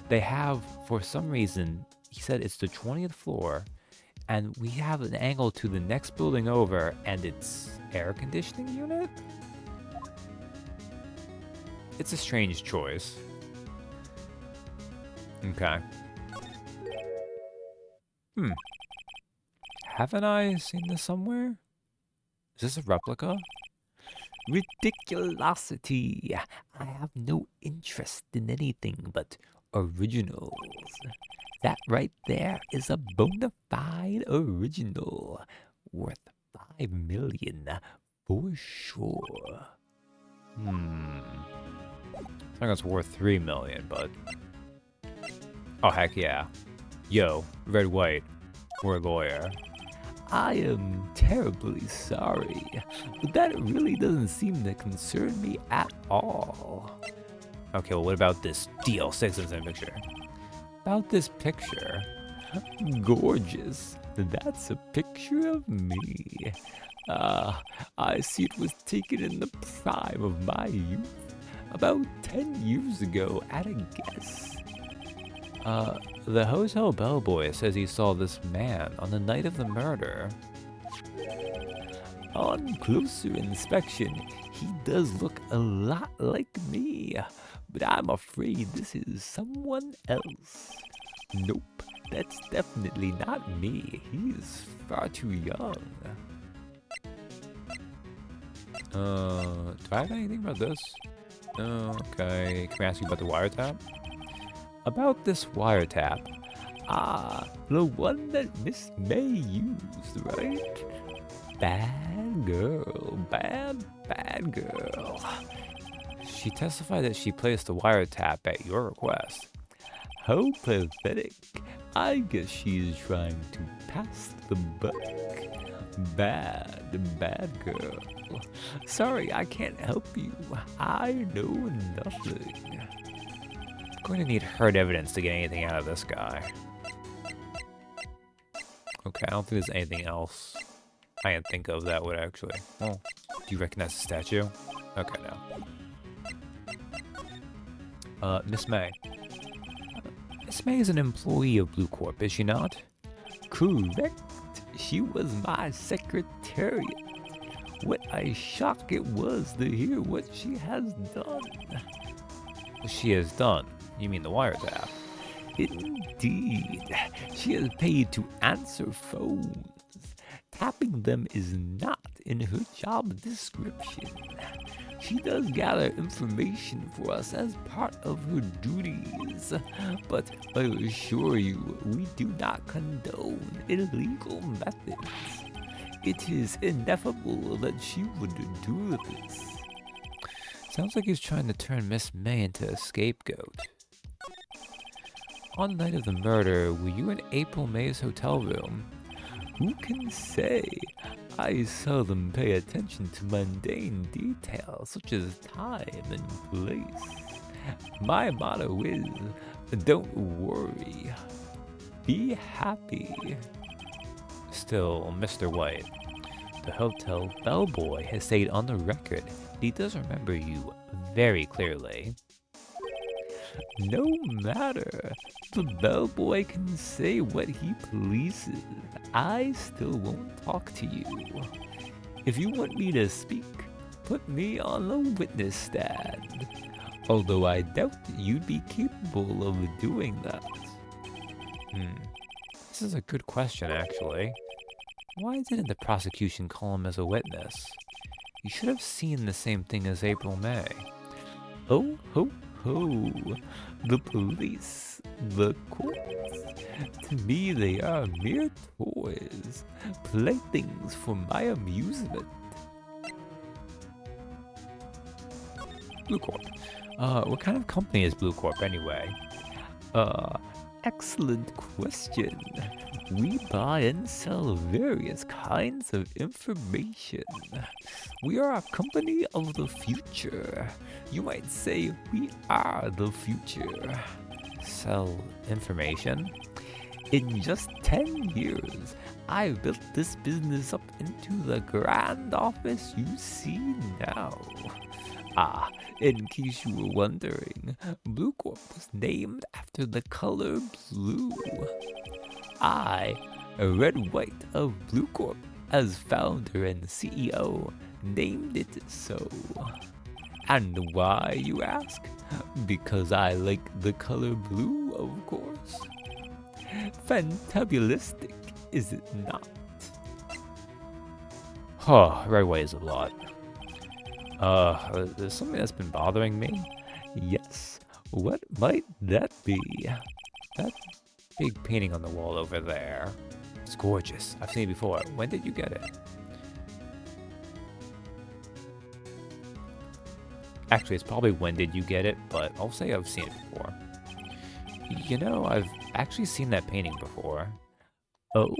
they have, for some reason, he said it's the 20th floor, and we have an angle to the next building over, and it's air conditioning unit? It's a strange choice. Okay. Haven't I seen this somewhere? Is this a replica? Ridiculosity! I have no interest in anything but originals. That right there is a bona fide original, worth $5 million for sure. I think it's worth $3 million, but... Oh, heck yeah. Yo, Red White, we're a lawyer. I am terribly sorry, but that really doesn't seem to concern me at all. Okay, well, what about this DL6 that's in the picture? About this picture? Gorgeous. That's a picture of me. I see it was taken in the prime of my youth, about 10 years ago at a guess. The hotel bellboy says he saw this man on the night of the murder. On closer inspection, he does look a lot like me, but I'm afraid this is someone else. Nope, that's definitely not me. He's far too young. Do I have anything about this? Okay, can we ask you about the wiretap? About this wiretap. The one that Miss May used, right? Bad girl, bad girl. She testified that she placed the wiretap at your request. How pathetic. I guess she's trying to pass the buck. Bad girl. Sorry, I can't help you. I know nothing. I'm going to need hard evidence to get anything out of this guy. Okay, I don't think there's anything else I can think of that would actually... Oh, do you recognize the statue? Okay, no. Miss May. Miss May is an employee of Blue Corp, is she not? Correct. She was my secretariat. What a shock it was to hear what she has done. She has done? You mean the wiretap? Indeed. She is paid to answer phones. Tapping them is not in her job description. She does gather information for us as part of her duties, but I assure you, we do not condone illegal methods. It is ineffable that she would do this. Sounds like he's trying to turn Miss May into a scapegoat. On the night of the murder, were you in April May's hotel room? Who can say? I seldom pay attention to mundane details such as time and place. My motto is, don't worry, be happy. Still, Mr. White, the hotel bellboy has stayed on the record. He does remember you very clearly. No matter. The bellboy can say what he pleases. I still won't talk to you. If you want me to speak, put me on the witness stand. Although I doubt you'd be capable of doing that. This is a good question, actually. Why didn't the prosecution call him as a witness? You should have seen the same thing as April May. Oh, ho, ho. The police, the courts. To me, they are mere toys, playthings for my amusement. Blue Corp. What kind of company is Blue Corp anyway? Excellent question. We buy and sell various kinds of information. We are a company of the future. You might say we are the future. Sell information? In just 10 years, I've built this business up into the grand office you see now. Ah, in case you were wondering, Blue Corp was named after the color blue. I, Red White of Blue Corp, as founder and CEO, named it so. And why, you ask? Because I like the color blue, of course. Fantabulistic, is it not? Huh, right way is a lot. There's something that's been bothering me. Yes, what might that be? That big painting on the wall over there. It's gorgeous. I've seen it before. When did you get it? Actually, it's probably when did you get it, but I'll say I've seen it before. You know, I've actually seen that painting before. Oh,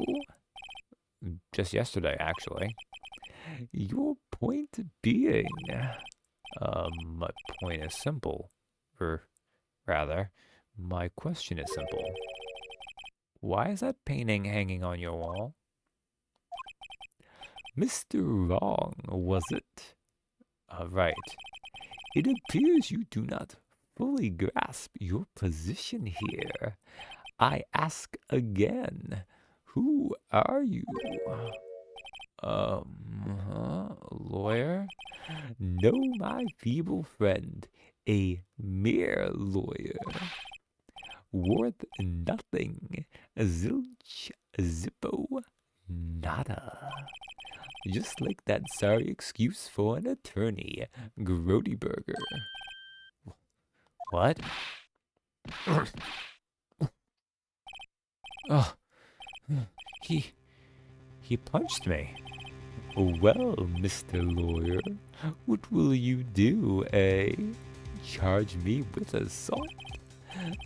Just yesterday, actually. your point being... My point is simple. Or, rather, my question is simple. Why is that painting hanging on your wall? Mr. Wrong, was it? Right. It appears you do not fully grasp your position here. I ask again, who are you? Lawyer? No, my feeble friend, a mere lawyer. Worth nothing, zilch, zippo, nada. Just like that sorry excuse for an attorney, Grody Burger. What? Oh, he punched me. Well, Mr. Lawyer, what will you do, eh? Charge me with assault?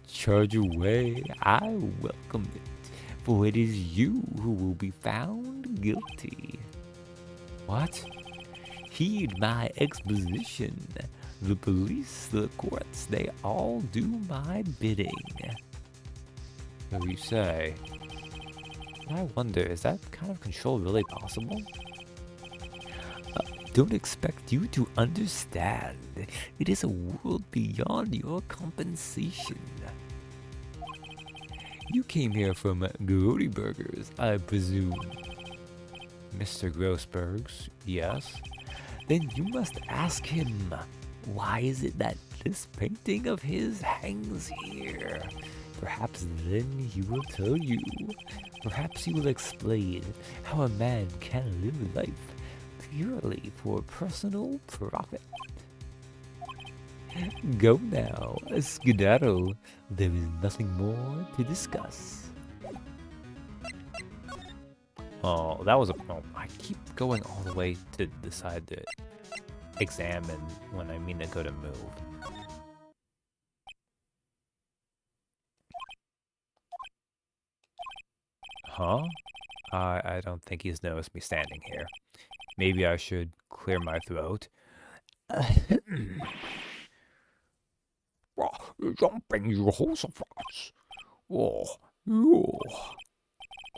Charge away, I welcome it, for it is you who will be found guilty. What? Heed my exposition. The police, the courts, they all do my bidding. So you say. I wonder, is that kind of control really possible? Don't expect you to understand. It is a world beyond your compensation. You came here from Grody Burgers, I presume. Mr. Grossberg's, yes. Then you must ask him, why is it that this painting of his hangs here? Perhaps then he will tell you. Perhaps he will explain how a man can live life purely for personal profit. Go now, skedaddle. There is nothing more to discuss. Oh, that was a... Oh, I keep going all the way to decide to examine when I mean to go to move. Huh? I don't think he's noticed me standing here. Maybe I should clear my throat. Jumping Jehoshaphat. Oh,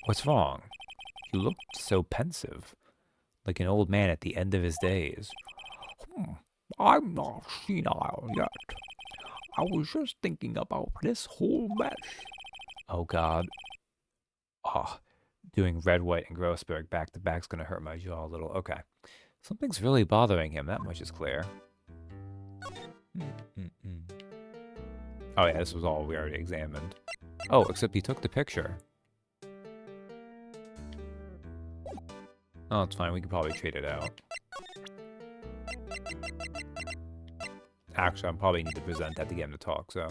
what's wrong? You looked so pensive, like an old man at the end of his days. I'm not senile yet. I was just thinking about this whole mess. Oh God. Oh, doing Red, White, and Grossberg back to back's gonna hurt my jaw a little. Okay. Something's really bothering him, that much is clear. Oh yeah, this was all we already examined. Oh, except he took the picture. Oh, it's fine, we can probably trade it out. Actually, I probably need to present that to get him to talk, so...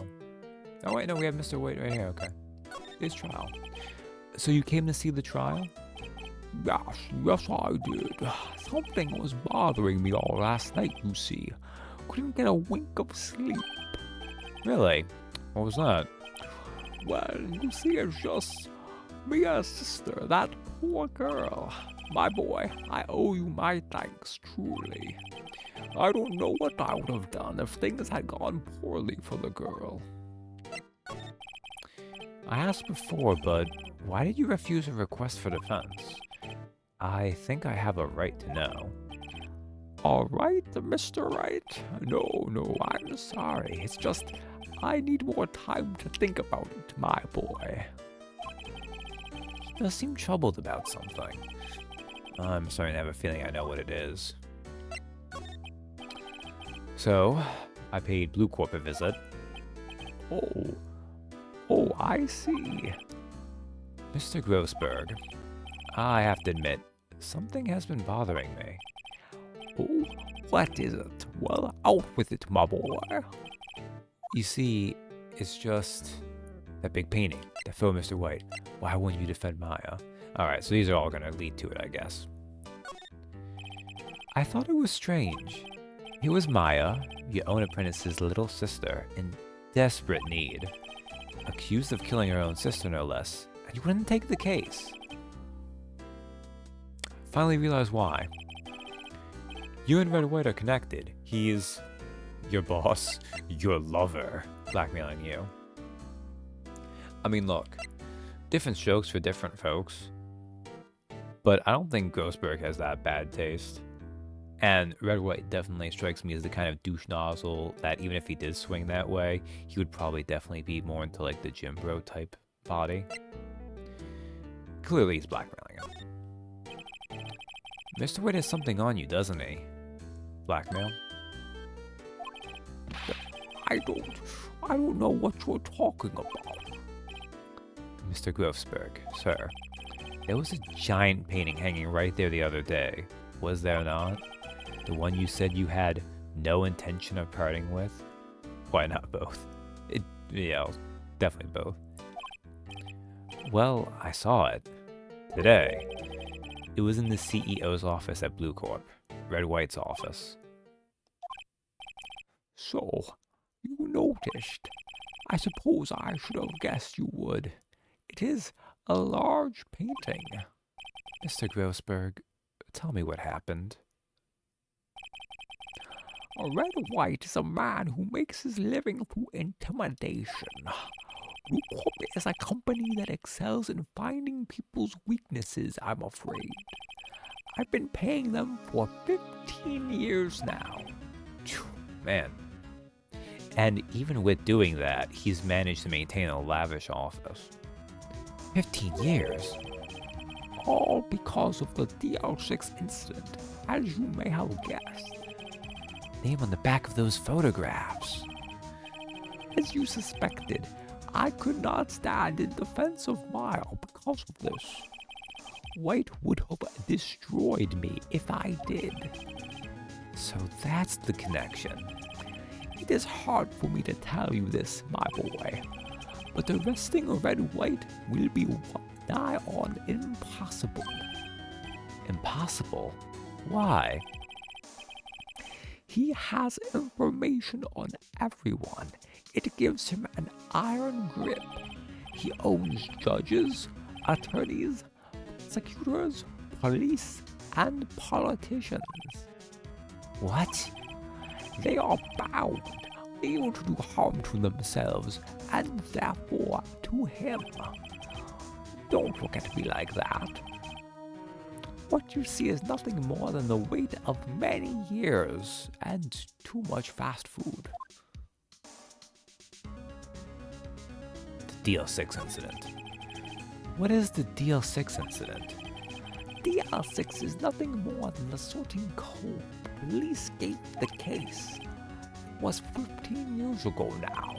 Oh wait, no, we have Mr. Wade right here, okay. His trial. So you came to see the trial? Yes, I did. Something was bothering me all last night, you see. Couldn't get a wink of sleep. Really? What was that? Well, you see, it's just Mia's sister, that poor girl. My boy, I owe you my thanks, truly. I don't know what I would have done if things had gone poorly for the girl. I asked before, but why did you refuse a request for defense? I think I have a right to know. All right, Mr. Wright? No, I'm sorry. It's just I need more time to think about it, my boy. He does seem troubled about something. I'm starting to have a feeling I know what it is. So, I paid Blue Corp a visit. Oh, I see. Mr. Grossberg, I have to admit, something has been bothering me. Oh, what is it? Well, out with it, my boy. You see, it's just that big painting, that photo, Mr. White. Why wouldn't you defend Maya? Alright, so these are all gonna lead to it, I guess. I thought it was strange. Here was Maya, your own apprentice's little sister, in desperate need. Accused of killing her own sister, no less, and you wouldn't take the case. Finally realized why. You and Red White are connected. He's your boss, your lover, blackmailing you. I mean, look, different strokes for different folks, but I don't think Grossberg has that bad taste. And Red White definitely strikes me as the kind of douche nozzle that even if he did swing that way, he would probably definitely be more into like the gym bro type body. Clearly he's blackmailing him. Mr. White has something on you, doesn't he? Blackmail? I don't know what you're talking about. Mr. Grossberg, sir, there was a giant painting hanging right there the other day, was there not? The one you said you had no intention of parting with? Why not both? Yeah, definitely both. Well, I saw it. Today. It was in the CEO's office at Blue Corp. Red White's office. So, you noticed. I suppose I should have guessed you would. It is a large painting. Mr. Grossberg, tell me what happened. Red White is a man who makes his living through intimidation. Blue Corp is a company that excels in finding people's weaknesses, I'm afraid. I've been paying them for 15 years now. Man. And even with doing that, he's managed to maintain a lavish office. 15 years? All because of the DL6 incident, as you may have guessed. Name on the back of those photographs. As you suspected, I could not stand in defense of Maya because of this. White would have destroyed me if I did. So that's the connection. It is hard for me to tell you this, my boy, but arresting Red White will be nigh on impossible. Impossible? Why? He has information on everyone. It gives him an iron grip. He owns judges, attorneys, prosecutors, police, and politicians. What? They are bound, able to do harm to themselves, and therefore to him. Don't look at me like that. What you see is nothing more than the weight of many years and too much fast food. DL6 incident. What is the DL6 incident? DL6 is nothing more than the sorting code police gave the case. It was 15 years ago now.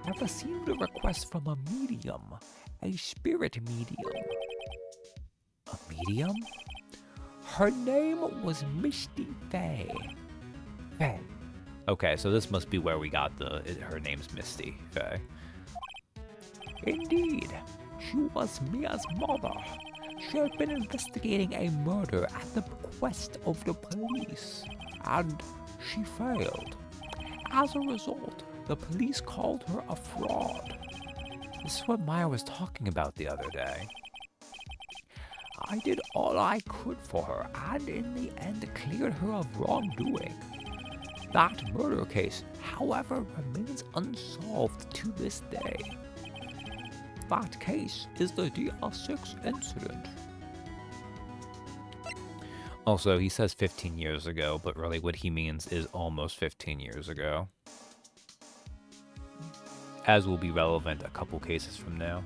I received a request from a medium, a spirit medium. A medium? Her name was Misty Faye. Faye. Okay, so this must be where we got her name's Misty Faye. Indeed, she was Mia's mother. She had been investigating a murder at the bequest of the police, and she failed. As a result, the police called her a fraud. This is what Maya was talking about the other day. I did all I could for her, and in the end cleared her of wrongdoing. That murder case, however, remains unsolved to this day. That case is the DL6 incident. Also, he says 15 years ago, but really what he means is almost 15 years ago. As will be relevant a couple cases from now.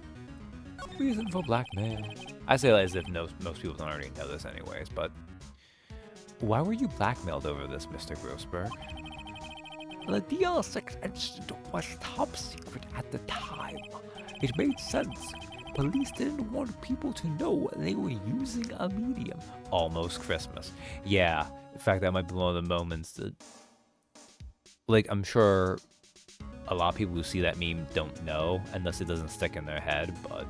Reason for blackmail. I say that as if most people don't already know this anyways, but... Why were you blackmailed over this, Mr. Grossberg? The DL6 incident was top secret at the time. It made sense. Police didn't want people to know they were using a medium. Almost Christmas. Yeah, in fact, that might be one of the moments that... Like, I'm sure a lot of people who see that meme don't know, unless it doesn't stick in their head, but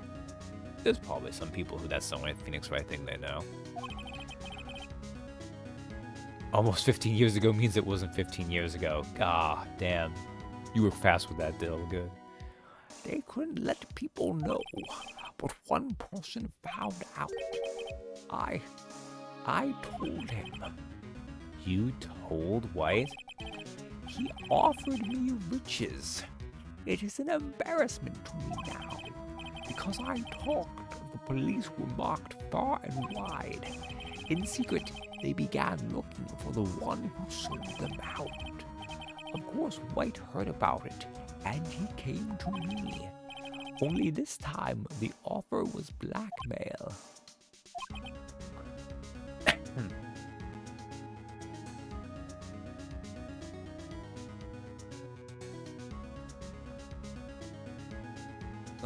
there's probably some people who that's the only Phoenix Wright thing they know. Almost 15 years ago means it wasn't 15 years ago. Ah, damn. You were fast with that, Dill. Good. They couldn't let people know, but one person found out. I told him. You told White? He offered me riches. It is an embarrassment to me now. Because I talked, the police were marked far and wide. In secret, they began looking for the one who sold them out. Of course, White heard about it, and he came to me. Only this time, the offer was blackmail.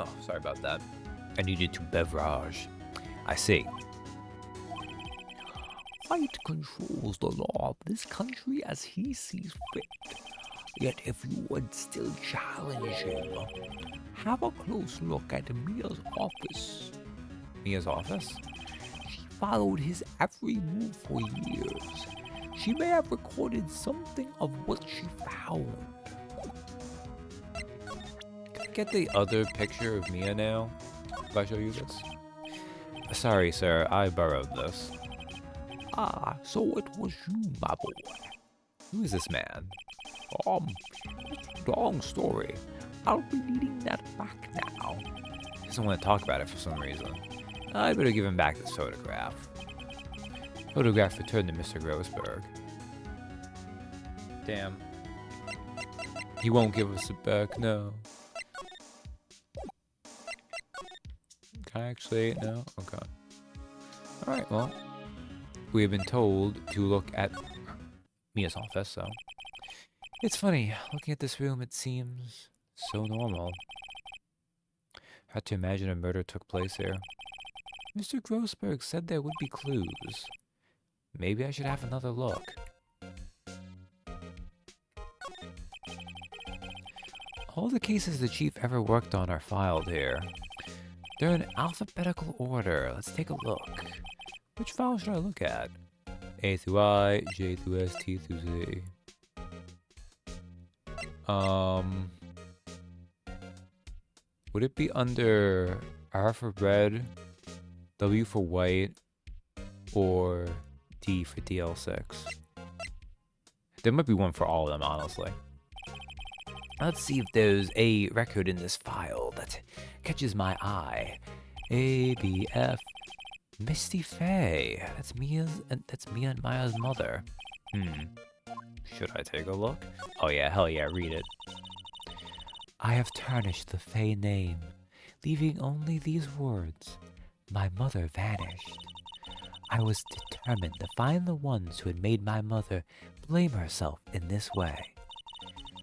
Oh, sorry about that. I needed to beverage. I see. White controls the law of this country as he sees fit. Yet if you would still challenge him, have a close look at Mia's office. Mia's office? She followed his every move for years. She may have recorded something of what she found. Can I get the other picture of Mia now? If I show you this? Sorry, sir. I borrowed this. Ah, so it was you, my boy. Who is this man? It's a long story. I'll be needing that back now. He doesn't want to talk about it for some reason. I better give him back this photograph. Photograph returned to Mr. Grossberg. Damn. He won't give us it back, no. Can I actually? No? Okay. Alright, well. We have been told to look at Mia's office, so... It's funny, looking at this room, it seems so normal. Had to imagine a murder took place here. Mr. Grossberg said there would be clues. Maybe I should have another look. All the cases the chief ever worked on are filed here. They're in alphabetical order. Let's take a look. Which file should I look at? A through I, J through S, T through Z. Would it be under R for red, W for white, or D for DL6? There might be one for all of them, honestly. Let's see if there's a record in this file that catches my eye. A, B, F, Misty Faye. That's Mia and Maya's mother. Should I take a look? Oh yeah, hell yeah, read it. I have tarnished the Faye name. leaving only these words, "My mother vanished." I was determined to find the ones who had made my mother blame herself in this way.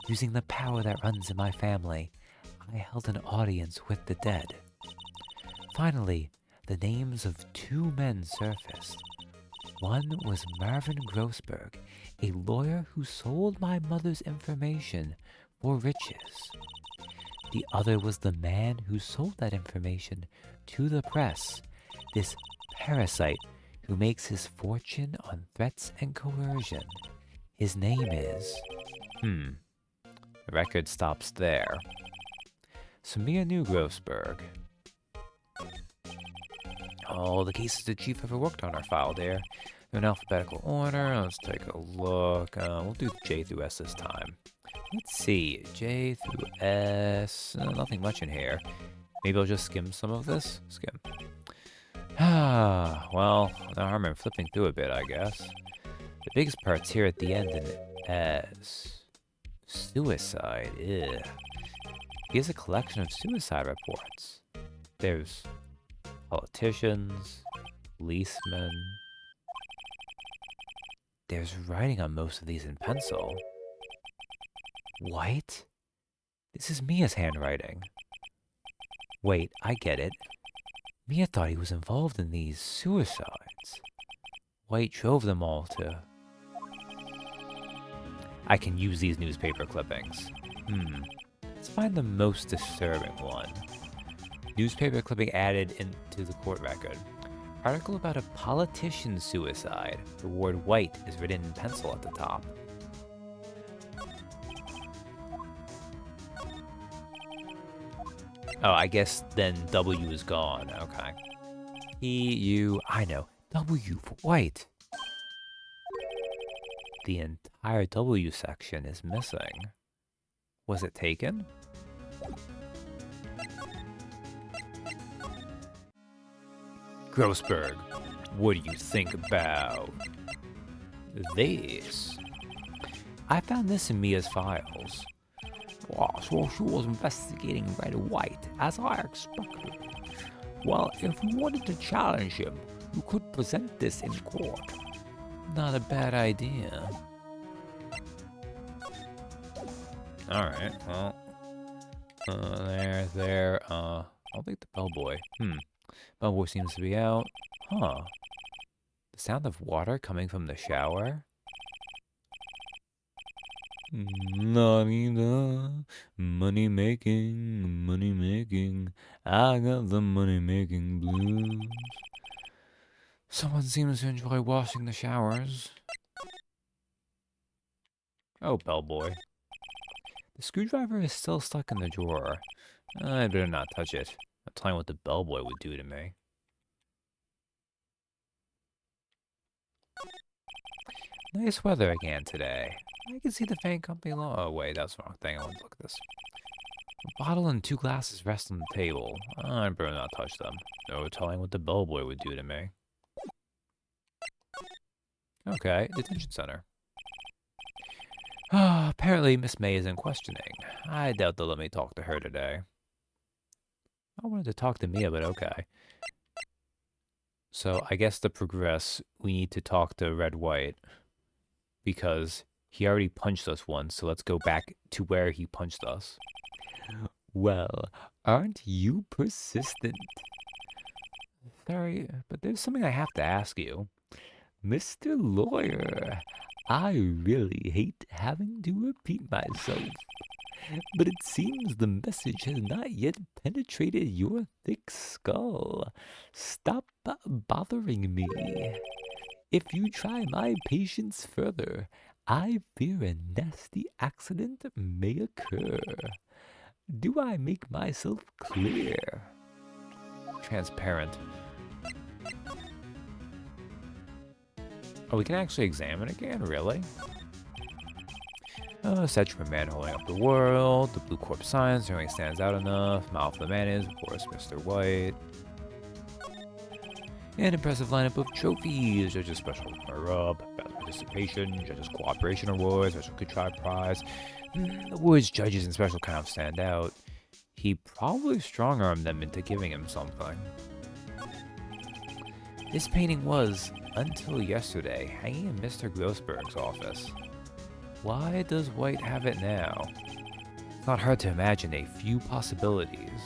Using the power that runs in my family, I held an audience with the dead. Finally, the names of two men surfaced. One was Marvin Grossberg, a lawyer who sold my mother's information for riches. The other was the man who sold that information to the press, this parasite who makes his fortune on threats and coercion. His name is... The record stops there. Samia knew Grossberg. All the cases the chief ever worked on are filed there. They're in alphabetical order. Let's take a look. We'll do J through S this time. Let's see. J through S. Nothing much in here. Maybe I'll just skim some of this. Skim. Well, no harm in flipping through a bit, I guess. The biggest part's here at the end in S. Suicide. Ugh. Here's a collection of suicide reports. There's politicians, policemen. There's writing on most of these in pencil. White? This is Mia's handwriting. Wait, I get it. Mia thought he was involved in these suicides. White drove them all to... I can use these newspaper clippings. Let's find the most disturbing one. Newspaper clipping added into the court record. Article about a politician's suicide. The word white is written in pencil at the top. Oh, I guess then W is gone. Okay. E-U, I know. W for white. The entire W section is missing. Was it taken? Grossberg, what do you think about this? I found this in Mia's files. Well, so she was investigating Red White, as I expected. Well, if you wanted to challenge him, you could present this in court. Not a bad idea. Alright, well. I'll take the bellboy. Bellboy seems to be out. Huh. The sound of water coming from the shower? La-di-da, money making, I got the money making blues. Someone seems to enjoy washing the showers. Oh, bellboy. The screwdriver is still stuck in the drawer. I better not touch it. I'm telling you what the bellboy would do to me. Nice weather again today. I can see the faint company low. Oh, wait, that's the wrong thing. I want to look at this. A bottle and 2 glasses rest on the table. I better not touch them. No telling what the bellboy would do to me. Okay, detention center. Apparently Miss May is in questioning. I doubt they'll let me talk to her today. I wanted to talk to Mia, but okay. So I guess to progress, we need to talk to Red White. Because he already punched us once, so let's go back to where he punched us. Well, aren't you persistent? Sorry, but there's something I have to ask you. Mr. Lawyer, I really hate having to repeat myself, but it seems the message has not yet penetrated your thick skull. Stop bothering me. If you try my patience further, I fear a nasty accident may occur. Do I make myself clear? Transparent. Oh, we can actually examine again? Really? Statue of a man holding up the world. The blue corpse sign certainly stands out enough. Mouth of the man is, of course, Mr. White. An impressive lineup of trophies. Judges special runner-up, best participation, judges cooperation awards, special good try prize. The awards, judges, and special kind of stand out. he probably strong-armed them into giving him something. This painting was, until yesterday, hanging in Mr. Grossberg's office. Why does White have it now? It's not hard to imagine a few possibilities.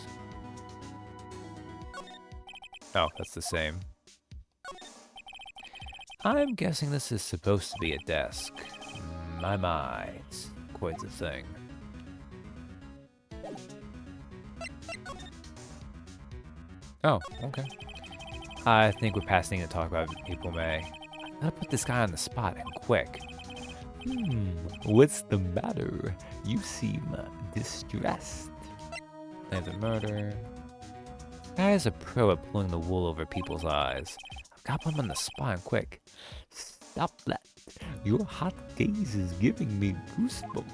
Oh, that's the same. I'm guessing this is supposed to be a desk. My, it's quite the thing. Oh, okay. I think we're passing to talk about April May. I gotta put this guy on the spot, and quick. What's the matter? You seem distressed. Plans of murder. Guy is a pro at pulling the wool over people's eyes. I've got to put him on the spot, and quick. Stop that. Your hot gaze is giving me goosebumps.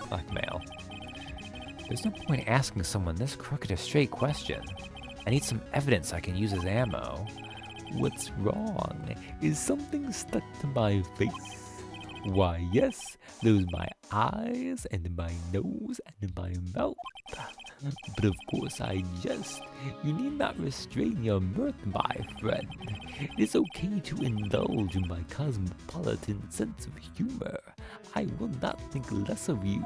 Blackmail. There's no point asking someone this crooked a straight question. I need some evidence I can use as ammo. What's wrong? Is something stuck to my face? Why, yes, those my eyes and my nose and my mouth. But of course I jest. You need not restrain your mirth, my friend. It is okay to indulge in my cosmopolitan sense of humor. I will not think less of you.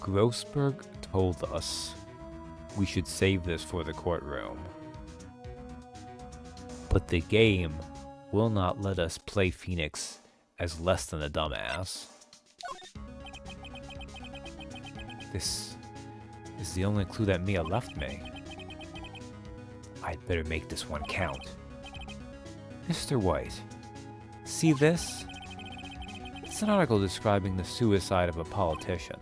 Grossberg told us we should save this for the courtroom. But the game will not let us play Phoenix as less than a dumbass. This is the only clue that Mia left me. I'd better make this one count. Mr. White, see this? It's an article describing the suicide of a politician.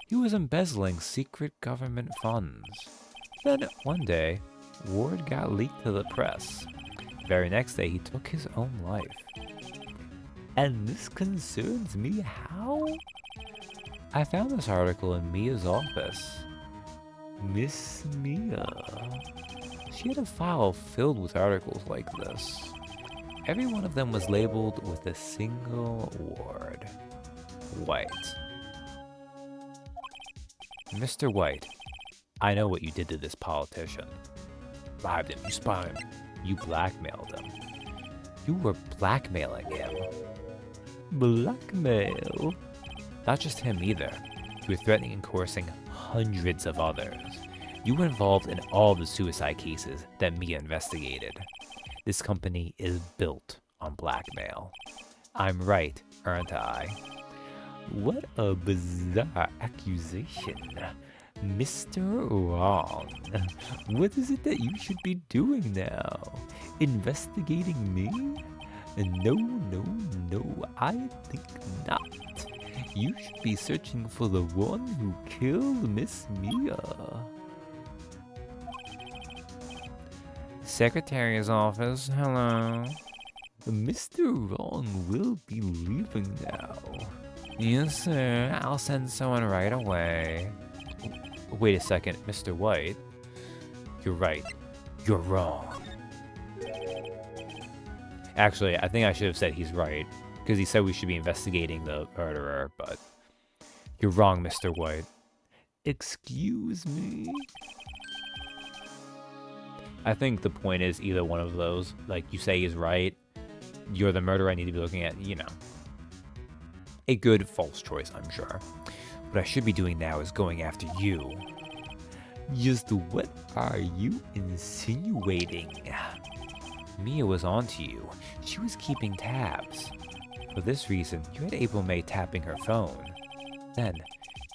He was embezzling secret government funds. Then, one day, word got leaked to the press. The very next day, he took his own life. And this concerns me how? I found this article in Mia's office. Miss Mia. She had a file filled with articles like this. Every one of them was labeled with a single word. White. Mr. White, I know what you did to this politician. Bribed him, you spied him, you blackmailed him. You were blackmailing him. Blackmail? Not just him either. You were threatening and coercing hundreds of others. You were involved in all the suicide cases that Mia investigated. This company is built on blackmail. I'm right, aren't I? What a bizarre accusation. Mr. Wrong. What is it that you should be doing now? Investigating me? No, I think not. You should be searching for the one who killed Miss Mia. Secretary's office, hello. Mr. Wrong will be leaving now. Yes, sir. I'll send someone right away. Wait a second, Mr. White. You're right. You're wrong. Actually, I think I should have said he's right, because he said we should be investigating the murderer, but you're wrong, Mr. White. Excuse me? I think the point is either one of those. Like, you say he's right, you're the murderer I need to be looking at, you know. A good false choice, I'm sure. What I should be doing now is going after you. Just what are you insinuating? Mia was onto you. She was keeping tabs. For this reason, you had April May tapping her phone. Then,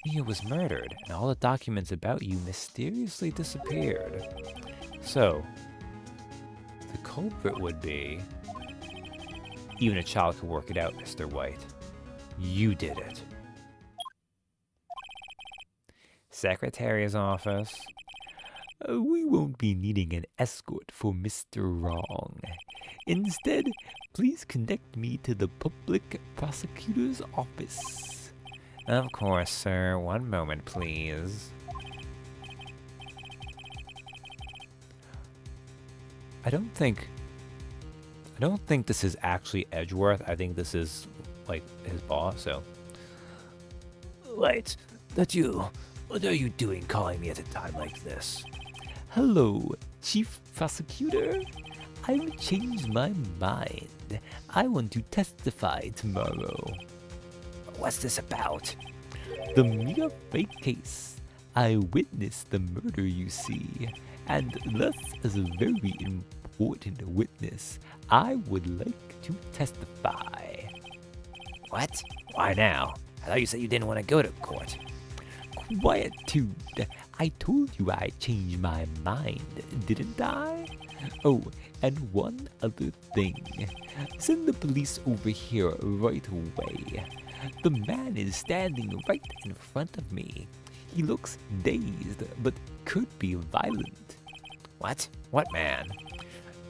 Mia was murdered, and all the documents about you mysteriously disappeared. So, the culprit would be... Even a child could work it out, Mr. White. You did it. Secretary's office. We won't be needing an escort for Mr. Wrong. Instead, please connect me to the public prosecutor's office. Of course, sir. One moment, please. I don't think this is actually Edgeworth. I think this is like his boss. So Wright, that you. What are you doing calling me at a time like this? Hello, Chief Prosecutor. I've changed my mind. I want to testify tomorrow. What's this about? The Mia Fake case. I witnessed the murder, you see, and thus, as a very important witness, I would like to testify. What? Why now? I thought you said you didn't want to go to court. Quietude. I told you I changed my mind, didn't I? Oh, and one other thing. Send the police over here right away. The man is standing right in front of me. He looks dazed, but could be violent. What? What man?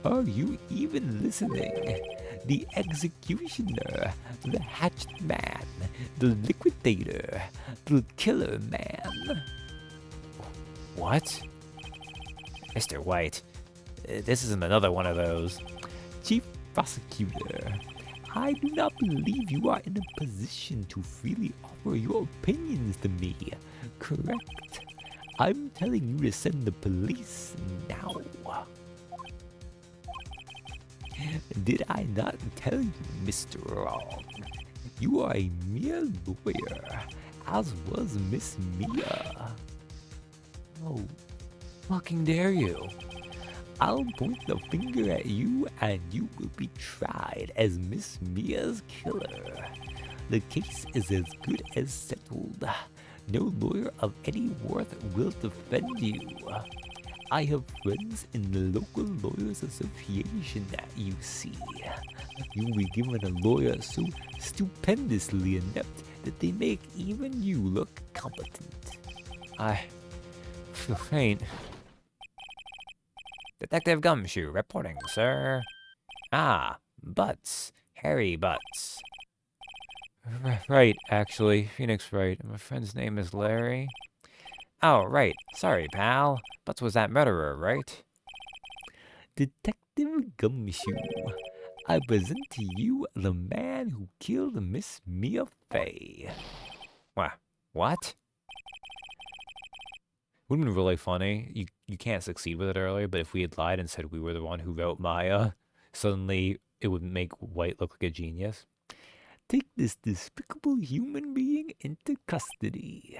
Are you even listening? The executioner, the hatched man, the liquidator, the killer man. What? Mr. White, this isn't another one of those. Chief Prosecutor, I do not believe you are in a position to freely offer your opinions to me, correct? I'm telling you to send the police now. Did I not tell you, Mr. Wrong? You are a mere lawyer, as was Miss Mia. Oh, fucking dare you? I'll point the finger at you and you will be tried as Miss Mia's killer. The case is as good as settled. No lawyer of any worth will defend you. I have friends in the local lawyers association, you see. You will be given a lawyer so stupendously inept that they make even you look competent. I feel faint. Detective Gumshoe reporting, sir. Ah, Butts. Harry Butts. Right, actually. Phoenix Wright. My friend's name is Larry. Oh, right. Sorry, pal. Butts was that murderer, right? Detective Gumshoe, I present to you the man who killed Miss Mia Fey. What? Would have been really funny. You can't succeed with it earlier, but if we had lied and said we were the one who wrote Maya, suddenly it would make White look like a genius. Take this despicable human being into custody.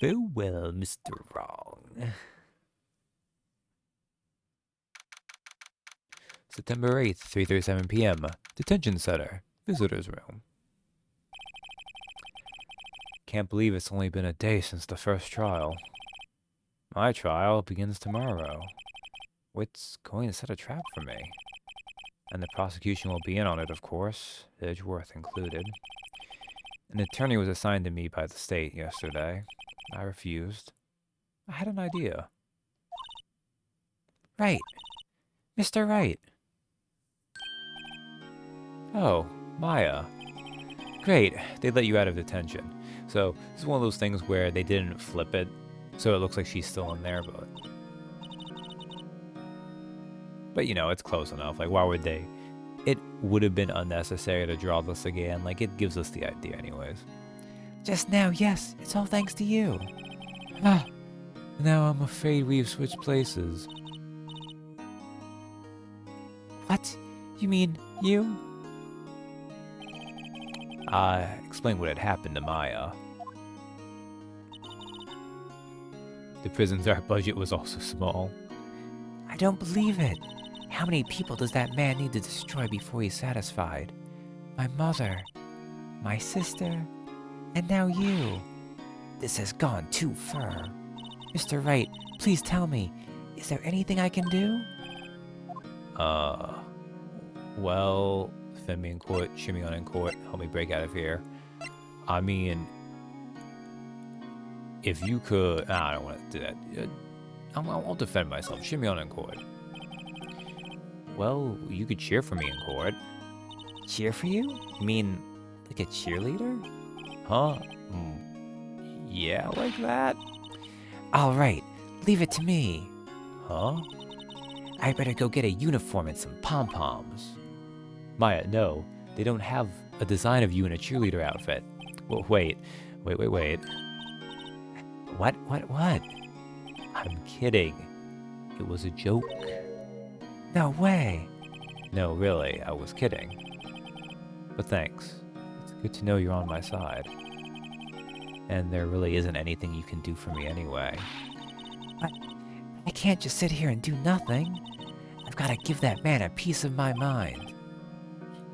Farewell, Mr. Wrong. September 8th, 3:37 p.m. Detention Center. Visitor's Room. Can't believe it's only been a day since the first trial. My trial begins tomorrow. Whit's going to set a trap for me. And the prosecution will be in on it, of course, Edgeworth included. An attorney was assigned to me by the state yesterday. I refused. I had an idea. Right. Mr. Wright. Oh, Maya. Great, they let you out of detention. So, this is one of those things where they didn't flip it, so it looks like she's still in there, but you know, it's close enough. Like, why would they? It would have been unnecessary to draw this again. Like, it gives us the idea anyways. Just now, yes. It's all thanks to you. Ah, now I'm afraid we've switched places. What? You mean you? I explained what had happened to Maya. The prison's art budget was also small. I don't believe it. How many people does that man need to destroy before he's satisfied? My mother, my sister, and now you. This has gone too far. Mr. Wright, please tell me, is there anything I can do? Well, defend me in court, shimmy on in court, help me break out of here. I mean, if you could, I don't want to do that. I'll defend myself, shimmy on in court. Well, you could cheer for me in court. Cheer for you? You mean like a cheerleader? Huh? Yeah, like that? All right, leave it to me. Huh? I better go get a uniform and some pom-poms. Maya, no. They don't have a design of you in a cheerleader outfit. Well, wait. What? I'm kidding. It was a joke. No way. No, really, I was kidding. But thanks. It's good to know you're on my side. And there really isn't anything you can do for me anyway. I can't just sit here and do nothing. I've got to give that man a piece of my mind.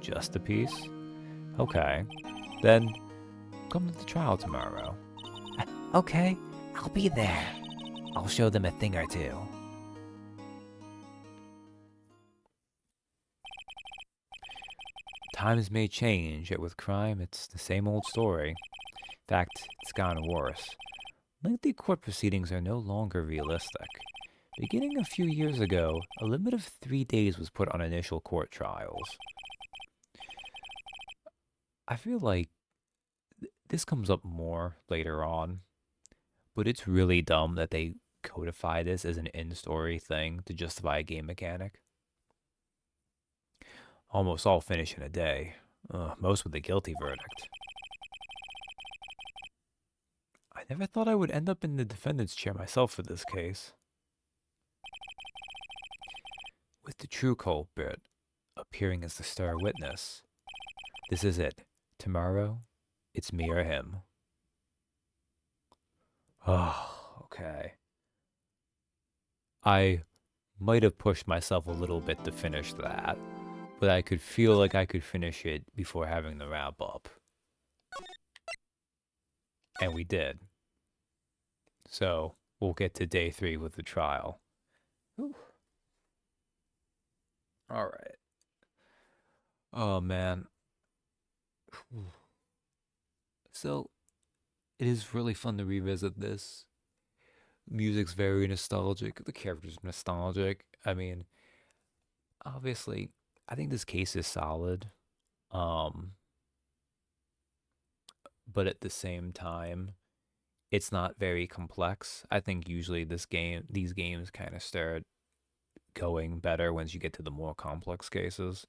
Just a piece? Okay. Then, come to the trial tomorrow. Okay, I'll be there. I'll show them a thing or two. Times may change, yet with crime, it's the same old story. In fact, it's gotten worse. Lengthy court proceedings are no longer realistic. Beginning a few years ago, a limit of 3 days was put on initial court trials. I feel like this comes up more later on, but it's really dumb that they codify this as an in-story thing to justify a game mechanic. Almost all finish in a day, most with a guilty verdict. I never thought I would end up in the defendant's chair myself for this case. With the true culprit appearing as the star witness. This is it. Tomorrow, it's me or him. Oh, okay. I might have pushed myself a little bit to finish that, but I could feel like I could finish it before having the wrap up. And we did. So, we'll get to day 3 with the trial. Alright. Oh, man. So, it is really fun to revisit this. Music's very nostalgic. The character's nostalgic. I mean, obviously, I think this case is solid. But at the same time, it's not very complex. I think usually these games kind of start going better once you get to the more complex cases.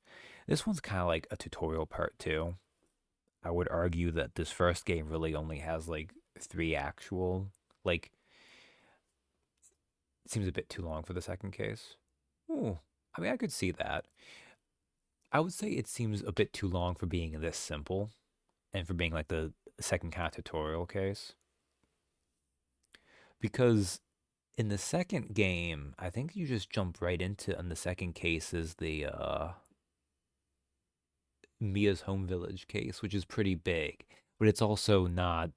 This one's kind of like a tutorial part 2. I would argue that this first game really only has like 3 actual, like, it seems a bit too long for the second case. Ooh, I mean, I could see that. I would say it seems a bit too long for being this simple and for being like the second kind of tutorial case. Because in the second game, I think you just jump right into, in the second case is the Mia's home village case, which is pretty big, but it's also not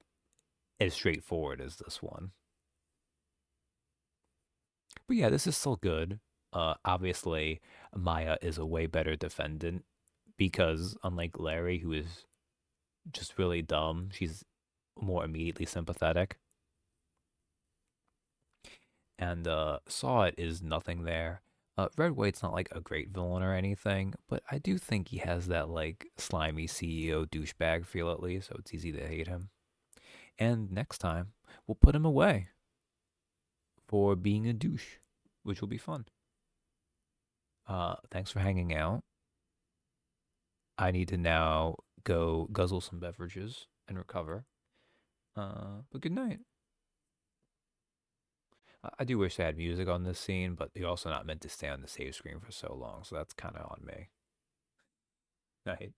as straightforward as this one. But yeah, this is still good. Obviously, Maya is a way better defendant because unlike Larry, who is just really dumb, she's more immediately sympathetic. And Saw It is nothing there. Red White's not like a great villain or anything, but I do think he has that like slimy CEO douchebag feel at least, so it's easy to hate him. And next time, we'll put him away for being a douche, which will be fun. Thanks for hanging out. I need to now go guzzle some beverages and recover. But good night. I do wish I had music on this scene, but you're also not meant to stay on the save screen for so long, so that's kind of on me. Night.